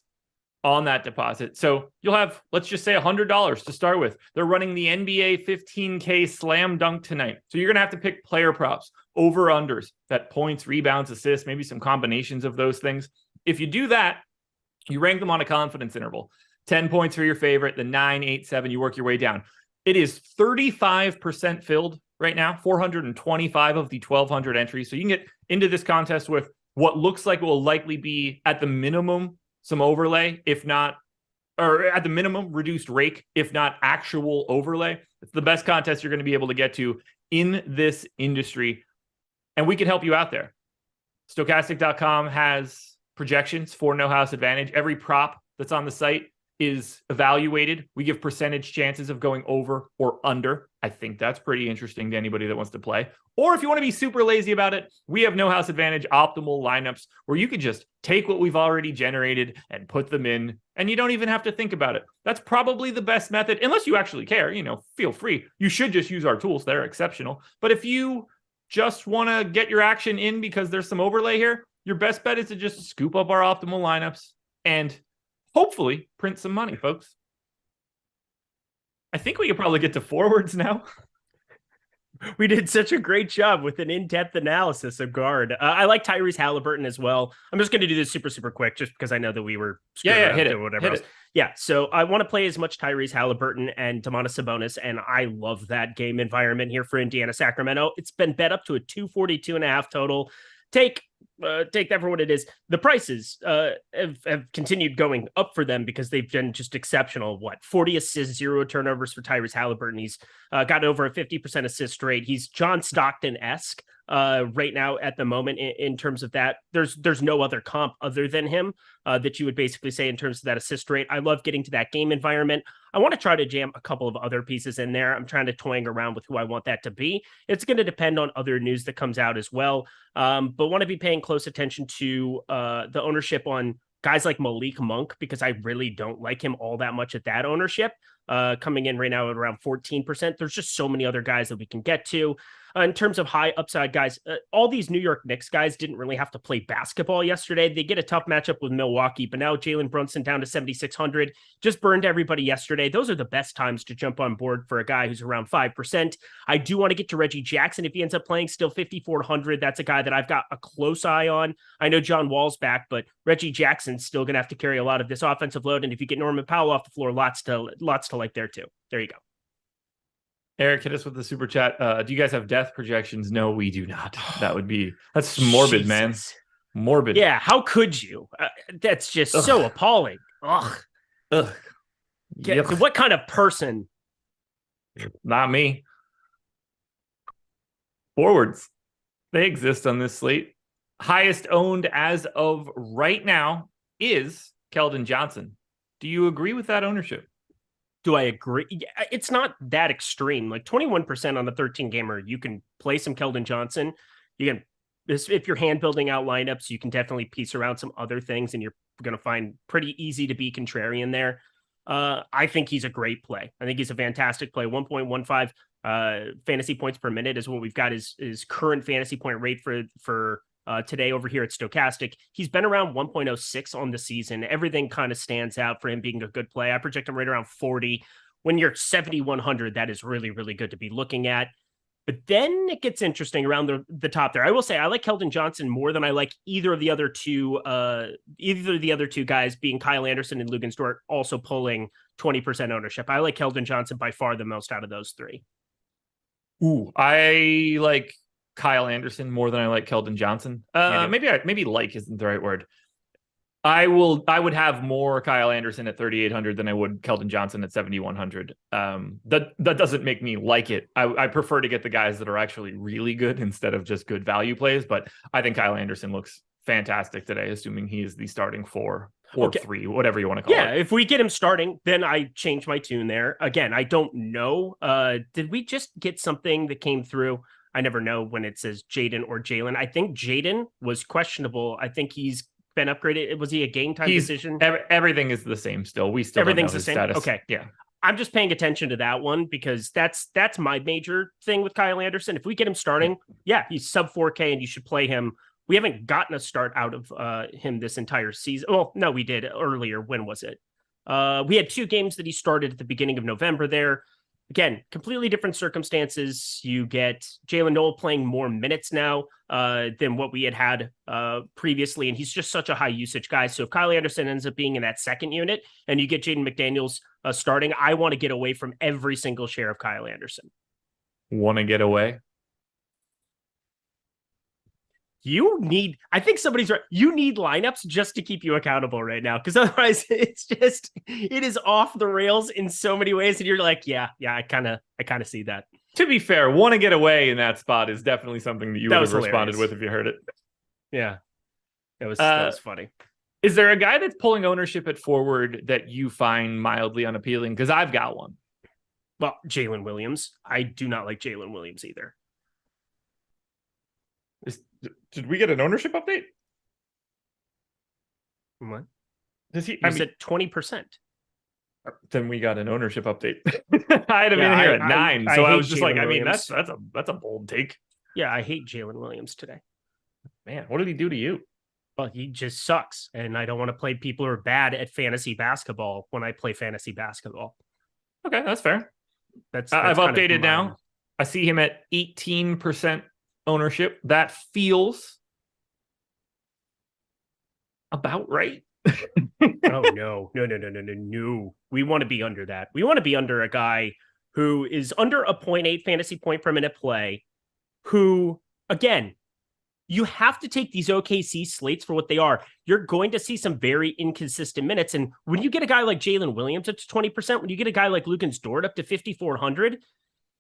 on that deposit. So you'll have, let's just say, $100 to start with. They're running the NBA 15K slam dunk tonight. So you're going to have to pick player props, over-unders, that points, rebounds, assists, maybe some combinations of those things. If you do that, you rank them on a confidence interval. 10 points for your favorite, the 9, 8, 7, you work your way down. It is 35% filled right now, 425 of the 1,200 entries. So you can get into this contest with what looks like will likely be, at the minimum, some overlay, if not, or at the minimum, reduced rake, if not actual overlay. It's the best contest you're going to be able to get to in this industry. And we can help you out there. Stokastic.com has projections for No House Advantage. Every prop that's on the site is evaluated. We give percentage chances of going over or under. I think that's pretty interesting to anybody that wants to play. Or if you want to be super lazy about it, we have No House Advantage optimal lineups where you could just take what we've already generated and put them in, and you don't even have to think about it. That's probably the best method, unless you actually care. Feel free. You should just use our tools. They're exceptional. But if you just want to get your action in because there's some overlay here, your best bet is to just scoop up our optimal lineups and hopefully print some money, folks. I think we could probably get to forwards now. We did such a great job with an in-depth analysis of guard. I like Tyrese Halliburton as well. I'm just going to do this super, super quick just because I know that we were hit it. or whatever else. Yeah, so I want to play as much Tyrese Halliburton and Domantas Sabonis, and I love that game environment here for Indiana Sacramento. It's been bet up to a 242.5 total. Take that for what it is. The prices have continued going up for them because they've been just exceptional. 40 assists, 0 turnovers for Tyrese Halliburton. He's got over a 50% assist rate. He's John Stockton-esque right now at the moment in terms of that. There's no other comp other than him that you would basically say in terms of that assist rate. I love getting to that game environment. I want to try to jam a couple of other pieces in there. I'm trying to toying around with who I want that to be. It's going to depend on other news that comes out as well. But want to be paying close attention to the ownership on guys like Malik Monk, because I really don't like him all that much at that ownership. Coming in right now at around 14%. There's just so many other guys that we can get to. In terms of high upside guys, all these New York Knicks guys didn't really have to play basketball yesterday. They get a tough matchup with Milwaukee, but now Jalen Brunson down to 7,600, just burned everybody yesterday. Those are the best times to jump on board for a guy who's around 5%. I do want to get to Reggie Jackson if he ends up playing still 5,400. That's a guy that I've got a close eye on. I know John Wall's back, but Reggie Jackson's still going to have to carry a lot of this offensive load. And if you get Norman Powell off the floor, lots to like there too. There you go. Eric, hit us with the super chat. Do you guys have death projections? No, we do not. That's morbid, Jesus. man. Morbid. Yeah, how could you? That's just so appalling. Ugh. Yuck. What kind of person? Not me. Forwards. They exist on this slate. Highest owned as of right now is Keldon Johnson. Do you agree with that ownership? Do I agree? It's not that extreme. Like 21% on the 13 gamer, you can play some Keldon Johnson. You can, if you're hand building out lineups, you can definitely piece around some other things, and you're going to find pretty easy to be contrarian there. I think he's a great play. I think he's a fantastic play. 1.15 fantasy points per minute is what we've got his current fantasy point rate for today over here at Stokastic. He's been around 1.06 on the season. Everything kind of stands out for him being a good play. I project him right around 40. When you're 7,100, that is really, really good to be looking at. But then it gets interesting around the top there. I will say I like Keldon Johnson more than I like either of the other two guys, being Kyle Anderson and Luguentz-Dort, also pulling 20% ownership. I like Keldon Johnson by far the most out of those three. Ooh, I like Kyle Anderson more than I like Keldon Johnson. Maybe like isn't the right word. I would have more Kyle Anderson at 3,800 than I would Keldon Johnson at 7,100. That doesn't make me like it. I prefer to get the guys that are actually really good instead of just good value plays. But I think Kyle Anderson looks fantastic today, assuming he is the starting 4 or 3, whatever you want to call it. Yeah, if we get him starting, then I change my tune there. Again, I don't know. Did we just get something that came through? I never know when it says Jaden or Jalen. I think Jaden was questionable. I think he's been upgraded. Was he a game time decision? Everything is the same still. We still everything's don't know the same. status. Okay. Yeah. I'm just paying attention to that one because that's my major thing with Kyle Anderson. If we get him starting, he's sub 4K and you should play him. We haven't gotten a start out of him this entire season. Well, no, we did earlier. When was it? We had 2 games that he started at the beginning of November there. Again, completely different circumstances. You get Jalen Noel playing more minutes now than what we had previously, and he's just such a high usage guy. So if Kyle Anderson ends up being in that second unit and you get Jaden McDaniels starting, I want to get away from every single share of Kyle Anderson. Want to get away? You need lineups just to keep you accountable right now, because otherwise it is off the rails in so many ways. And you're like, yeah, I kind of see that. To be fair, want to get away in that spot is definitely something that you would have responded hilarious. with if you heard it. Yeah, that was funny. Is there a guy that's pulling ownership at forward that you find mildly unappealing? Because I've got one. Well, Jalen Williams. I do not like Jalen Williams either. Did we get an ownership update? What? Does he? You said 20%. Then we got an ownership update. I had him in here at 9, so I was just like, Williams. I mean, that's a bold take. Yeah, I hate Jalen Williams today. Man, what did he do to you? Well, he just sucks, and I don't want to play people who are bad at fantasy basketball when I play fantasy basketball. Okay, that's fair. That's I've updated now. I see him at 18% ownership. That feels about right. Oh no. We want to be under that. We want to be under a guy who is under a 0.8 fantasy point per minute play, who, again, you have to take these OKC slates for what they are. You're going to see some very inconsistent minutes. And when you get a guy like Jalen Williams up to 20%, when you get a guy like Luguentz Dort up to 5,400,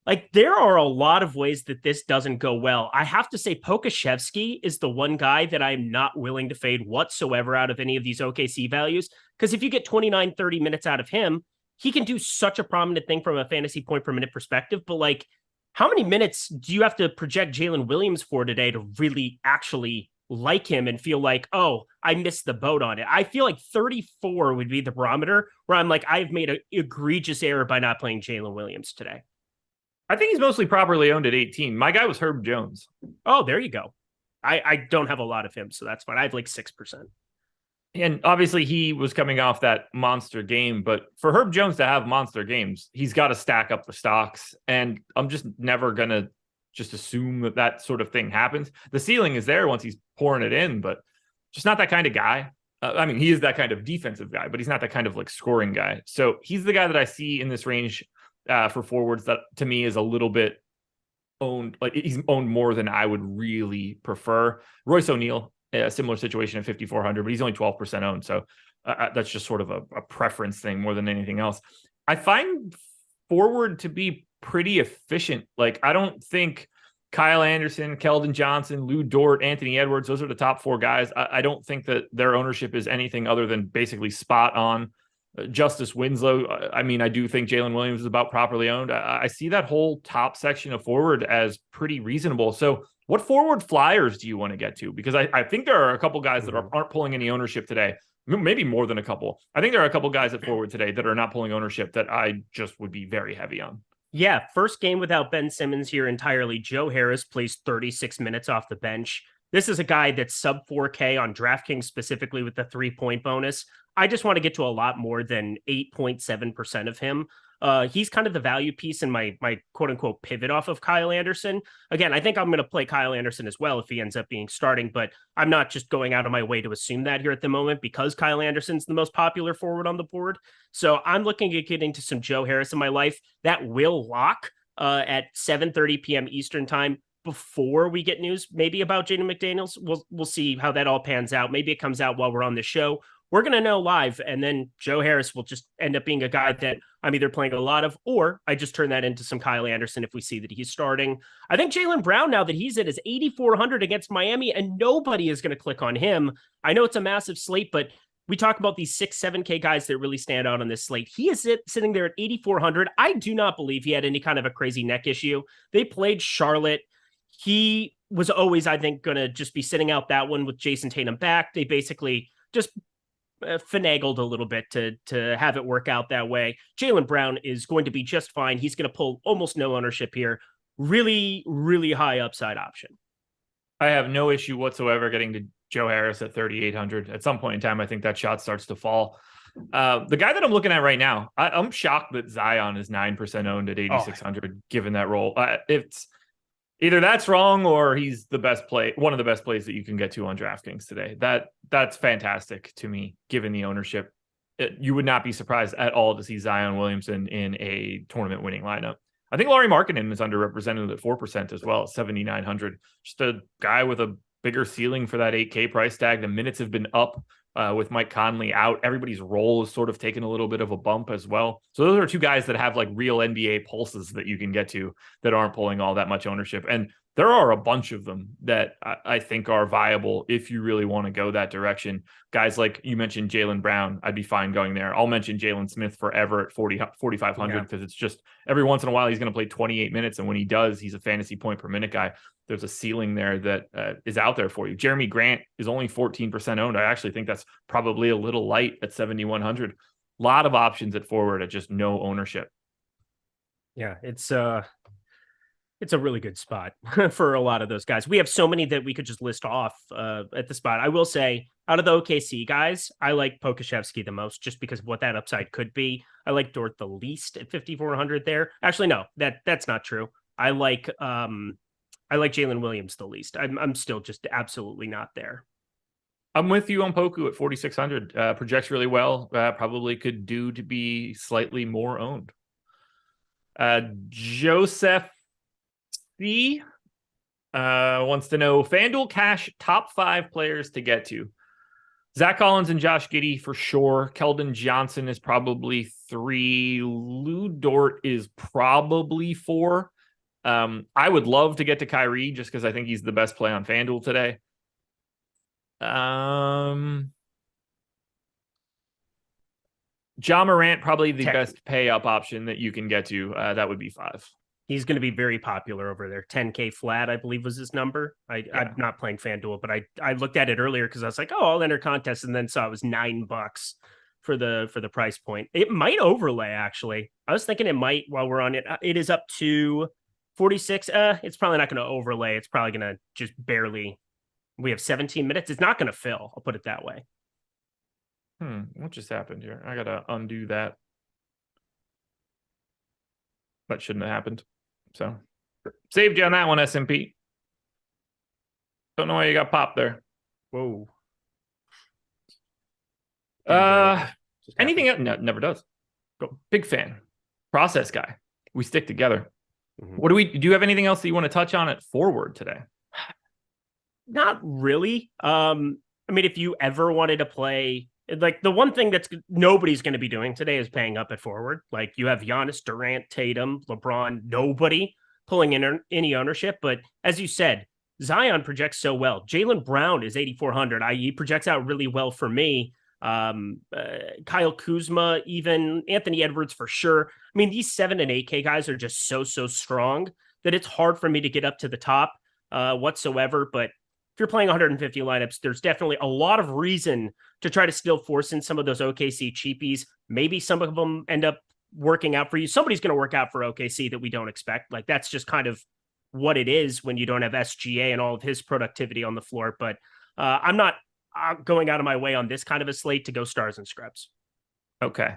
like, there are a lot of ways that this doesn't go well. I have to say Pokashevsky is the one guy that I'm not willing to fade whatsoever out of any of these OKC values. Because if you get 29, 30 minutes out of him, he can do such a prominent thing from a fantasy point per minute perspective. But like, how many minutes do you have to project Jalen Williams for today to really actually like him and feel like, oh, I missed the boat on it? I feel like 34 would be the barometer where I'm like, I've made an egregious error by not playing Jalen Williams today. I think he's mostly properly owned at 18. My guy was Herb Jones. Oh, there you go. I don't have a lot of him, so that's fine. I have like 6%. And obviously he was coming off that monster game, but for Herb Jones to have monster games, he's got to stack up the stocks. And I'm just never going to just assume that that sort of thing happens. The ceiling is there once he's pouring it in, but just not that kind of guy. I mean, he is that kind of defensive guy, but he's not that kind of like scoring guy. So he's the guy that I see in this range for forwards that to me is a little bit owned. Like, he's owned more than I would really prefer. Royce O'Neal, a similar situation at 5,400, but he's only 12% owned. So that's just sort of a preference thing more than anything else. I find forward to be pretty efficient. Like, I don't think Kyle Anderson, Keldon Johnson, Lou Dort, Anthony Edwards, those are the top four guys. I don't think that their ownership is anything other than basically spot on. Justice Winslow, I mean, I do think Jalen Williams is about properly owned. I see that whole top section of forward as pretty reasonable. So what forward flyers do you want to get to? Because I think there are a couple guys that aren't pulling any ownership today, maybe more than a couple. I think there are a couple guys at forward today that are not pulling ownership that I just would be very heavy on. Yeah, first game without Ben Simmons here entirely. Joe Harris plays 36 minutes off the bench. This is a guy that's sub 4K on DraftKings, specifically with the 3-point bonus. I just want to get to a lot more than 8.7% of him. He's kind of the value piece in my quote unquote pivot off of Kyle Anderson. Again, I think I'm going to play Kyle Anderson as well if he ends up being starting, but I'm not just going out of my way to assume that here at the moment because Kyle Anderson's the most popular forward on the board. So I'm looking at getting to some Joe Harris in my life. That will lock at 7:30 p.m. Eastern time before we get news maybe about Jaden McDaniels. We'll see how that all pans out. Maybe it comes out while we're on the show. We're going to know live, and then Joe Harris will just end up being a guy that I'm either playing a lot of, or I just turn that into some Kyle Anderson if we see that he's starting. I think Jaylen Brown, now that he's at his 8,400 against Miami, and nobody is going to click on him. I know it's a massive slate, but we talk about these 6, 7K guys that really stand out on this slate. He is sitting there at 8,400. I do not believe he had any kind of a crazy neck issue. They played Charlotte. He was always, I think, going to just be sitting out that one with Jason Tatum back. They basically just finagled a little bit to have it work out that way. Jaylen Brown is going to be just fine. He's going to pull almost no ownership here. Really, really high upside option. I have no issue whatsoever getting to Joe Harris at 3,800. At some point in time, I think that shot starts to fall. The guy that I'm looking at right now, I'm shocked that Zion is 9% owned at 8,600, given that role. It's either that's wrong or he's the best play, one of the best plays that you can get to on DraftKings today. That's fantastic to me, given the ownership. You would not be surprised at all to see Zion Williamson in a tournament winning lineup. I think Lauri Markkanen is underrepresented at 4% as well, 7,900. Just a guy with a bigger ceiling for that 8K price tag. The minutes have been up with Mike Conley out. Everybody's role is sort of taken a little bit of a bump as well. So those are two guys that have like real NBA pulses that you can get to that aren't pulling all that much ownership. And there are a bunch of them that I think are viable if you really want to go that direction. Guys like you mentioned, Jaylen Brown, I'd be fine going there. I'll mention Jalen Smith forever at 4,500 because it's just every once in a while he's going to play 28 minutes. And when he does, he's a fantasy point per minute guy. There's a ceiling there that is out there for you. Jeremy Grant is only 14% owned. I actually think that's probably a little light at 7,100. A lot of options at forward at just no ownership. Yeah, it's a really good spot for a lot of those guys. We have so many that we could just list off at the spot. I will say, out of the OKC guys, I like Pokashevsky the most just because of what that upside could be. I like Dort the least at 5,400 there. Actually, no, that's not true. I like Jalen Williams the least. I'm still just absolutely not there. I'm with you on Poku at 4,600. Projects really well. Probably could do to be slightly more owned. Joseph C wants to know FanDuel Cash top 5 players to get to. Zach Collins and Josh Giddey for sure. Keldon Johnson is probably 3. Lou Dort is probably 4. I would love to get to Kyrie just because I think he's the best play on FanDuel today. John Morant, probably the best pay up option that you can get to. That would be 5. He's going to be very popular over there. 10K flat, I believe, was his number. I'm not playing FanDuel, but I looked at it earlier because I was like, oh, I'll enter contest, and then saw it was $9 for the price point. It might overlay, actually. I was thinking it might while we're on it. It is up to 46. It's probably not going to overlay. It's probably going to just barely. We have 17 minutes. It's not going to fill. I'll put it that way. What just happened here? I got to undo that. That shouldn't have happened. So, saved you on that one, SMP. Don't know why you got popped there. Whoa. Anything else? No, never does. Go. Big fan. Process guy. We stick together. Mm-hmm. Do you have anything else that you want to touch on at forward today? Not really. I mean, if you ever wanted to play, like, the one thing that's nobody's going to be doing today is paying up at forward. Like, you have Giannis, Durant, Tatum, LeBron, nobody pulling in any ownership. But as you said, Zion projects so well. Jaylen Brown is 8,400. He projects out really well for me. Kyle Kuzma, even Anthony Edwards for sure. I mean, these 7 and 8K guys are just so strong that it's hard for me to get up to the top whatsoever. But if you're playing 150 lineups, there's definitely a lot of reason to try to still force in some of those OKC cheapies. Maybe some of them end up working out for you. Somebody's going to work out for OKC that we don't expect. Like, that's just kind of what it is when you don't have SGA and all of his productivity on the floor. But I'm not going out of my way on this kind of a slate to go stars and scrubs. Okay.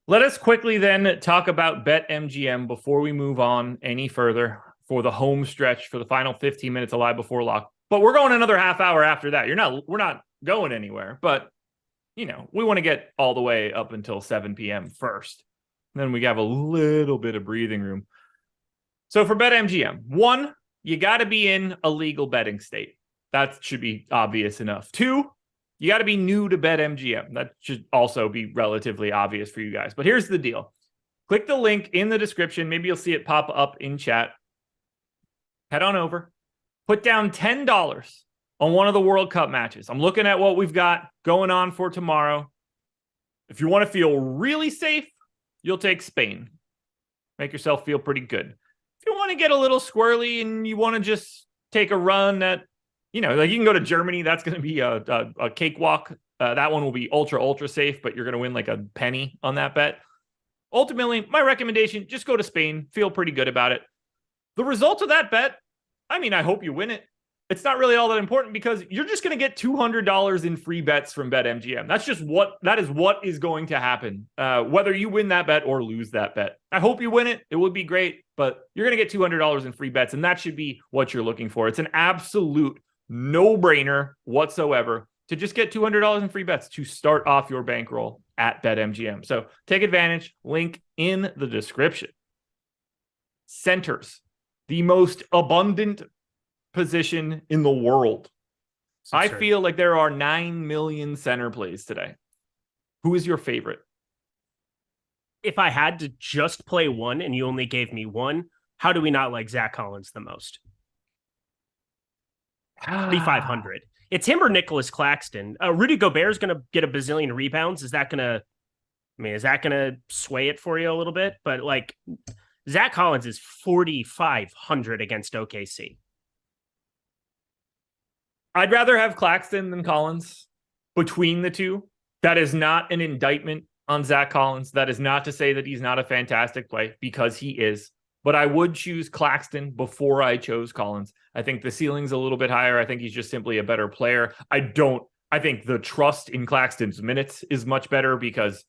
Let us quickly then talk about BetMGM before we move on any further for the home stretch for the final 15 minutes of live before lock. But we're going another half hour after that. We're not going anywhere, but we want to get all the way up until 7 p.m. first. Then we have a little bit of breathing room. So for BetMGM, 1, you got to be in a legal betting state. That should be obvious enough. 2, you got to be new to BetMGM. That should also be relatively obvious for you guys. But here's the deal. Click the link in the description. Maybe you'll see it pop up in chat. Head on over. Put down $10 on one of the World Cup matches. I'm looking at what we've got going on for tomorrow. If you want to feel really safe, you'll take Spain. Make yourself feel pretty good. If you want to get a little squirrely and you want to just take a run at, like, you can go to Germany. That's going to be a cakewalk. That one will be ultra safe, but you're going to win like a penny on that bet. Ultimately, my recommendation, just go to Spain. Feel pretty good about it. The result of that bet, I hope you win it. It's not really all that important because you're just going to get $200 in free bets from BetMGM. That is what is going to happen, whether you win that bet or lose that bet. I hope you win it. It would be great, but you're going to get $200 in free bets, and that should be what you're looking for. It's an absolute no-brainer whatsoever to just get $200 in free bets to start off your bankroll at BetMGM. So take advantage. Link in the description. Centers. The most abundant position in the world. I feel like there are 9 million center plays today. Who is your favorite? If I had to just play one and you only gave me one, how do we not like Zach Collins the most? 3,500. It's him or Nicholas Claxton. Rudy Gobert is going to get a bazillion rebounds. Is that going to sway it for you a little bit? But like, Zach Collins is 4,500 against OKC. I'd rather have Claxton than Collins between the two. That is not an indictment on Zach Collins. That is not to say that he's not a fantastic play, because he is. But I would choose Claxton before I chose Collins. I think the ceiling's a little bit higher. I think he's just simply a better player. I think the trust in Claxton's minutes is much better because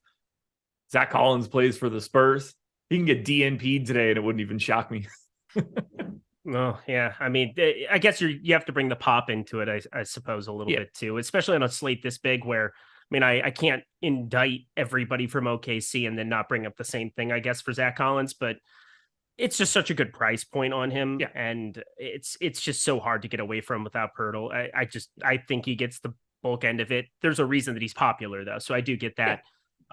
Zach Collins plays for the Spurs. He can get DNP'd today and it wouldn't even shock me. Oh, yeah. I mean, I guess you have to bring the pop into it, I suppose, a little bit too, especially on a slate this big where, I mean, I can't indict everybody from OKC and then not bring up the same thing, I guess, for Zach Collins, but it's just such a good price point on him. Yeah. And it's just so hard to get away from without Pirtle. I think he gets the bulk end of it. There's a reason that he's popular though. So I do get that.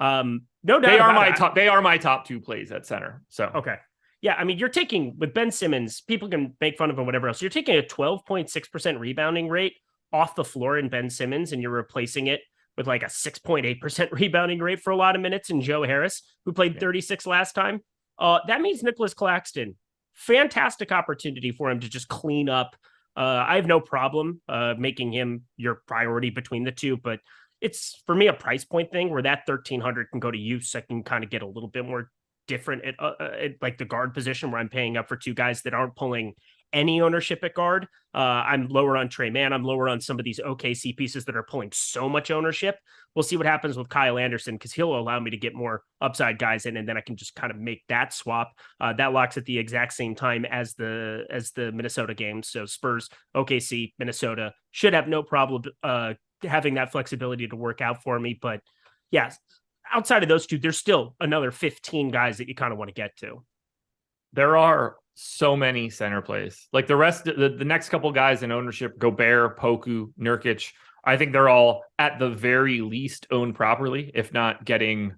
No doubt they are my top two plays at center. So, okay. Yeah, I mean, you're taking with Ben Simmons, people can make fun of him, whatever else. You're taking a 12.6% rebounding rate off the floor in Ben Simmons, and you're replacing it with like a 6.8% rebounding rate for a lot of minutes in Joe Harris, who played 36 last time. That means Nicholas Claxton, fantastic opportunity for him to just clean up. I have no problem making him your priority between the two, but it's for me a price point thing where that 1,300 can go to use. I can kind of get a little bit more different at like the guard position where I'm paying up for two guys that aren't pulling any ownership at guard. I'm lower on Trey Mann. I'm lower on some of these OKC pieces that are pulling so much ownership. We'll see what happens with Kyle Anderson because he'll allow me to get more upside guys in, and then I can just kind of make that swap. That locks at the exact same time as the Minnesota game. So Spurs, OKC, Minnesota should have no problem having that flexibility to work out for me. But yeah, outside of those two, there's still another 15 guys that you kind of want to get to. There are so many center plays. Like the rest, the next couple guys in ownership, Gobert, Poku, Nurkic, I think they're all at the very least owned properly, if not getting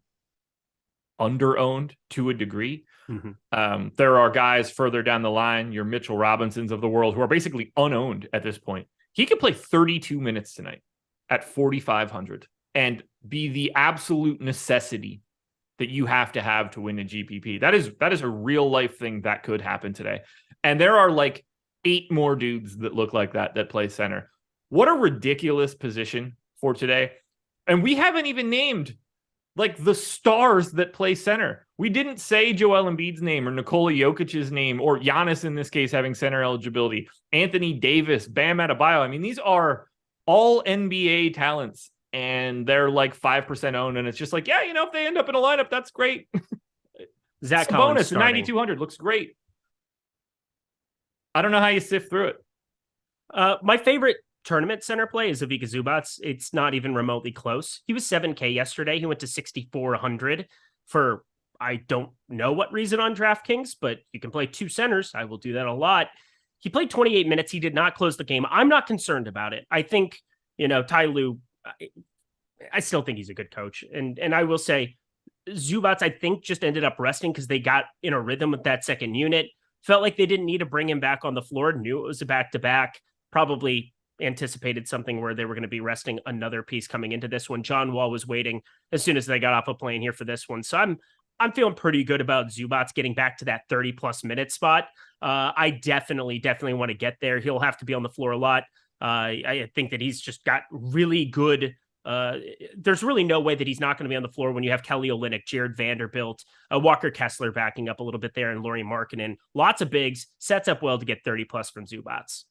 under-owned to a degree. Mm-hmm. There are guys further down the line, your Mitchell Robinsons of the world, who are basically unowned at this point. He could play 32 minutes tonight at 4,500 and be the absolute necessity that you have to win a GPP. That is a real life thing that could happen today. And there are like 8 more dudes that look like that play center. What a ridiculous position for today. And we haven't even named like the stars that play center. We didn't say Joel Embiid's name or Nikola Jokic's name or Giannis in this case having center eligibility, Anthony Davis, Bam Adebayo. I mean, these are all NBA talents. And they're like 5% owned. And it's just like, yeah, if they end up in a lineup, that's great. Zach Collins bonus, 9,200 looks great. I don't know how you sift through it. My favorite tournament center play is Ivica Zubac. It's not even remotely close. He was 7K yesterday. He went to 6,400 for, I don't know what reason on DraftKings, but you can play 2 centers. I will do that a lot. He played 28 minutes. He did not close the game. I'm not concerned about it. I think, Ty Lue, I still think he's a good coach. And I will say Zubac, I think, just ended up resting because they got in a rhythm with that second unit. Felt like they didn't need to bring him back on the floor. Knew it was a back-to-back. Probably anticipated something where they were going to be resting another piece coming into this one. John Wall was waiting as soon as they got off a plane here for this one. So I'm feeling pretty good about Zubac getting back to that 30-plus minute spot. I definitely want to get there. He'll have to be on the floor a lot. I think that he's just got really good. There's really no way that he's not going to be on the floor when you have Kelly Olynyk, Jared Vanderbilt, Walker Kessler backing up a little bit there, and Lauri Markkanen. Lots of bigs. Sets up well to get 30 plus from Zubac.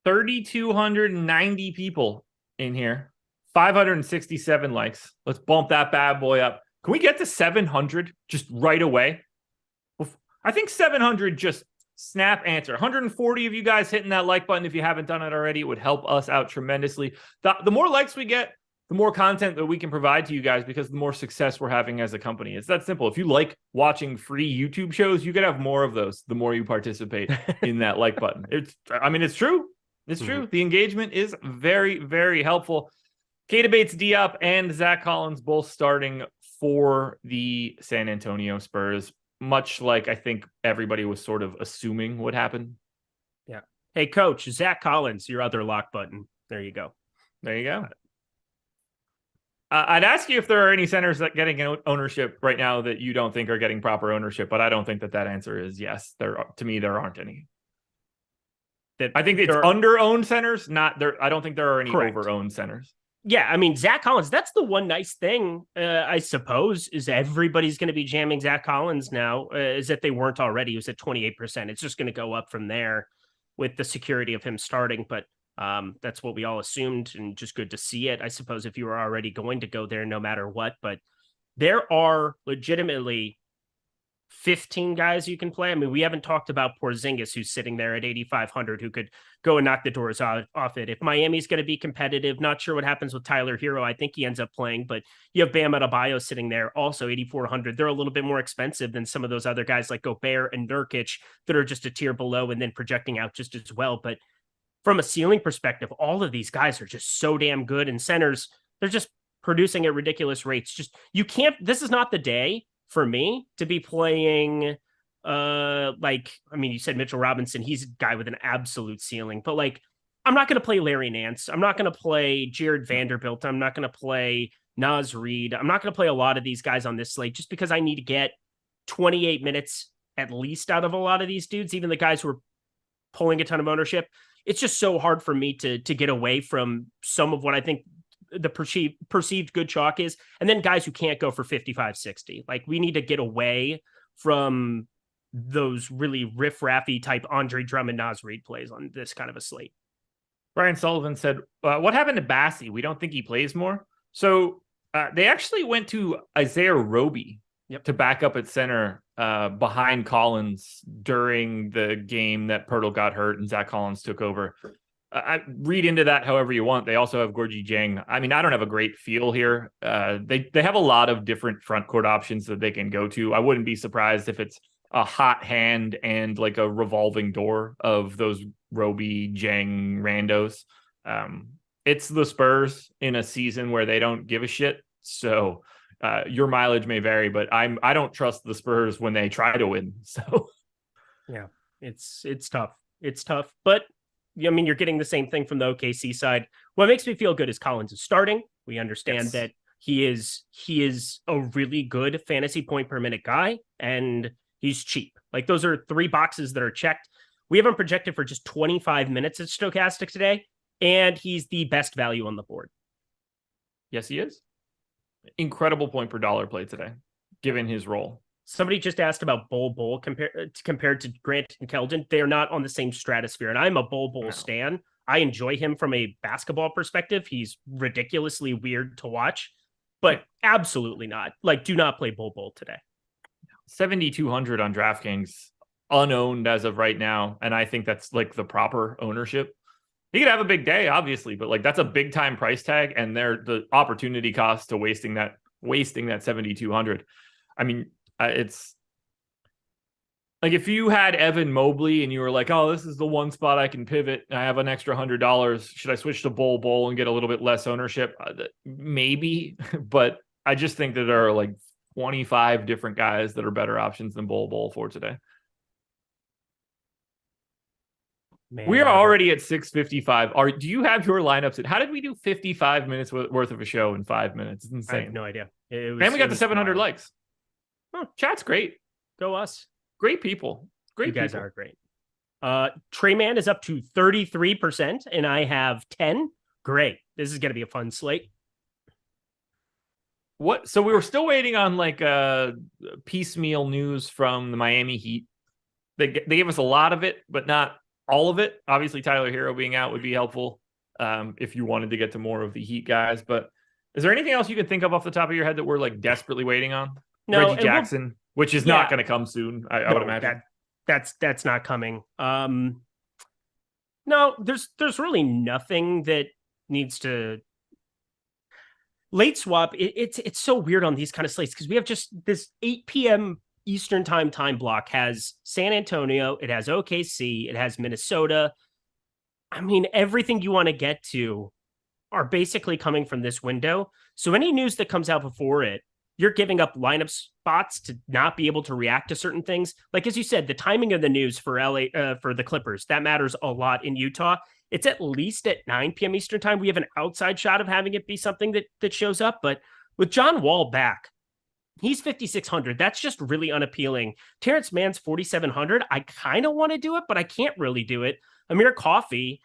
3,290 people in here. 567 likes. Let's bump that bad boy up. Can we get to 700 just right away? I think 700 just snap answer. 140 of you guys hitting that like button if you haven't done it already. It would help us out tremendously. The more likes we get, the more content that we can provide to you guys, because the more success we're having as a company. It's that simple. If you like watching free YouTube shows, you can have more of those the more you participate in that like button. It's true. It's true. The engagement is very, very helpful. Keita Bates-Diop and Zach Collins both starting for the San Antonio Spurs, much like I think everybody was sort of assuming would happen. Yeah. Hey, Coach, Zach Collins, your other lock button. There you go. There you go. I'd ask you if there are any centers that getting ownership right now that you don't think are getting proper ownership, but I don't think that answer is yes. To me, there aren't any. I think it's under-owned centers, not there. I don't think there are any over-owned centers. Yeah, I mean, Zach Collins, that's the one nice thing, I suppose, is everybody's going to be jamming Zach Collins now, is that they weren't already. He was at 28%. It's just going to go up from there with the security of him starting. But that's what we all assumed, and just good to see it, I suppose, if you were already going to go there no matter what. But there are legitimately 15 guys you can play. I mean, we haven't talked about Porzingis, who's sitting there at 8,500, who could go and knock the doors off it. If Miami's going to be competitive, not sure what happens with Tyler Hero. I think he ends up playing, but you have Bam Adebayo sitting there, also 8,400. They're a little bit more expensive than some of those other guys like Gobert and Nurkic that are just a tier below and then projecting out just as well. But from a ceiling perspective, all of these guys are just so damn good. And centers, they're just producing at ridiculous rates. Just, you can't, this is not the day for me to be playing you said Mitchell Robinson, he's a guy with an absolute ceiling, but like, I'm not going to play Larry Nance. I'm not going to play Jared Vanderbilt. I'm not going to play Naz Reid. I'm not going to play a lot of these guys on this slate just because I need to get 28 minutes at least out of a lot of these dudes, even the guys who are pulling a ton of ownership. It's just so hard for me to get away from some of what I think the perceived good chalk is. And then guys who can't go for 55, 60. Like, we need to get away from those really riff-raffy type Andre Drummond, Naz Reid plays on this kind of a slate. Brian Sullivan said, what happened to Bassey? We don't think he plays more. So they actually went to Isaiah Roby to back up at center behind Collins during the game that Pirtle got hurt and Zach Collins took over. I read into that however you want. They also have Gorgie Jang. I mean, I don't have a great feel here. They have a lot of different front court options that they can go to. I wouldn't be surprised if it's a hot hand and like a revolving door of those Roby Jang randos. It's the Spurs in a season where they don't give a shit. So your mileage may vary, but I don't trust the Spurs when they try to win. So yeah, it's tough. It's tough, but I mean, you're getting the same thing from the OKC side. What makes me feel good is Collins is starting. We understand that he is a really good fantasy point per minute guy, and he's cheap. Like, those are 3 boxes that are checked. We have him projected for just 25 minutes at Stokastic today, and he's the best value on the board. Yes, he is. Incredible point per dollar play today, given his role. Somebody just asked about Bol compared to Grant and Keldon. They are not on the same stratosphere, and I'm a Bol stan. I enjoy him from a basketball perspective. He's ridiculously weird to watch, but absolutely not. Like, do not play Bol today. 7,200 on DraftKings, unowned as of right now, and I think that's like the proper ownership. He could have a big day, obviously, but like, that's a big time price tag, and the opportunity cost to wasting that 7,200. I mean, it's like, if you had Evan Mobley and you were like, oh, this is the one spot I can pivot, and I have an extra $100. Should I switch to Bol and get a little bit less ownership? Maybe, but I just think that there are like 25 different guys that are better options than Bol for today. Man, we are already at 6:55. Do you have your lineups? How did we do 55 minutes worth of a show in 5 minutes? It's insane. I have no idea. And we got the 700 likes. Oh, chat's great. Go us. Great people. You guys are great. Trey Mann is up to 33%, and I have 10. Great. This is going to be a fun slate. What? So we were still waiting on like piecemeal news from the Miami Heat. They gave us a lot of it, but not all of it. Obviously, Tyler Hero being out would be helpful if you wanted to get to more of the Heat guys. But is there anything else you can think of off the top of your head that we're like desperately waiting on? No, Reggie Jackson, which is not going to come soon. I would imagine that's not coming. No, there's really nothing that needs to. Late swap. It's so weird on these kind of slates because we have just this 8 p.m. Eastern time block has San Antonio, it has OKC, it has Minnesota. I mean, everything you want to get to are basically coming from this window. So any news that comes out before it, you're giving up lineup spots to not be able to react to certain things. Like, as you said, the timing of the news for for the Clippers, that matters a lot in Utah. It's at least at 9 p.m. Eastern time. We have an outside shot of having it be something that shows up. But with John Wall back, he's 5,600. That's just really unappealing. Terrence Mann's 4,700. I kind of want to do it, but I can't really do it. Amir Coffey,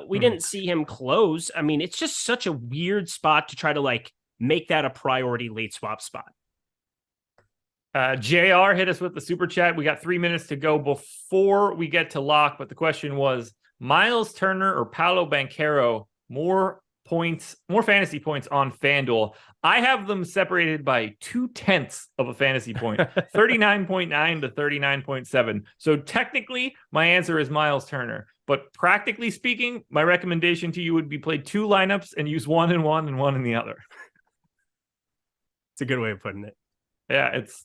we didn't see him close. I mean, it's just such a weird spot to try to like make that a priority late swap spot. JR hit us with the super chat. We got 3 minutes to go before we get to lock, but the question was Miles Turner or Paolo Banchero more fantasy points on FanDuel. I have them separated by 0.2 of a fantasy point, 39.9 to 39.7. So technically, my answer is Miles Turner. But practically speaking, my recommendation to you would be play 2 lineups and use 1 in one and 1 in the other. It's a good way of putting it. Yeah, it's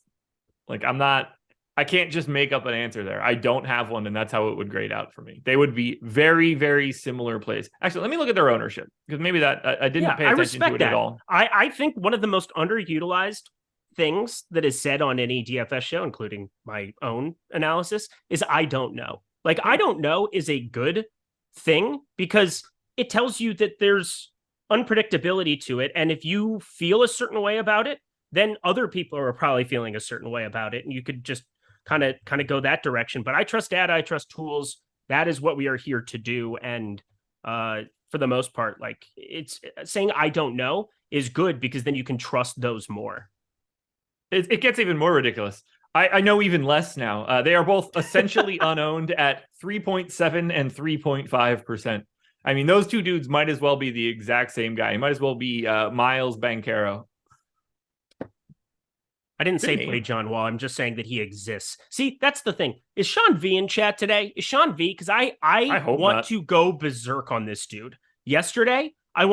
like I can't just make up an answer there. I don't have one, and that's how it would grade out for me. They would be very, very similar plays. Actually, let me look at their ownership, because maybe that I didn't pay attention to it at all. I think one of the most underutilized things that is said on any DFS show, including my own analysis, is I don't know. Like, I don't know is a good thing because it tells you that there's unpredictability to it. And if you feel a certain way about it, then other people are probably feeling a certain way about it. And you could just kind of go that direction. But I trust data, I trust tools. That is what we are here to do. And for the most part, like, it's saying I don't know is good because then you can trust those more. It gets even more ridiculous. I know even less now. They are both essentially unowned at 3.7 and 3.5%. I mean, those two dudes might as well be the exact same guy. He might as well be Miles Bankero. I didn't say play John Wall. I'm just saying that he exists. See, that's the thing. Is Sean V in chat today? Is Sean V? Because I want to go berserk on this dude. Yesterday, I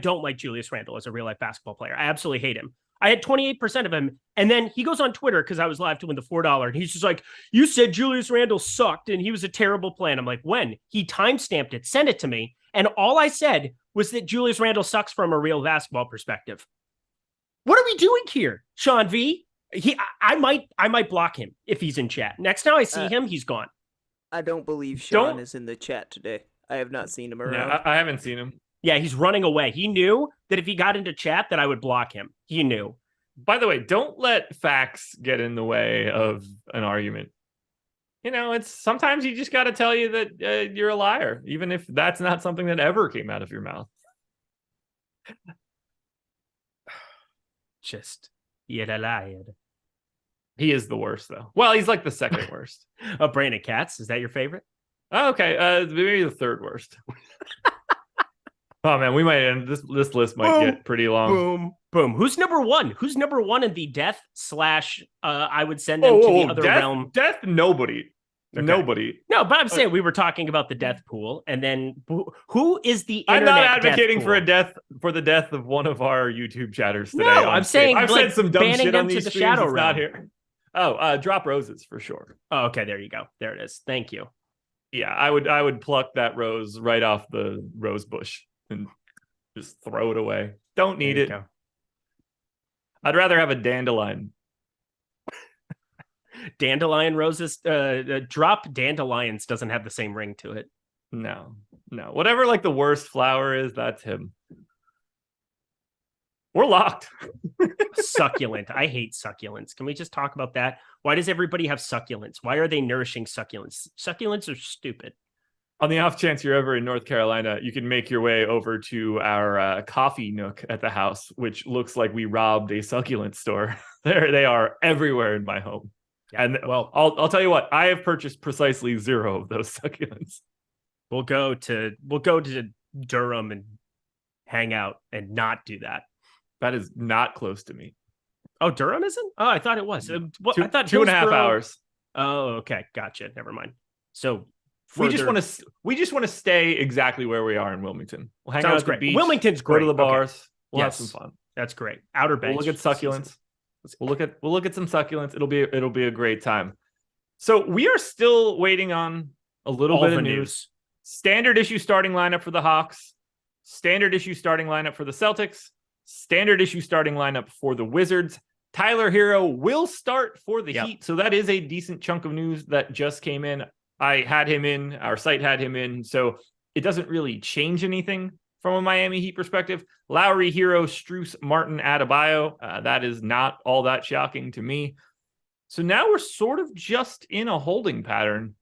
don't like Julius Randle as a real life basketball player. I absolutely hate him. I had 28% of him. And then he goes on Twitter because I was live to win the $4. And he's just like, you said Julius Randle sucked and he was a terrible play. And I'm like, when? He timestamped it, sent it to me. And all I said was that Julius Randle sucks from a real basketball perspective. What are we doing here, Sean V? I might block him if he's in chat. Next time I see him, he's gone. I don't believe Sean is in the chat today. I have not seen him around. No, I haven't seen him. Yeah, he's running away. He knew that if he got into chat that I would block him. He knew. By the way, don't let facts get in the way of an argument. You know, it's sometimes you just got to tell you that you're a liar, even if that's not something that ever came out of your mouth. Just, you're a liar. He is the worst, though. Well, he's like the second worst. Brandon Katz, is that your favorite? Oh, okay, maybe the third worst. Oh man, we might end this list might get pretty long. Boom. Who's number one? Who's number one in the death / I would send them to the other realm. Death, nobody. Okay. Nobody. No, but I'm saying we were talking about the death pool, and then who is the I'm internet not advocating death for the death of one of our YouTube chatters today. No, I'm saying I've said some dumb shit on these the streams. shadow It's not here. Oh, drop roses for sure. Oh, okay, there you go. There it is. Thank you. Yeah, I would pluck that rose right off the rose bush and just throw it away. Don't need it. Go. I'd rather have a dandelion. Dandelion roses, drop dandelions doesn't have the same ring to it. No. Whatever like the worst flower is, that's him. We're locked. Succulent. I hate succulents. Can we just talk about that? Why does everybody have succulents? Why are they nourishing succulents? Succulents are stupid. On the off chance you're ever in North Carolina, you can make your way over to our coffee nook at the house, which looks like we robbed a succulent store. They are everywhere in my home. Yeah, and well, I'll tell you what, I have purchased precisely 0 of those succulents. We'll go to Durham and hang out and not do that. That is not close to me. Oh, Durham isn't? Oh, I thought it was. I thought 2.5 hours. Oh, okay, gotcha. Never mind. So we just want to stay exactly where we are in Wilmington. We'll hang out at the beach. Wilmington's great. Go to the bars. Okay. We'll have some fun. That's great. Outer Banks. We'll look at succulents. We'll look at some succulents. It'll be a great time. So we are still waiting on a little bit of news. Standard issue starting lineup for the Hawks. Standard issue starting lineup for the Celtics. Standard issue starting lineup for the Wizards. Tyler Hero will start for the Heat. So that is a decent chunk of news that just came in. I had him in. Our site had him in. So it doesn't really change anything from a Miami Heat perspective. Lowry, Hero, Strus, Martin, Adebayo. That is not all that shocking to me. So now we're sort of just in a holding pattern,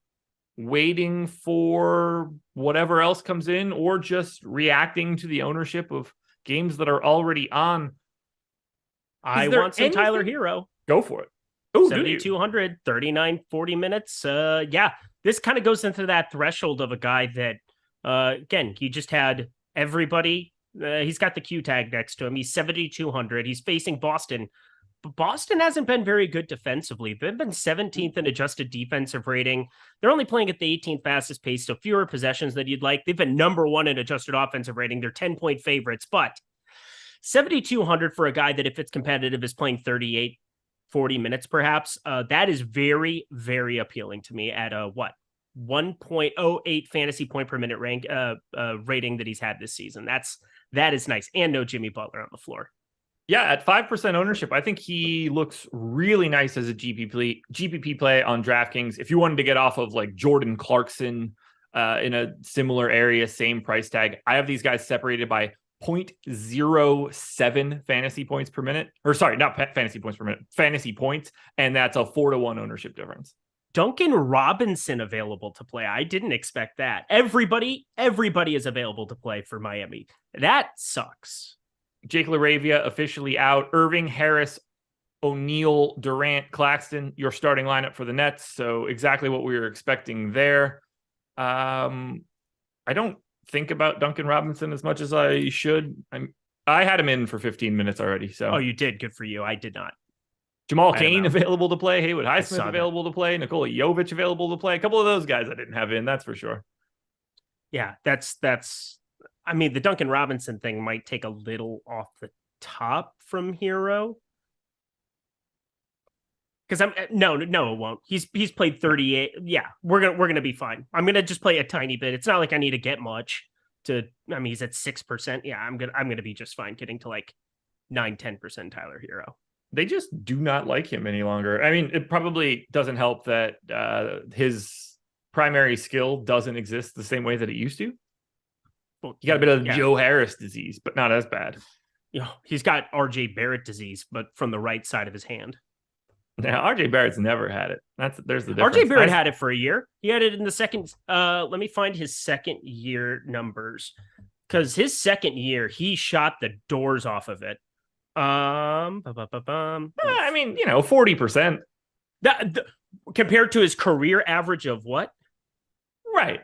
waiting for whatever else comes in or just reacting to the ownership of games that are already on. I want some Tyler Hero. Go for it. 7,200, 39, 40 minutes. This kind of goes into that threshold of a guy that, again, he just had everybody. He's got the Q tag next to him. He's 7,200. He's facing Boston. But Boston hasn't been very good defensively. They've been 17th in adjusted defensive rating. They're only playing at the 18th fastest pace, so fewer possessions than you'd like. They've been number 1 in adjusted offensive rating. They're 10-point favorites, but 7,200 for a guy that, if it's competitive, is playing 38, 40 minutes perhaps. That is very, very appealing to me at a 1.08 fantasy point per minute rating that he's had this season. That is nice. And no Jimmy Butler on the floor. Yeah, at 5% ownership, I think he looks really nice as a GPP play on DraftKings. If you wanted to get off of like Jordan Clarkson in a similar area, same price tag, I have these guys separated by 0.07 fantasy points per minute. Or sorry, not fantasy points per minute, fantasy points. And that's a 4-to-1 ownership difference. Duncan Robinson available to play. I didn't expect that. Everybody is available to play for Miami. That sucks. Jake LaRavia officially out. Irving, Harris, O'Neal, Durant, Claxton, your starting lineup for the Nets. So exactly what we were expecting there. I don't think about Duncan Robinson as much as I should. I had him in for 15 minutes already. So you did. Good for you. I did not. Jamal Cain available to play. Haywood Highsmith available to play. Nikola Jovic available to play. A couple of those guys I didn't have in. That's for sure. Yeah, that's. I mean, the Duncan Robinson thing might take a little off the top from Hero. Because no, it won't. He's played 38. Yeah, we're gonna be fine. I'm gonna just play a tiny bit. It's not like I need to get much to. I mean, he's at 6%. Yeah, I'm gonna be just fine getting to like 9-10% Tyler Hero. They just do not like him any longer. I mean, it probably doesn't help that his primary skill doesn't exist the same way that it used to. Well, you got a bit of Joe Harris disease, but not as bad. He's got RJ Barrett disease, but from the right side of his hand. Now, RJ Barrett's never had it. There's the difference. RJ Barrett had it for a year. He had it in the second. Let me find his second year numbers, because his second year he shot the doors off of it. I mean, 40%. That compared to his career average of what? Right.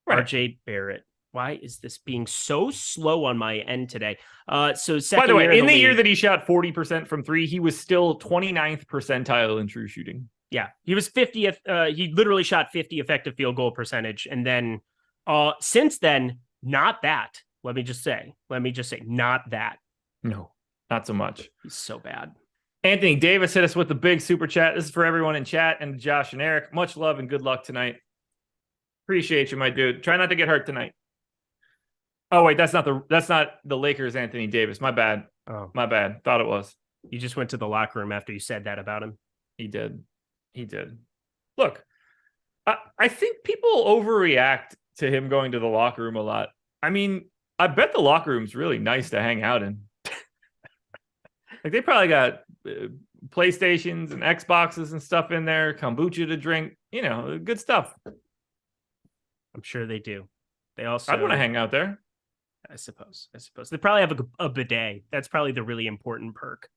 RJ Barrett. Why is this being so slow on my end today? So by the way, in the year that he shot 40% from 3, he was still 29th percentile in true shooting. Yeah, he was 50th. He literally shot 50 effective field goal percentage. And then since then, not that. Let me just say, not that. No, not so much. He's so bad. Anthony Davis hit us with the big super chat. This is for everyone in chat and Josh and Eric. Much love and good luck tonight. Appreciate you, my dude. Try not to get hurt tonight. Oh, wait, that's not the Lakers Anthony Davis. My bad. Oh, my bad. Thought it was. You just went to the locker room after you said that about him. He did. Look, I think people overreact to him going to the locker room a lot. I mean, I bet the locker room's really nice to hang out in. Like, they probably got PlayStations and Xboxes and stuff in there, kombucha to drink, good stuff. I'm sure they do. They also. I'd want to hang out there. I suppose. They probably have a bidet. That's probably the really important perk.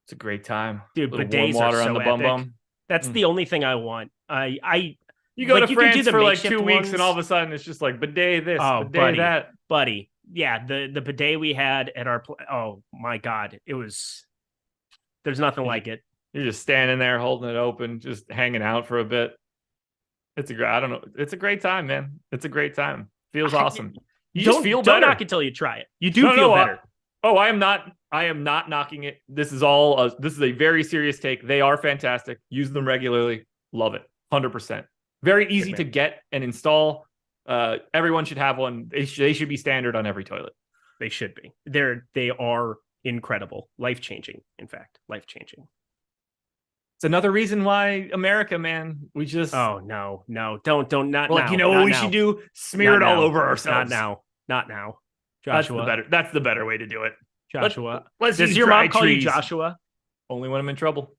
It's a great time. Dude, bidets warm water are so on the bum bum. That's the only thing I want. You go to France for like 2 weeks and all of a sudden it's just like bidet this, bidet that. Buddy. Yeah, the bidet we had at our oh my God. There's nothing like it. You're just standing there holding it open, just hanging out for a bit. It's a great time, man. It's a great time. Feels awesome. You just feel better. Don't knock it until you try it. You do feel better. I am not knocking it. This is a very serious take. They are fantastic. Use them regularly. Love it. 100%. Very easy to get and install. Everyone should have one. They should be standard on every toilet. They should be. They are incredible. Life-changing, in fact. Life-changing. It's another reason why America, man, we just... Oh, no. Don't, not well, now. You know what we should do? Smear it all over ourselves. Not now. Joshua. That's the better way to do it. Joshua. Does your mom call you Joshua? Only when I'm in trouble.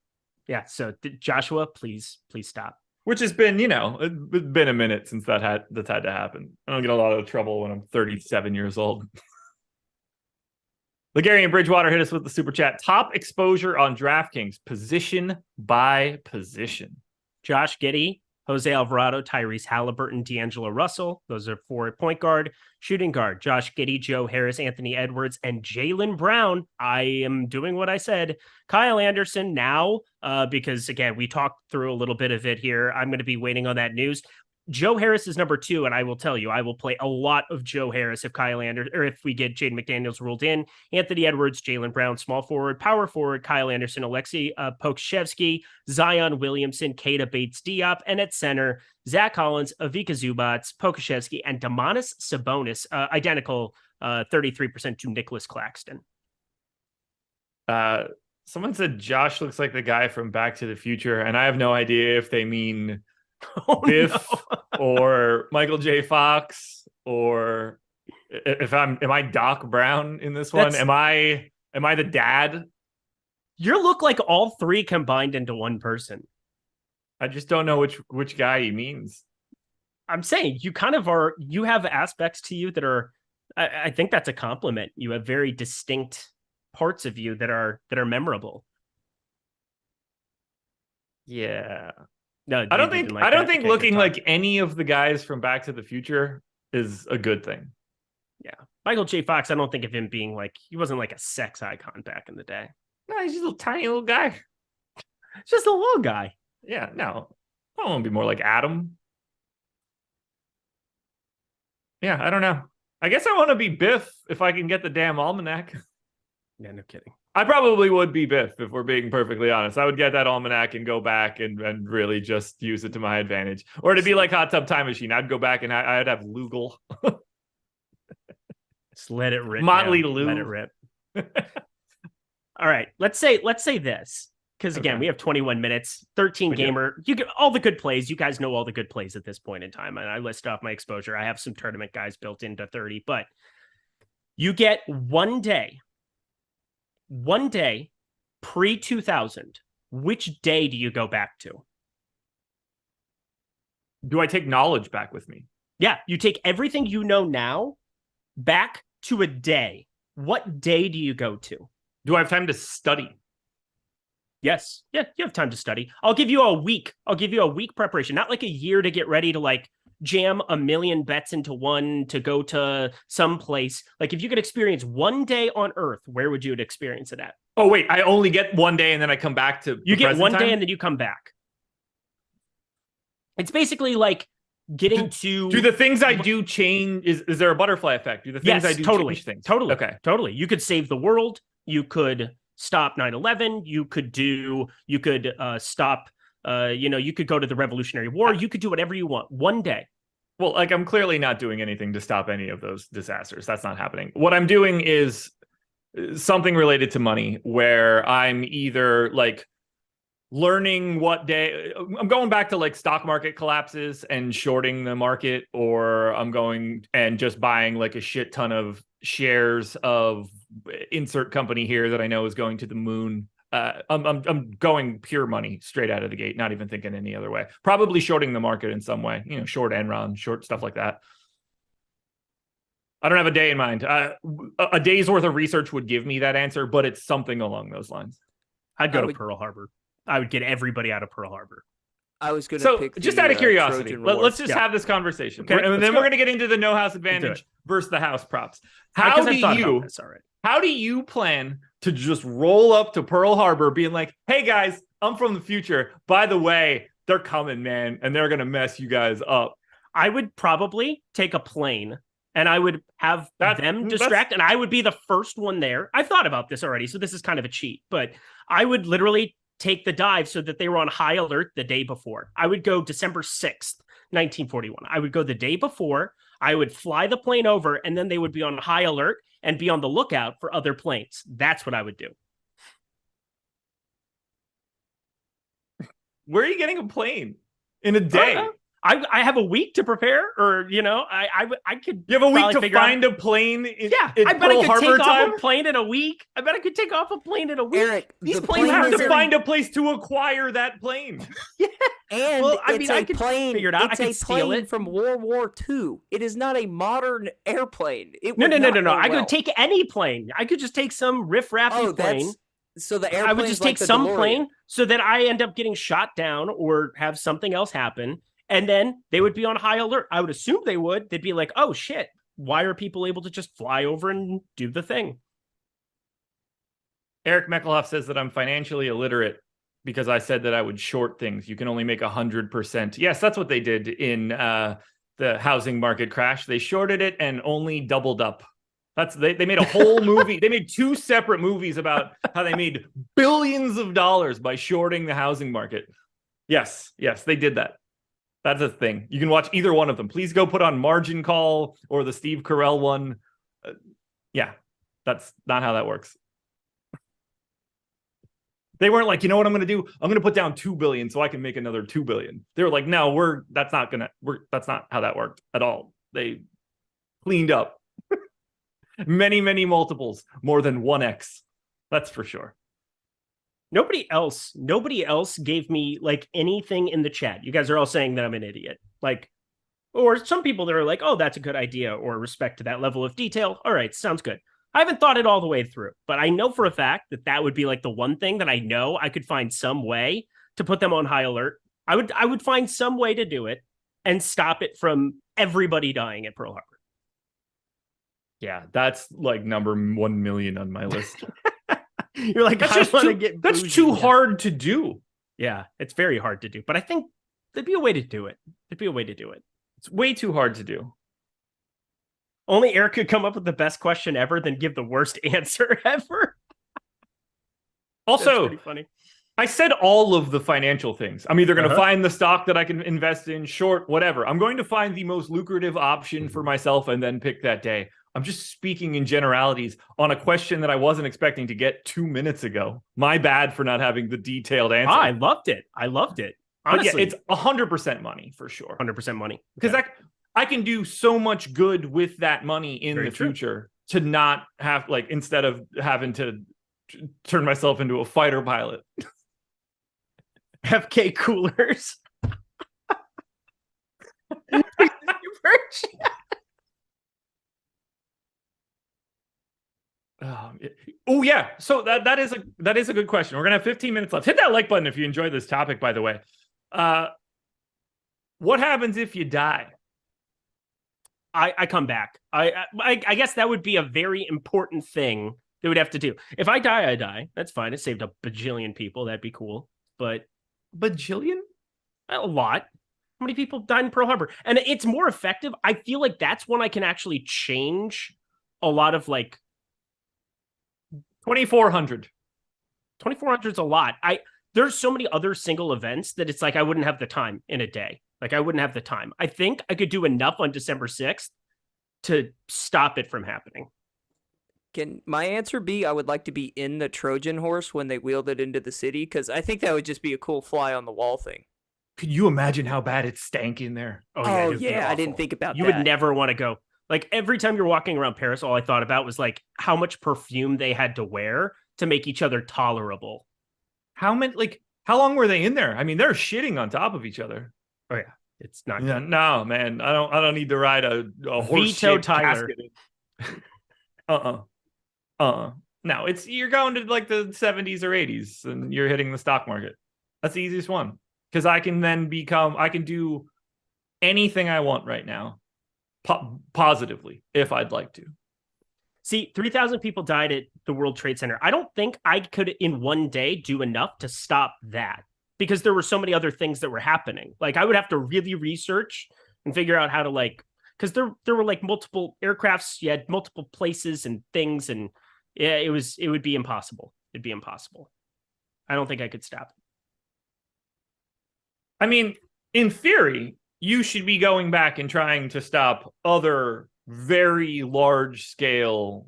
Yeah, so Joshua, please stop. Which has been, it's been a minute since that's had to happen. I don't get a lot of trouble when I'm 37 years old. Ligarian Bridgewater hit us with the super chat. Top exposure on DraftKings, position by position. Josh Giddey, Jose Alvarado, Tyrese Halliburton, D'Angelo Russell. Those are 4 at point guard. Shooting guard, Josh Giddey, Joe Harris, Anthony Edwards, and Jaylen Brown. I am doing what I said. Kyle Anderson now, because again, we talked through a little bit of it here. I'm going to be waiting on that news. Joe Harris is number 2, and I will tell you, I will play a lot of Joe Harris if Kyle Anderson, or if we get Jaden McDaniels ruled in. Anthony Edwards, Jaylen Brown, small forward, power forward, Kyle Anderson, Alexei Pokusevski, Zion Williamson, Keita Bates-Diop, and at center, Zach Collins, Ivica Zubac, Pokusevski, and Domantas Sabonis, identical 33% to Nicholas Claxton. Someone said Josh looks like the guy from Back to the Future, and I have no idea if they mean Biff or Michael J. Fox, or am I Doc Brown in this one? Am I the dad? You look like all 3 combined into one person. I just don't know which guy he means. I'm saying you kind of are. You have aspects to you that are. I think that's a compliment. You have very distinct parts of you that are memorable. Yeah. No, I don't think looking like any of the guys from Back to the Future is a good thing. Yeah. Michael J. Fox, I don't think of him being like, he wasn't like a sex icon back in the day. No, he's just a little tiny little guy. Just a little guy. Yeah, no. I want to be more like Adam. Yeah, I don't know. I guess I want to be Biff if I can get the damn almanac. Yeah, no kidding. I probably would be Biff if we're being perfectly honest. I would get that almanac and go back and really just use it to my advantage. Or to be like Hot Tub Time Machine, I'd go back and I'd have Lugal. Just let it rip. Motley Lou. Let it rip. All right. Let's say this. Because again, we have 21 minutes, 13 gamer. You get all the good plays. You guys know all the good plays at this point in time. And I list off my exposure. I have some tournament guys built into 30, but you get one day pre-2000. Which day do you go back to? Do I take knowledge back with me? Yeah, you take everything you know now back to a day. What day do you go to? Do I have time to study? Yes. Yeah, you have time to study. I'll give you a week. Preparation, not like a year to get ready to like jam a million bets into one to go to some place. Like if you could experience one day on Earth, where would you experience it at? Oh, wait, I only get one day and then I come back to you get one day and then you come back. It's basically like getting do the things I do change? Is there a butterfly effect? Do the things I do change things? Totally. Okay. Totally. You could save the world. You could stop 9/11. You could stop, you could go to the Revolutionary War. You could do whatever you want one day. Well, like I'm clearly not doing anything to stop any of those disasters. That's not happening. What I'm doing is something related to money where I'm either like learning what day I'm going back to like stock market collapses and shorting the market, or I'm going and just buying like a shit ton of shares of insert company here that I know is going to the moon. I'm going pure money straight out of the gate, not even thinking any other way. Probably shorting the market in some way, short Enron, short stuff like that. I don't have a day in mind. A day's worth of research would give me that answer, but it's something along those lines. I'd go to Pearl Harbor. I would get everybody out of Pearl Harbor. I was going to pick just out of curiosity, let's just have this conversation. Okay, and then we're going to get into the no house advantage versus the house props. How do you plan to just roll up to Pearl Harbor being like, hey guys, I'm from the future. By the way, they're coming, man, and they're going to mess you guys up? I would probably take a plane and I would have them distract, and I would be the first one there. I've thought about this already, so this is kind of a cheat, but I would literally take the dive so that they were on high alert the day before. I would go December 6th, 1941. I would go the day before. I would fly the plane over, and then they would be on high alert and be on the lookout for other planes. That's what I would do. Where are you getting a plane in a day? I have a week to prepare, or I could. You have a week to find a plane. I bet I could take off a plane in a week. Eric, these planes have to find a place to acquire that plane. Yeah, and I could plane. Figure it out. It's I could steal it from World War II. It is not a modern airplane. No. I could take any plane. I could just take some riff-raffy plane. So the airplane. I would just take some plane so that I end up getting shot down or have something else happen. And then they would be on high alert. I would assume they would. They'd be like, oh shit, why are people able to just fly over and do the thing? Eric Meckelhoff says that I'm financially illiterate because I said that I would short things. You can only make 100%. Yes, that's what they did in the housing market crash. They shorted it and only doubled up. They made a whole movie. They made 2 separate movies about how they made billions of dollars by shorting the housing market. Yes, they did that. That's a thing. You can watch either one of them. Please go put on Margin Call or the Steve Carell one. Yeah, that's not how that works. They weren't like, you know what I'm going to do? I'm going to put down $2 billion so I can make another $2 billion. They were like, no, that's not how that worked at all. They cleaned up many, many multiples, more than 1x. That's for sure. Nobody else gave me like anything in the chat. You guys are all saying that I'm an idiot. Like, or some people that are like, oh, that's a good idea, or respect to that level of detail. All right, sounds good. I haven't thought it all the way through, but I know for a fact that would be like the one thing that I know I could find some way to put them on high alert. I would find some way to do it and stop it from everybody dying at Pearl Harbor. Yeah, that's like number 1 million on my list. You're like, that's too hard to do. Yeah, it's very hard to do, but I think there'd be a way to do it. It's way too hard to do. Only Eric could come up with the best question ever, then give the worst answer ever. Also, pretty funny. I said all of the financial things. I'm either going to find the stock that I can invest in, short, whatever. I'm going to find the most lucrative option for myself and then pick that day. I'm just speaking in generalities on a question that I wasn't expecting to get 2 minutes ago. My bad for not having the detailed answer. I loved it. Honestly, but yeah, it's 100% money for sure. 100% money. Because I can do so much good with that money in the future to not have, like, instead of having to turn myself into a fighter pilot. FK coolers. Oh yeah, so that is a good question. We're gonna have 15 minutes left. Hit that like button if you enjoyed this topic, by the way. What happens if you die? I come back. I guess that would be a very important thing they would have to do. If I die, I die. That's fine. It saved a bajillion people. That'd be cool. But bajillion? A lot. How many people died in Pearl Harbor? And it's more effective. I feel like that's when I can actually change a lot of, like, 2,400. 2,400 is a lot. There's so many other single events that it's like I wouldn't have the time in a day. Like, I wouldn't have the time. I think I could do enough on December 6th to stop it from happening. Can my answer be I would like to be in the Trojan horse when they wheeled it into the city? Because I think that would just be a cool fly on the wall thing. Could you imagine how bad it stank in there? Oh yeah, I didn't think about that. You would never want to go. Like, every time you're walking around Paris, all I thought about was, like, how much perfume they had to wear to make each other tolerable. How long were they in there? I mean, they're shitting on top of each other. Oh yeah, it's not. Yeah, no, man, I don't need to ride a horse shaped casket. No, you're going to like the 70s or 80s and you're hitting the stock market. That's the easiest one. Because I can do anything I want right now. Positively, if I'd like to. See, 3,000 people died at the World Trade Center. I don't think I could in one day do enough to stop that, because there were so many other things that were happening. Like, I would have to really research and figure out how to, like, because there were like multiple aircrafts, you had multiple places and things, and yeah, it would be impossible. It'd be impossible. I don't think I could stop it. I mean, in theory, you should be going back and trying to stop other very large scale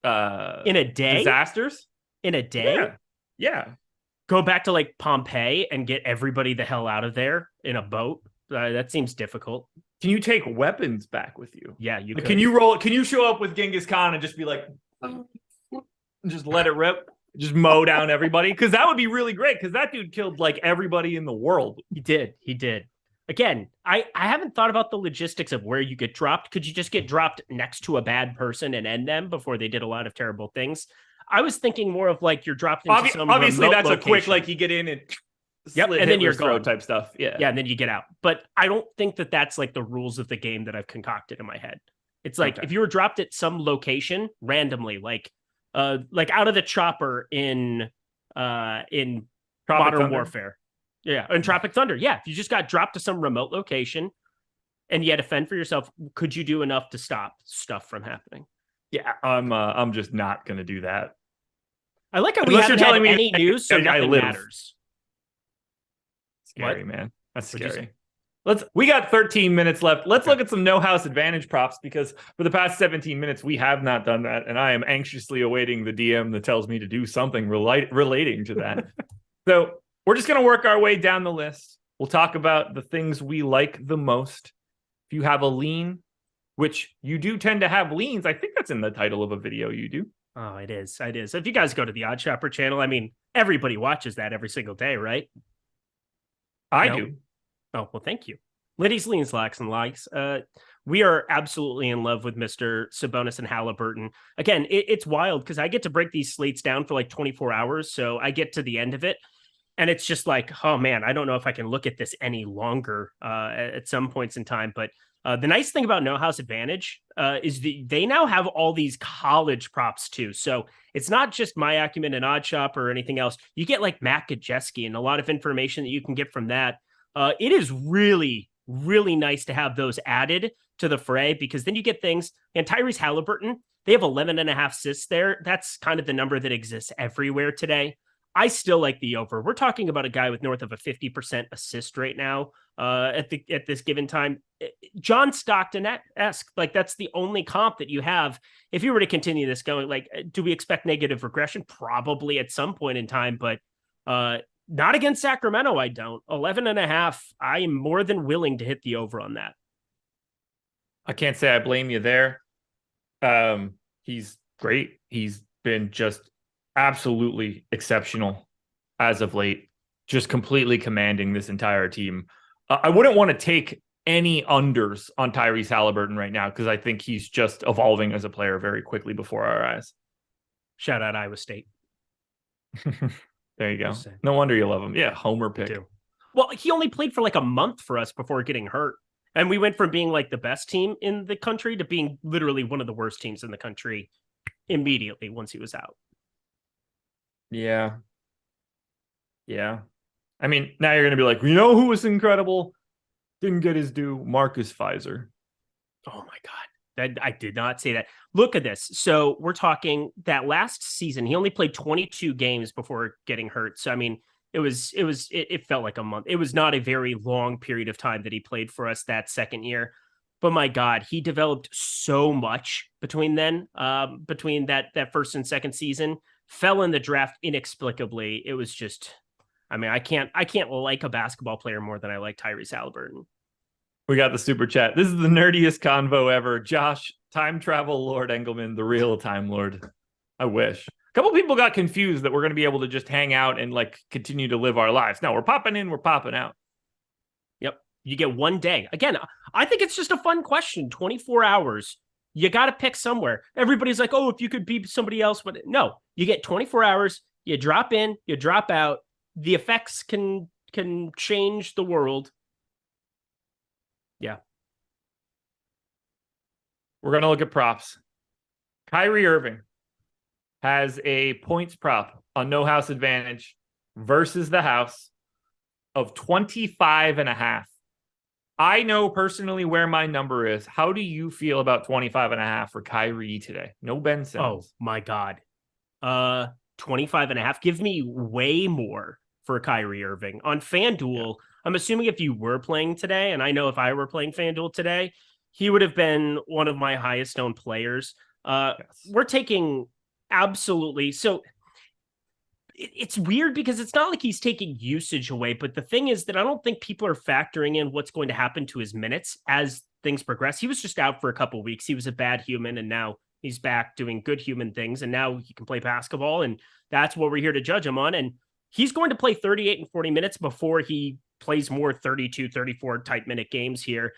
in a day disasters. In a day? Yeah. Go back to like Pompeii and get everybody the hell out of there in a boat. That seems difficult. Can you take weapons back with you? Yeah, you could. Can you show up with Genghis Khan and just be like, just let it rip? Just mow down everybody? Because that would be really great, because that dude killed like everybody in the world. He did. Again, I haven't thought about the logistics of where you get dropped. Could you just get dropped next to a bad person and end them before they did a lot of terrible things? I was thinking more of like you're dropped into some obviously remote that's location. a quick, like, you get in and Yep, and then you're going type stuff. Yeah. Yeah, and then you get out. But I don't think that that's like the rules of the game that I've concocted in my head. It's like if you were dropped at some location randomly, like out of the chopper in Modern Warfare. Yeah, in Tropic Thunder. Yeah, if you just got dropped to some remote location and you had to fend for yourself, could you do enough to stop stuff from happening? Yeah, I'm just not going to do that. I like how we haven't had any news, so nothing matters. Scary, man. That's scary. We got 13 minutes left. Let's look at some no house advantage props, because for the past 17 minutes, we have not done that. And I am anxiously awaiting the DM that tells me to do something relating to that. So we're just going to work our way down the list. We'll talk about the things we like the most. If you have a lean, which you do tend to have leans, I think that's in the title of a video you do. Oh, it is. It is. If you guys go to the Odd Shopper channel, I mean, everybody watches that every single day, right? I do. Oh, well, thank you. Liddy's leans, lacks, and likes. We are absolutely in love with Mr. Sabonis and Halliburton. Again, it's wild because I get to break these slates down for like 24 hours. So I get to the end of it, and it's just like, oh, man, I don't know if I can look at this any longer at some points in time. But the nice thing about No House Advantage is they now have all these college props too. So it's not just my acumen and Odd Shop or anything else. You get like Matt Gajewski and a lot of information that you can get from that. It is really, really nice to have those added to the fray, because then you get things. And Tyrese Halliburton, they have 11.5 assists there. That's kind of the number that exists everywhere today. I still like the over. We're talking about a guy with north of a 50% assist right now at this given time. John Stockton-esque, like that's the only comp that you have. If you were to continue this going, like, do we expect negative regression? Probably at some point in time, but not against Sacramento. I don't. 11.5. I am more than willing to hit the over on that. I can't say I blame you there. He's great. He's been just absolutely exceptional as of late, just completely commanding this entire team. I wouldn't want to take any unders on Tyrese Halliburton right now, because I think he's just evolving as a player very quickly before our eyes. Shout out Iowa State. There you go. No wonder you love him. Yeah, homer pick. Well, he only played for like a month for us before getting hurt. And we went from being like the best team in the country to being literally one of the worst teams in the country immediately once he was out. Yeah. Yeah. I mean, now you're going to be like, you know who was incredible? Didn't get his due. Marcus Fizer. Oh, my God. I did not say that. Look at this. So we're talking that last season, he only played 22 games before getting hurt. So, I mean, it felt like a month. It was not a very long period of time that he played for us that second year. But my God, he developed so much between then, between that first and second season. Fell in the draft inexplicably. It was just, I mean, I can't like a basketball player more than I like Tyrese Halliburton. We got the super chat. This is the nerdiest convo ever. Josh, time travel Lord Engleman, the real time Lord. I wish. A couple people got confused that we're going to be able to just hang out and like continue to live our lives. No, we're popping in, we're popping out. Yep. You get one day. Again, I think it's just a fun question. 24 hours. You got to pick somewhere. Everybody's like, oh, if you could be somebody else. But no, you get 24 hours. You drop in, you drop out. The effects can change the world. Yeah. We're going to look at props. Kyrie Irving has a points prop on No House Advantage versus the house of 25.5. I know personally where my number is. How do you feel about 25.5 for Kyrie today? No Ben Simmons. Oh my God. 25.5. Give me way more for Kyrie Irving on FanDuel. Yeah. I'm assuming if you were playing today, and I know if I were playing FanDuel today, he would have been one of my highest owned players. Yes. We're taking absolutely. So it's weird because it's not like he's taking usage away, but the thing is that I don't think people are factoring in what's going to happen to his minutes as things progress. He was just out for a couple of weeks. He was a bad human, and now he's back doing good human things, and now he can play basketball, and that's what we're here to judge him on. And he's going to play 38 and 40 minutes before he plays more 32, 34 type minute games here.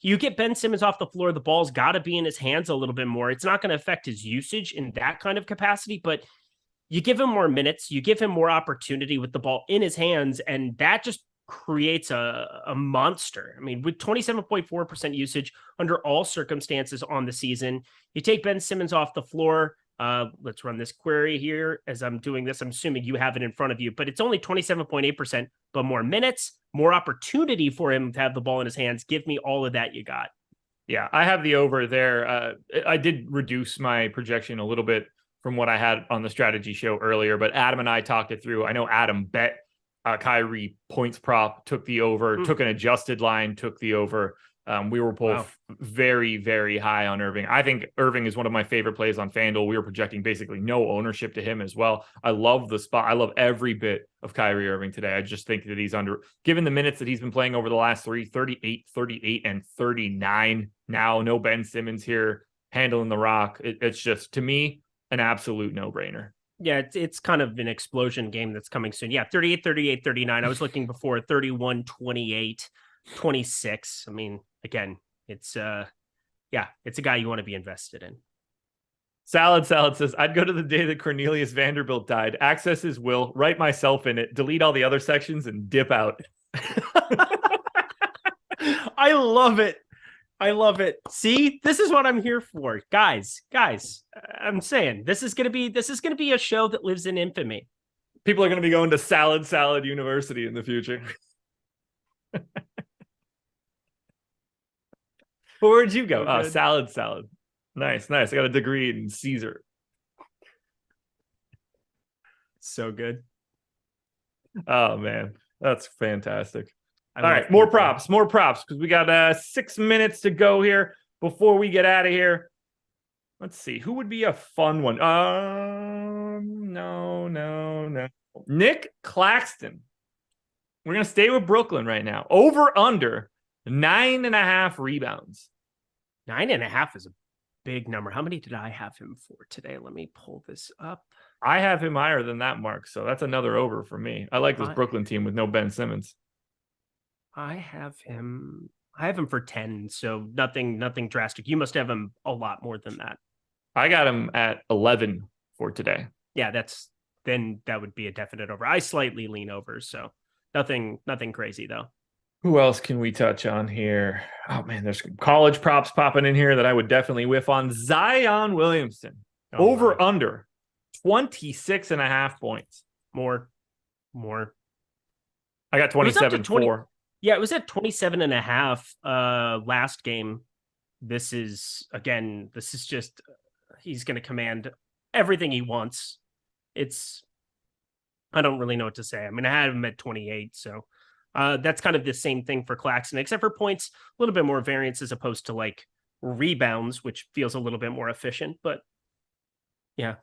You get Ben Simmons off the floor, the ball's got to be in his hands a little bit more. It's not going to affect his usage in that kind of capacity, but you give him more minutes, you give him more opportunity with the ball in his hands, and that just creates a monster. I mean, with 27.4% usage under all circumstances on the season, you take Ben Simmons off the floor. Let's run this query here as I'm doing this. I'm assuming you have it in front of you, but it's only 27.8%, but more minutes, more opportunity for him to have the ball in his hands. Give me all of that you got. Yeah, I have the over there. I did reduce my projection a little bit from what I had on the strategy show earlier, but Adam and I talked it through. I know Adam bet Kyrie points prop, took the over, took an adjusted line, took the over. We were both very, very high on Irving. I think Irving is one of my favorite plays on FanDuel. We were projecting basically no ownership to him as well. I love the spot. I love every bit of Kyrie Irving today. I just think that he's given the minutes that he's been playing over the last 38, and 39. Now, no Ben Simmons here handling the rock. It's just, to me, an absolute no-brainer. Yeah, it's kind of an explosion game that's coming soon. Yeah, 38, 38, 39. I was looking before 31, 28, 26. I mean, again, it's it's a guy you want to be invested in. Salad says, I'd go to the day that Cornelius Vanderbilt died, access his will, write myself in it, delete all the other sections, and dip out. I love it. I love it. See, this is what I'm here for. Guys, I'm saying this is going to be a show that lives in infamy. People are going to be going to Salad University in the future. But where'd you go? Oh, Salad. Nice. I got a degree in Caesar. So good. Oh, man. That's fantastic. All right, more props, because we got 6 minutes to go here before we get out of here. Let's see, who would be a fun one? No. Nick Claxton. We're going to stay with Brooklyn right now. Over under 9.5 rebounds. 9.5 is a big number. How many did I have him for today? Let me pull this up. I have him higher than that mark, so that's another over for me. I like this Brooklyn team with no Ben Simmons. I have him for 10, so nothing drastic. You must have him a lot more than that. I got him at 11 for today. Yeah, that would be a definite over. I slightly lean over, so nothing crazy though. Who else can we touch on here? Oh man, there's college props popping in here that I would definitely whiff on. Zion Williamson, under 26.5 points. More. I got 27.4. Yeah, it was at 27.5 last game. This is just, he's going to command everything he wants. I don't really know what to say. I mean, I had him at 28, so that's kind of the same thing for Claxton, except for points, a little bit more variance as opposed to like rebounds, which feels a little bit more efficient. But yeah,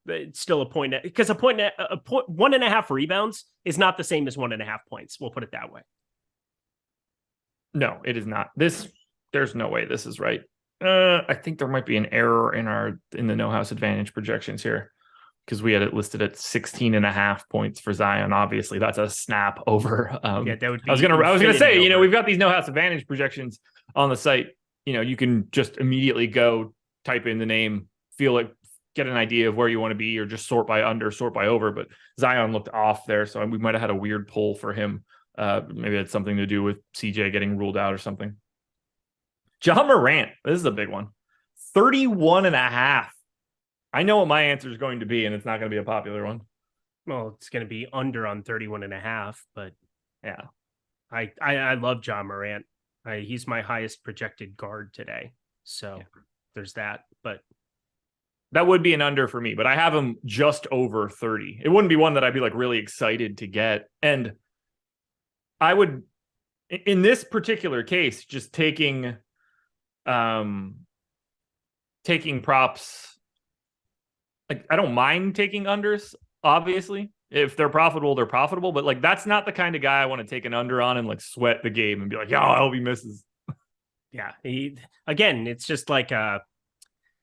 it's still a point, because 1.5 rebounds is not the same as 1.5 points. We'll put it that way. No, it is not. There's no way this is right. I think there might be an error in the no house advantage projections here, because we had it listed at 16.5 points for Zion. Obviously, that's a snap over. That would be. I was gonna say, we've got these no house advantage projections on the site. You can just immediately go type in the name, feel it, get an idea of where you want to be, or just sort by under, sort by over. But Zion looked off there, so we might have had a weird pull for him. Maybe it's something to do with CJ getting ruled out or something. John Morant, this is a big one. 31.5. I know what my answer is going to be, and it's not going to be a popular one. Well, it's going to be under on 31.5, but yeah, I love John Morant. He's my highest projected guard today. So there's that, but that would be an under for me, but I have him just over 30. It wouldn't be one that I'd be like really excited to get. And I would, in this particular case, just taking props. Like, I don't mind taking unders, obviously. If they're profitable, they're profitable. But like, that's not the kind of guy I want to take an under on and like sweat the game and be like, I hope he misses. Yeah. Again, it's just like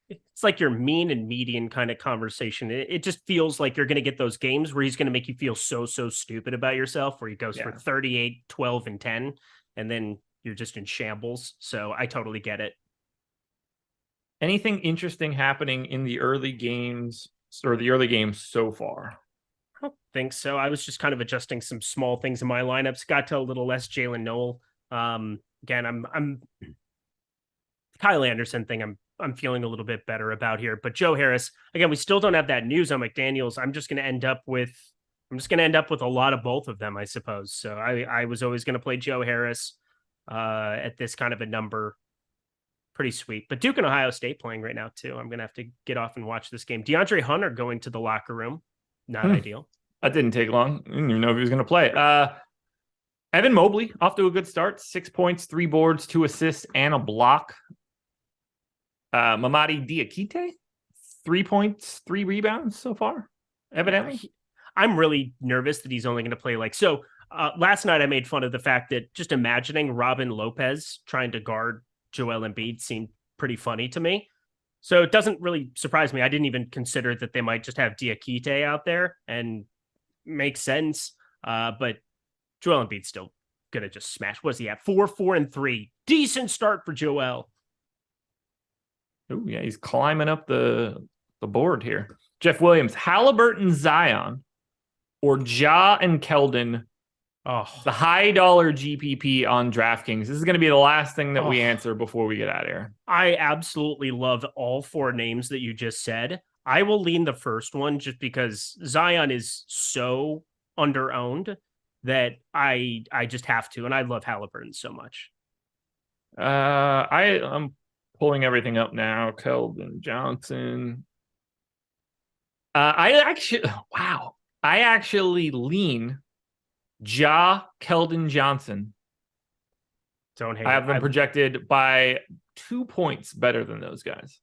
it's like your mean and median kind of conversation. It just feels like you're going to get those games where he's going to make you feel so stupid about yourself, where he goes for 38, 12, and 10, and then you're just in shambles. So I totally get it. Anything interesting happening in the early games or the early games so far? I don't think so. I was just kind of adjusting some small things in my lineups. Got to a little less Jalen Noel. Again, I'm Kyle Anderson thing. I'm feeling a little bit better about here, but Joe Harris, again, we still don't have that news on McDaniels. I'm just going to end up with a lot of both of them, I suppose. So I was always going to play Joe Harris at this kind of a number. Pretty sweet. But Duke and Ohio State playing right now too. I'm going to have to get off and watch this game. DeAndre Hunter going to the locker room. Not ideal. That didn't take long. I didn't even know if he was going to play. Evan Mobley off to a good start. 6 points, 3 boards, 2 assists, and a block. Mamadi Diakite, 3 points, 3 rebounds so far, evidently. I'm really nervous that he's only going to play last night I made fun of the fact that just imagining Robin Lopez trying to guard Joel Embiid seemed pretty funny to me. So it doesn't really surprise me. I didn't even consider that they might just have Diakite out there, and makes sense. But Joel Embiid's still going to just smash. What is he at? 4-4-3. Decent start for Joel. Oh, yeah, he's climbing up the board here. Jeff Williams, Halliburton, Zion, or Ja and Keldon. Oh, the high dollar GPP on DraftKings. This is going to be the last thing that we answer before we get out of here. I absolutely love all 4 names that you just said. I will lean the first one just because Zion is so under-owned that I just have to, and I love Halliburton so much. I'm pulling everything up now. Keldon Johnson. I actually lean Ja Keldon Johnson. Don't hate I have them projected by 2 points better than those guys.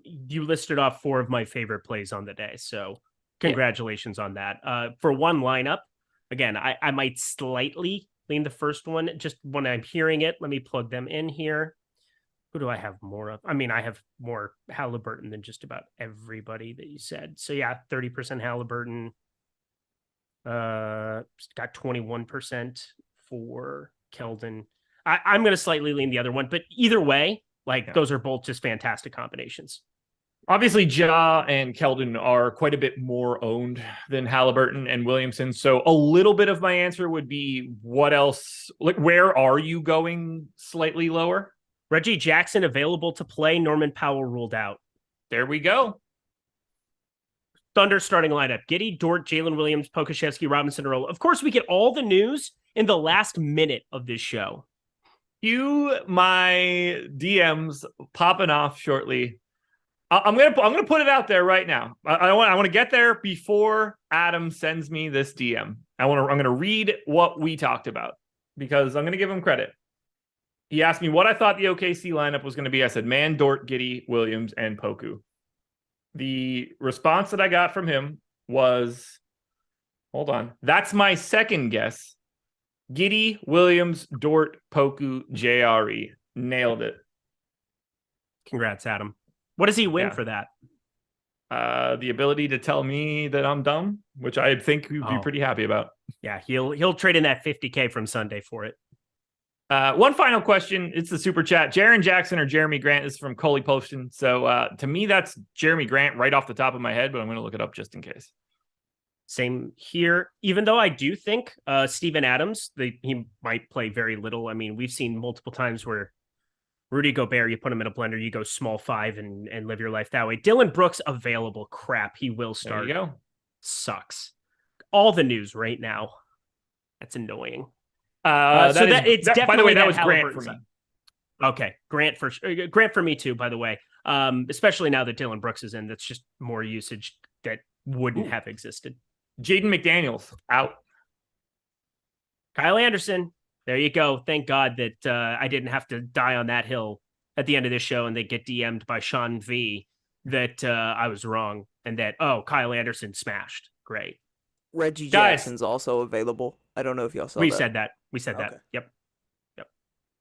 You listed off 4 of my favorite plays on the day, so congratulations on that. For one lineup, again, I might slightly lean the first one. Just when I'm hearing it, let me plug them in here. Who do I have more of? I mean, I have more Halliburton than just about everybody that you said. So yeah, 30% Halliburton. Got 21% for Keldon. I'm going to slightly lean the other one, but either way, those are both just fantastic combinations. Obviously, Ja and Keldon are quite a bit more owned than Halliburton and Williamson. So a little bit of my answer would be, what else? Where are you going slightly lower? Reggie Jackson available to play. Norman Powell ruled out. There we go. Thunder starting lineup: Giddey, Dort, Jalen Williams, Pokusevski, Robinson, Earl. Of course, we get all the news in the last minute of this show. My DMs popping off shortly. I'm gonna put it out there right now. I want to get there before Adam sends me this DM. I'm gonna read what we talked about because I'm gonna give him credit. He asked me what I thought the OKC lineup was going to be. I said, man, Dort, Giddey, Williams, and Poku. The response that I got from him was, hold on, that's my second guess. Giddey, Williams, Dort, Poku, JRE. Nailed it. Congrats, Adam. What does he win for that? The ability to tell me that I'm dumb, which I think he'd be pretty happy about. Yeah, he'll trade in that $50K from Sunday for it. One final question. It's the super chat. Jaren Jackson or Jeremy Grant? This is from Coley Poston. So to me, that's Jeremy Grant right off the top of my head, but I'm going to look it up just in case. Same here. Even though I do think Steven Adams, he might play very little. I mean, we've seen multiple times where Rudy Gobert, you put him in a blender, you go small 5 and live your life that way. Dylan Brooks available. Crap. He will start. There you go. Sucks. All the news right now. That's annoying. It's definitely, by the way, that was Grant for me. Okay, Grant for me too. By the way, especially now that Dylan Brooks is in, that's just more usage that wouldn't have existed. Jaden McDaniels out. Kyle Anderson, there you go. Thank God that I didn't have to die on that hill at the end of this show, and they get DM'd by Sean V that I was wrong and that Kyle Anderson smashed. Great. Reggie Jackson's also available. I don't know if y'all saw that. We said that. Yep.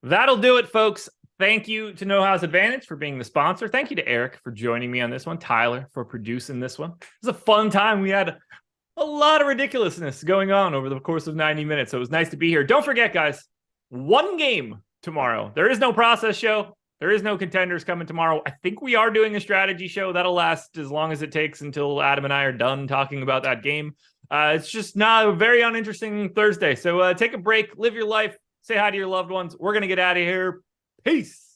That'll do it, folks. Thank you to Know How's Advantage for being the sponsor. Thank you to Eric for joining me on this one. Tyler for producing this one. It was a fun time. We had a lot of ridiculousness going on over the course of 90 minutes. So it was nice to be here. Don't forget, guys, one game tomorrow. There is no process show. There is no Contenders coming tomorrow. I think we are doing a strategy show. That'll last as long as it takes until Adam and I are done talking about that game. It's just not a very uninteresting Thursday. So take a break, live your life, say hi to your loved ones. We're going to get out of here. Peace.